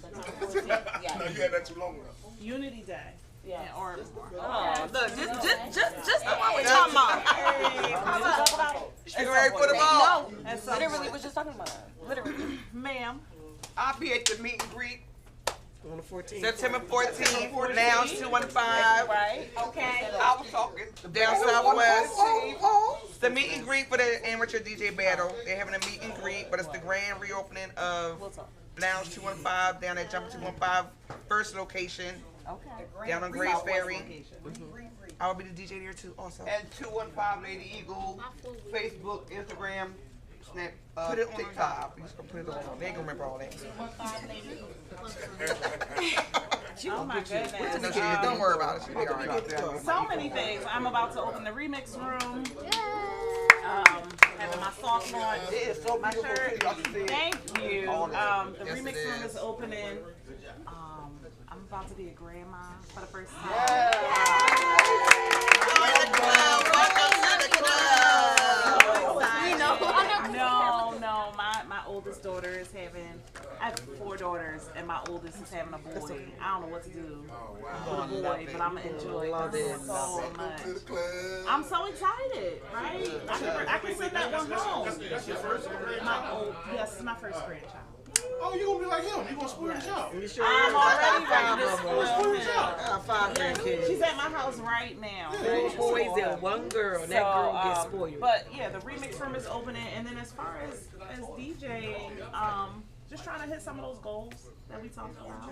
N: September 14th.
L: No,
N: Yeah.
L: you had that too long ago.
C: Unity Day.
N: Yeah.
C: Or
B: Oh, look, just the one we talking about.
C: talk about it.
F: She's ready for the ball.
B: No,
C: And so,
B: literally was just talking about it. Literally.
C: ma'am.
F: I'll be at the meet and greet
G: On the 14th.
F: September 14th, Lounge 215.
C: Right.
M: Okay.
F: I was talking down Southwest. The meet and greet for the amateur DJ battle. They're having a meet and greet, but it's the grand reopening of Lounge 215 down at Jump 215 first location
C: Okay.
F: down on Grace Ferry. I will be the DJ there too also.
G: And 215 Lady Eagle, Facebook, Instagram, Snap,
F: Put it on
G: TikTok.
F: We just gonna put it on. They ain't gonna remember all that.
C: Oh my
F: No,
C: goodness.
F: she is. Don't worry about it. She'll be all right.
C: So many things. I'm about to open the remix room. Having my soft launch.
G: It is so
C: My
G: beautiful.
C: shirt.
G: Y'all can see it.
C: Thank you. The
F: Yes,
C: remix
F: it
C: room
F: is.
C: is opening. I'm about to be a grandma for the first time. No, my oldest daughter is having, I have 4 daughters, and my oldest is having a boy. I don't know what to do with a boy, but I'm going to enjoy it so much. I'm so excited, right? I can send that one home. Yes, my first grandchild.
L: Oh, you gonna be like him? You gonna spoil the show?
C: I'm already ready to spoil
L: Spoil the
C: him.
L: show.
G: 5 grandkids.
C: She's at my house right now.
G: 4 boys and 1 girl. And that girl gets spoiled.
C: But yeah, the remix room is opening, and then as far as DJing, just trying to hit some of those goals that we talked about.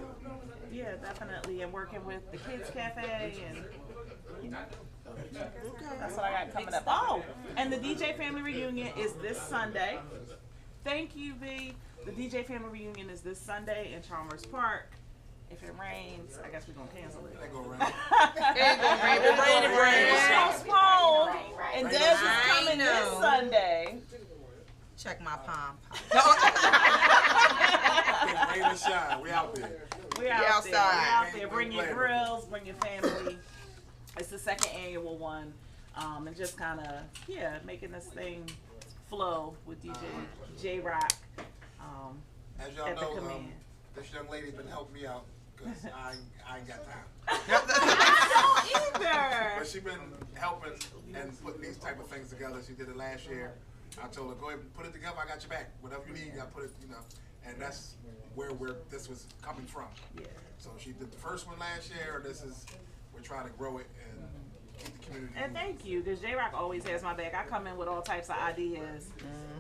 C: Yeah, definitely, and working with the Kids Cafe and. You know. That's what I got coming up. Oh, and the DJ family reunion is this Sunday. Thank you, V. The DJ family reunion is this Sunday in Chalmers Park. If it rains, I guess we're gonna cancel it.
L: It gonna rain.
C: It rains. Postponed. And Des is coming this Sunday.
B: Check my palm.
L: Rain and shine. We out there.
C: We out there. Bring your grills. Bring your family. It's the second annual one, and just kind of making this thing flow with DJ J Rock.
L: As y'all know, this young lady been helping me out because I ain't got time.
C: I don't either.
L: But she been helping and putting these type of things together. She did it last year. I told her, go ahead and put it together. I got your back. Whatever you need, I put it, and that's where this was coming from.
C: Yeah.
L: So she did the first one last year. We're trying to grow it and keep the community.
C: And thank you, because J-Rock always has my back. I come in with all types of ideas,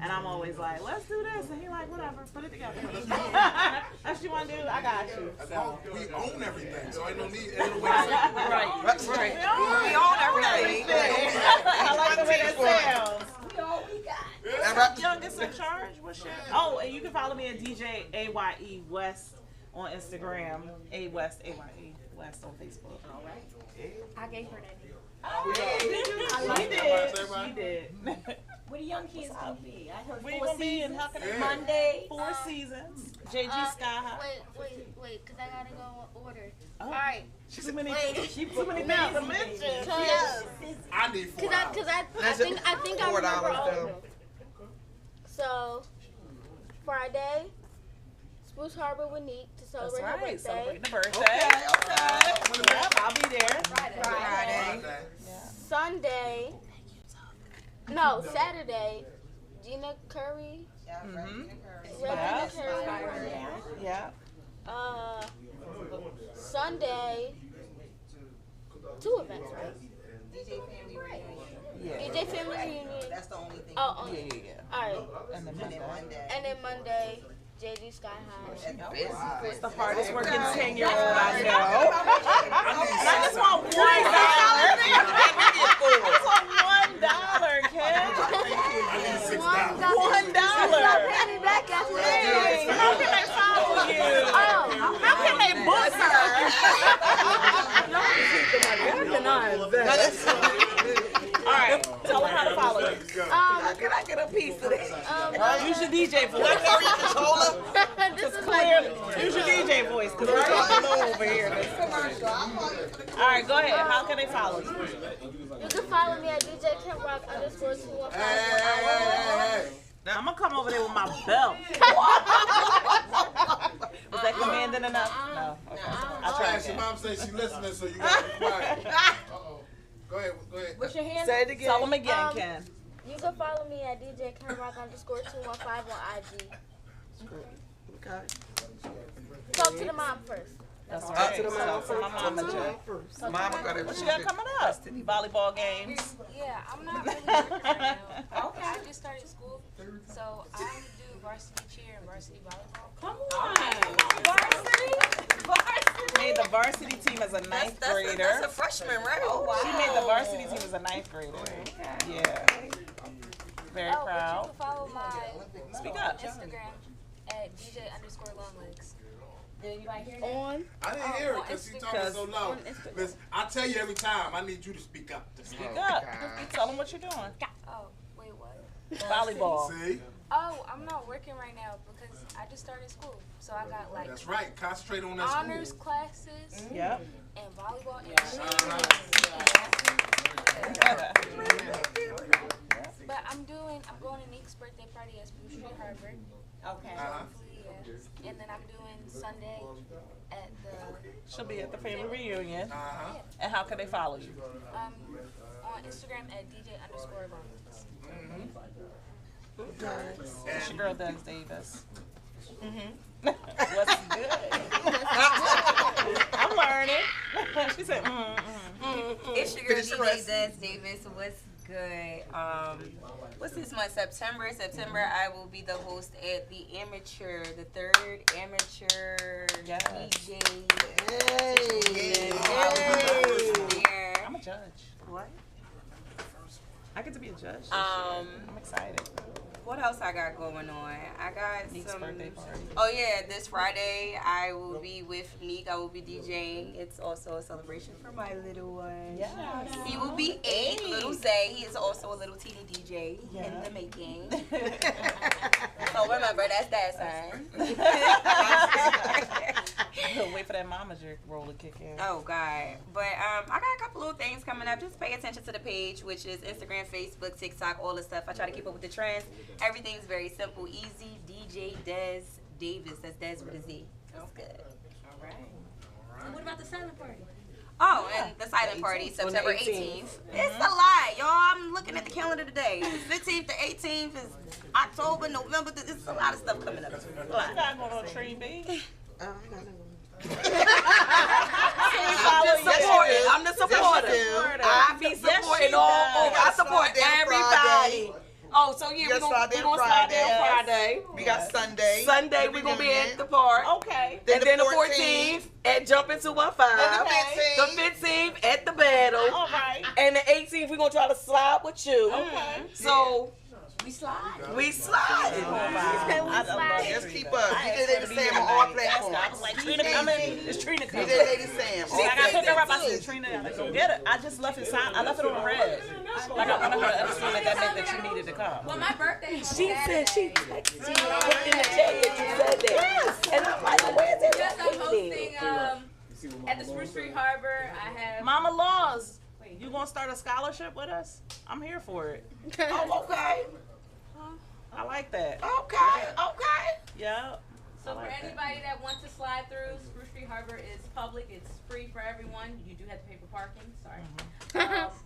C: and I'm always like, let's do this. And he's like, whatever, put it together. That's what you want to do? I got you.
L: So. We own everything, so ain't no need.
C: Right. We own everything. I like the way that sounds. We all we got. Youngest in charge? What's your... Oh, and you can follow me at DJ AYE West on Instagram. West on Facebook. All right.
E: I gave her that name.
C: She did.
M: Where the young kids gonna be? I heard
C: we
M: 4
C: gonna be
M: seasons.
C: in Huckabee
M: Monday.
C: 4 seasons. JG Sky High.
D: Wait, because I gotta go in order.
C: Oh.
D: All right.
C: Too many
D: things
C: to mention.
L: I need $4.
D: Because I think I remember all of them. So, Friday, Spruce Harbor with Neek to celebrate her birthday.
C: Celebrating the birthday. Okay. Yep, I'll be there.
B: Friday.
D: Sunday. No, Saturday. Gina Curry. Regina Curry.
C: Yeah.
D: Sunday. 2 events, right?
I: DJ Family Reunion.
C: Yeah.
D: DJ Family Reunion.
I: That's the only thing.
D: Oh,
C: yeah.
D: All right.
C: And then
D: Monday, JG Sky High.
C: It's the hardest working 10-year-old I know. I just want $1. $1, kid. $1.
D: Pay me back after
C: Hey, how can they follow you? How can they book her? All right, tell them how to follow you. Can I get a piece of this? Use your DJ voice.
D: This is
C: clearly. Use your DJ voice, because we're talking low over here. All right, go ahead. How can they follow you?
D: You can follow me at DJ Kim Rock _215.
C: I'm going to come over there with my belt. Was that commanding enough? No. Okay. I'll try
L: Your mom says she's listening, so you got to be quiet. Go ahead.
M: What's your hand?
C: Say it again. Tell them again, Ken.
D: You can follow me at DJ Kim Rock _215 on IG.
F: Okay.
D: Talk to the mom first.
C: That's right. To the mom first.
F: Mama got it.
C: What you got coming up? Volleyball games.
E: Yeah, I'm not really working right now. Okay. I just started school, so I only do varsity cheer and varsity volleyball.
C: Come on. Varsity. Made the varsity team as a ninth grader.
B: That's a freshman, right?
C: Oh, wow. She made the varsity team as a ninth grader. Okay. Yeah. Very proud.
E: You can follow my
C: Speak up.
E: Instagram at DJ_longlegs.
D: On.
L: I didn't hear it because she talking so loud. Listen, I tell you every time, I need you to speak up.
C: Speak up. Tell them what you're doing.
E: Oh, wait, what?
C: Volleyball.
L: See?
E: Oh, I'm not working right now because I just started school. So I got like
L: That's right. Concentrate on that
E: honors
L: school.
E: classes.
C: Yep.
E: And volleyball. But I'm going to Nick's birthday party at Spruce Street Harbor.
M: Okay.
E: Hopefully, yeah. And then I'm doing Sunday at the...
C: She'll be at the family reunion. And how can they follow you?
E: On Instagram at DJ_longlegs.
C: It's your girl, Dennis Davis. What's good? I'm learning. She said,
B: It's your girl, DJ Des Davis. What's good? What's this month? September. I will be the host at the Amateur, the 3rd Amateur DJ.
C: I'm a judge.
B: What?
C: I get to be a judge.
B: I'm
C: excited.
B: What else I got going on? I got
C: Neek's
B: some
C: birthday party.
B: Oh yeah, this Friday I will be with Neek. I will be DJing. It's also a celebration for my little one.
C: Yes.
B: He will be 8. Little Zay. He is also a little teeny DJ in the making. So remember, that's that sign.
C: Wait for that mama jerk roll to kick in.
B: Oh God! But I got a couple little things coming up. Just pay attention to the page, which is Instagram, Facebook, TikTok, all the stuff. I try to keep up with the trends. Everything's very simple, easy. DJ Des Davis. That's Des with a Z. That's good.
O: All right. So what about the silent party?
B: Oh, and the silent party, September 18th. It's a lot, y'all. I'm looking at the calendar today. The 15th to 18th is October, November. It's a lot of stuff coming up.
C: You not going on Tree B?
B: I'm the supporter. I be supporting all. I support everybody. Oh, so yeah, we're gonna slide down Friday.
F: We got Sunday.
B: Sunday we're gonna be at the park.
C: Okay.
B: And then the 14th at Jumpin' 215. The 15th at the battle.
C: All right.
B: And the 18th we're gonna try to slide with you.
C: Okay.
B: So
O: we slide.
B: We slide.
F: Just keep up. DJ Lady Sam on all platforms.
C: I was like, Trina coming. It's Trina coming.
F: DJ Lady Sam.
C: I gotta pick her up. I said, Trina, I go get it. I just left it sign. I left it on the red. Like I wanted her to understand that meant that she needed to come.
O: Well, my birthday is
B: She said she texted you in the chat that you said that. Yes. And I'm like, where's it?
O: Yes, I'm hosting at the Spruce Street Harbor. I have
C: Mama Laws, you gonna start a scholarship with us? I'm here for it.
B: Oh, okay.
C: I like that.
B: Okay.
C: Yeah.
O: So for anybody that wants to slide through, Spruce Street Harbor is public. It's free for everyone. You do have to pay for parking. Sorry.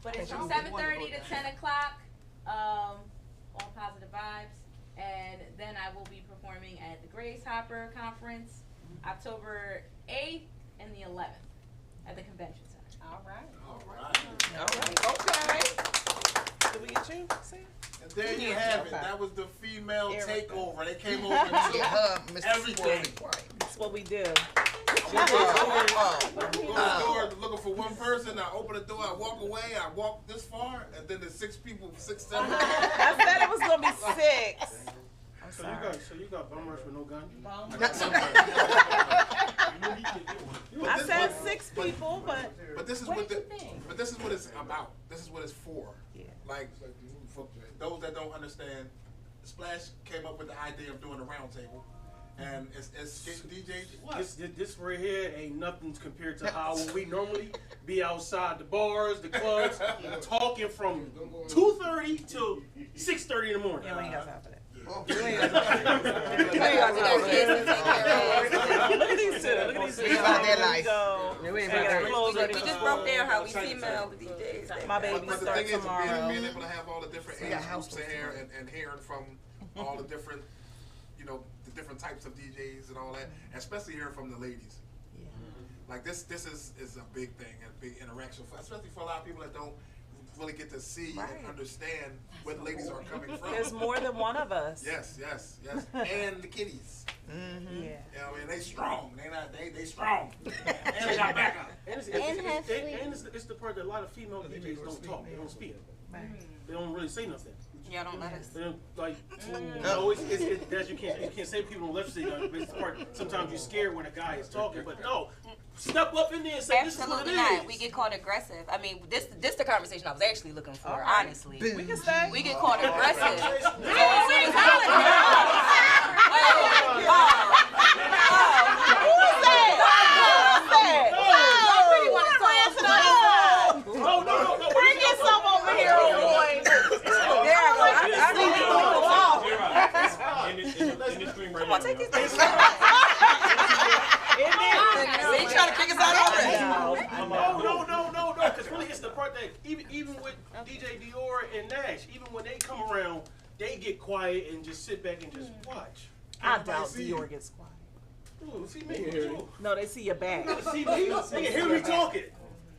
O: But it's from 7:30 to 10 o'clock. All positive vibes. And then I will be performing at the Grace Hopper Conference, October 8th and the 11th at the Convention Center.
M: All right.
F: Okay.
C: Did we get you? See?
L: And there you have it. That was the female takeover. They came over and took everything.
C: That's what we do.
L: Go to the store looking for one person. I open the door. I walk away. I walk this far, and then there's 6 people, 6, 7.
C: I said it was gonna be 6.
H: So you got bum rush with no gun?
C: I said 6 people, but
L: this is what it's about. This is what it's for.
C: Yeah.
L: Like for those that don't understand, Splash came up with the idea of doing a roundtable. And it's DJ.
H: This right here ain't nothing compared to how we normally be outside the bars, the clubs, talking from 2:30 till 6:30 in the morning.
C: Yeah, we ain't got time for that.
B: Look at these two.
F: We about that life.
B: We just broke down how we female DJs.
C: My baby
L: But the
C: starts
L: thing is,
C: tomorrow.
L: being able to have all the different age groups in here and hearing from all the different, the different types of DJs and all that, and especially hearing from the ladies.
C: Yeah.
L: Like this is a big thing, a big interaction, especially for a lot of people that don't really get to see and understand where the ladies are coming from.
C: There's more than one of us.
L: Yes, and the kitties.
C: Mm-hmm. Yeah.
L: I mean, they strong. They strong. And they got backup.
H: And it's the part that a lot of female DJs don't talk. They don't speak. They don't really say nothing.
B: Y'all don't let us.
H: Like, as you can't say people don't let you say nothing. But it's the part sometimes you're scared when a guy is talking. But no, step up in there and say this is what it is.
B: Absolutely not. We get called aggressive. I mean, this the conversation I was actually looking for. Honestly,
C: we can stay.
B: We get called aggressive.
C: Bring your some over here, old boy. There I go. I see you moving along. Come on, take these things.
F: They trying to kick us out already.
H: No. Because really, it's the part that even with DJ Dior and Nash, even when they come around, they get quiet and just sit back and just watch.
C: I doubt Dior gets quiet.
H: Ooh, see me.
C: No, they see your back.
H: See me. They can hear me talking.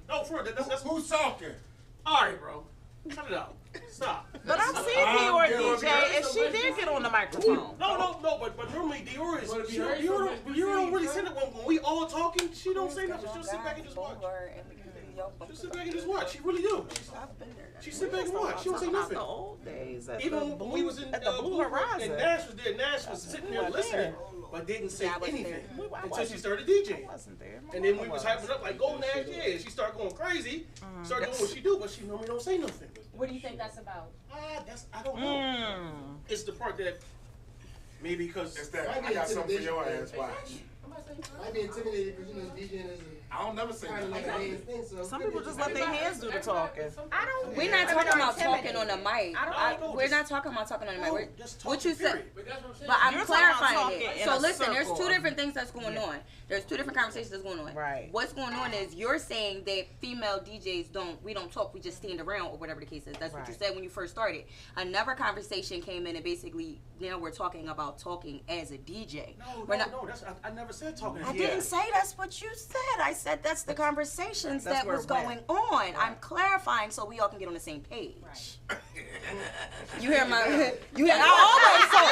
H: No, for real. That's
L: who's talking.
H: All right, bro. Cut it out. Stop.
C: But I've seen Dior DJ, and she did get on the microphone.
H: No. But normally Dior is. You don't really say that when we all talking. She don't say nothing. She'll sit back and just watch. Just sit back and just watch. She really do. She sit back and watch. She don't say nothing.
C: The old days at
H: Even
C: the
H: when we was in
C: at the Blue Horizon.
H: and Nash was there. Nash was sitting there listening, but didn't say anything until she started DJing. And then we was hyping up like, "Go Nash, yeah!" And she started going crazy, started doing what she do, but she normally don't say nothing.
M: What do you think that's about?
H: I don't know. It's the part that maybe because
L: it's that I got something for your ass. Watch.
Q: Might be intimidated because DJing is.
L: I don't never say that.
C: Some people just let their hands do the talking.
B: I don't. We're not talking about talking on the mic. We're not talking about talking on the mic. What you said. But I'm clarifying it. So listen, there's two different things that's going on. There's two different conversations that's going on.
C: Right.
B: What's going on is you're saying that female DJs we don't talk, we just stand around or whatever the case is. That's what you said when you first started. Another conversation came in and basically now we're talking about talking as a DJ.
H: No, I never said talking.
B: I didn't say that's what you said. I said that's the conversations that was going on. Right. I'm clarifying so we all can get on the same page. Right. You hear my? You hear? I always talk.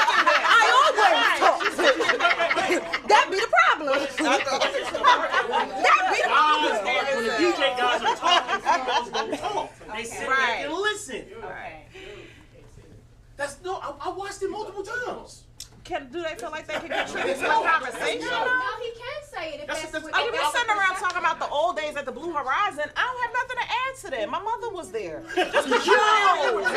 B: That be the problem. That be the problem.
H: When the DJ guys are talking, females don't talk. They sit back and listen.
C: Right.
H: I watched it multiple times.
C: Do they feel like they can contribute to the conversation?
M: No, he can say it. If
C: you're sitting around talking about the old days at the Blue Horizon. I don't have nothing to add to that. My mother was there. Just because I was there. I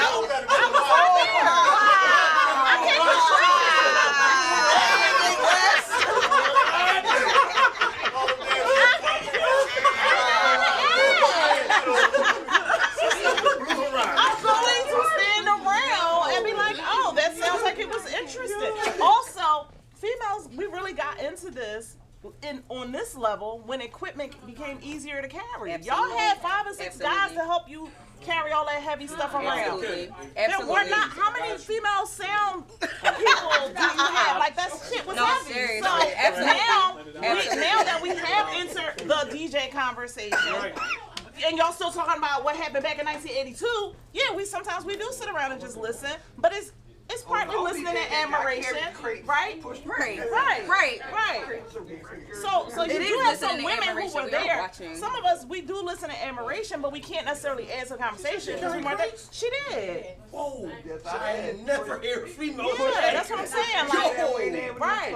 C: I'm going to stand around and be like, oh, that sounds like it was interesting. Also, females, we really got into this on this level when equipment became easier to carry. Y'all had 5 or 6 guys to help you carry all that heavy stuff around.
B: Absolutely.
C: How many female sound people do you have? Like that shit was heavy.
B: Seriously.
C: So now that we have entered the DJ conversation, and y'all still talking about what happened back in 1982, yeah, sometimes we do sit around and just listen, but it's partly listening and admiration, right? Right. So you do have some women who were there. Some of us, we do listen to admiration, but we can't necessarily add to the conversation because we weren't there. She did.
H: Whoa. I ain't never heard a female.
C: Yeah, that's what I'm saying. Like, right.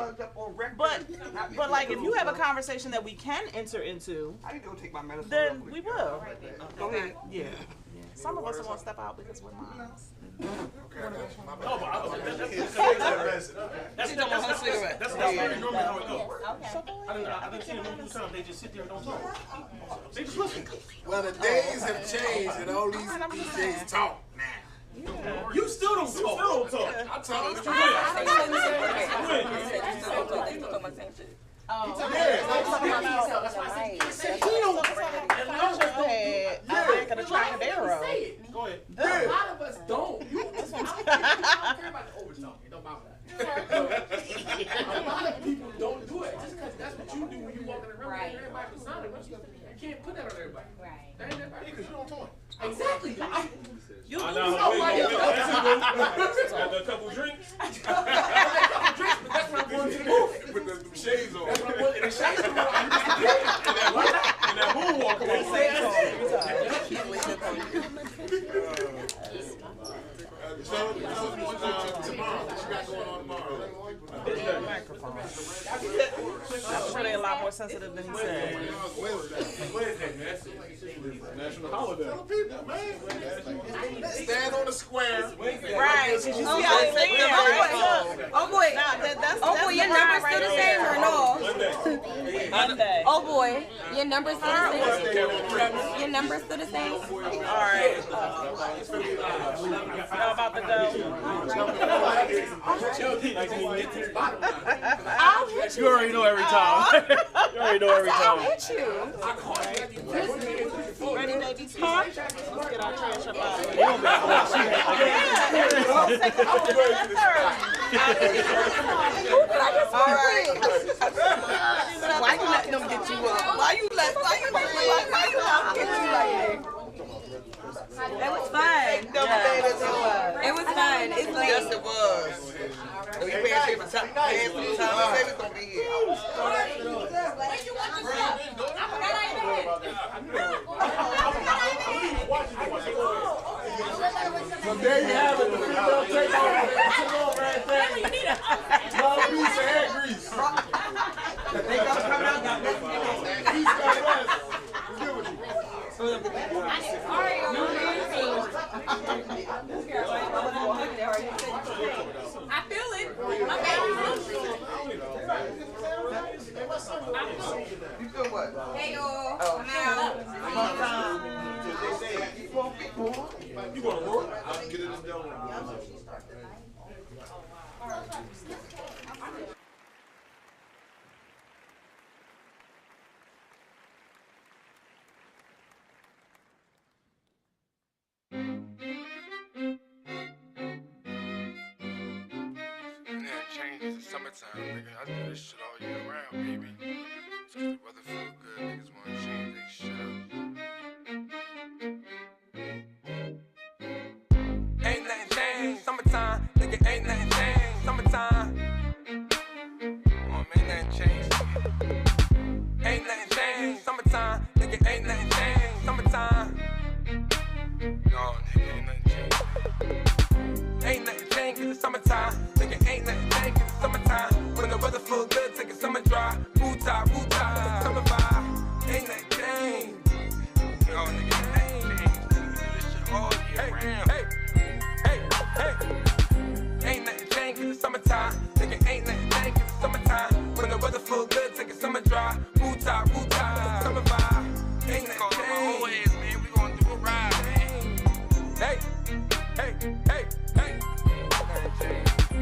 C: But like, if you have a conversation that we can enter into, then we will.
F: Go ahead.
C: Yeah. Some of us are gonna step out because we're moms.
H: That's very normally how it goes. I done seen them multiple times. They just sit there and don't talk. They just listen.
L: Well, the days have changed and all these DJs talk now.
H: Yeah. You still don't talk.
L: I talk.
H: Go ahead.
Q: A lot of us don't. I don't care about the overtalking. It don't bother me. A lot of people don't do it just because that's what you do when you walk in the room and everybody persona. You can't put that on everybody.
M: Right.
Q: That ain't everybody.
H: Because you don't talk.
Q: Exactly.
J: A couple drinks.
Q: But that's when I'm going to the booth.
L: Put the shades on.
Q: That's when I'm going to the shades on.
J: And that moonwalk.
L: Tomorrow, what you got going on tomorrow?
C: Microphone. I'm sure they're a lot more sensitive than he said.
J: Wednesday, man. National holiday.
L: Tell people, man. Stand on the square.
C: Right. Did you see how they stand, right?
B: Oh boy.
C: That's
B: your numbers still the same or no?
C: Monday.
B: Oh boy, your numbers still the same. Your numbers still the same.
C: All right. Y'all about to go?
B: I'll hit you.
J: You already know every time. You already know every
B: I'll
J: time.
B: hit you.
C: Ready, baby? Huh? Let's get our trash up out of here.
B: All right. Why you letting them get you up? Why you let them get you like that? It was fun. It was fun. It's like
F: Yes, it was. We paid him for time. We said we gonna be here.
O: Where you want your stuff? I forgot I did.
L: So there you have it, the female takeover. Come on, man. Love, peace, and hair grease.
F: The makeup coming out, got this.
L: Peace, God bless. What's good with you?
O: I feel it. My
F: You feel what?
B: Hey, y'all.
F: Oh.
B: I'm out.
J: You want to roll? I'll get it done.
A: Changes in summertime, nigga. I do this shit all year round, baby. It's 'cause the weather feel good, niggas wanna change they shit up. Ain't nothing changed, summertime, nigga. Ain't nothing changed, summertime. Oh, man, ain't nothing changed. Ain't nothing changed, summertime, nigga. Ain't nothing changed, summertime. No, nigga, ain't nothing changed. Ain't nothing changed 'cause it's summertime. Nigga, ain't nothing changed 'cause it's summertime. When the weather feel good, take a summer drive. Food top, summer vibe. Ain't nothing changed. No, nigga, ain't changed. Nigga, do this shit all year round. Hey. Ain't nothing changed 'cause it's summertime. Nigga, ain't nothing changed 'cause it's summertime. When the weather feel good, take a summer drive. Food top, summer vibe. Ain't nothing changed. Man, we gonna do a ride, man. Hey.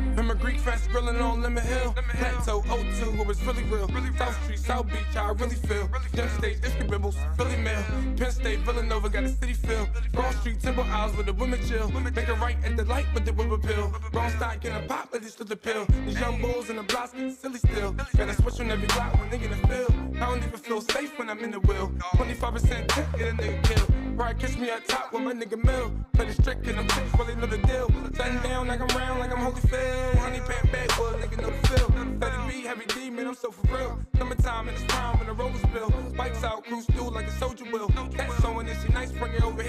A: Remember Greek Fest grilling on Lemon Hill? Plateau 02, it was really real. South Street, South Beach, how I really feel. Gem State, Iskra Bibbles, Philly Mill. Penn State, Villanova, got a city feel. Broad Street, Temple Isles with the women chill. Make a right at the light with the whip appeal. Wrong stock in a pop, let it slip the pill. These young bulls in the blocks get silly still. Gotta switch on every block when they get a feel. I don't even feel safe when I'm in the wheel. 25% tip, get a nigga killed. Right, catch me up top with my nigga Mill. Play the strict and them chicks, well they know the deal. Sitting down like I'm round, like I'm Holyfield. Honey pan backwood, nigga know the feel. 30B, heavy D, man, I'm so for real. Summertime in the prime when the rollers spill. Bikes out, cruise through like a soldier will. That's showing this, she nice, bring it over here.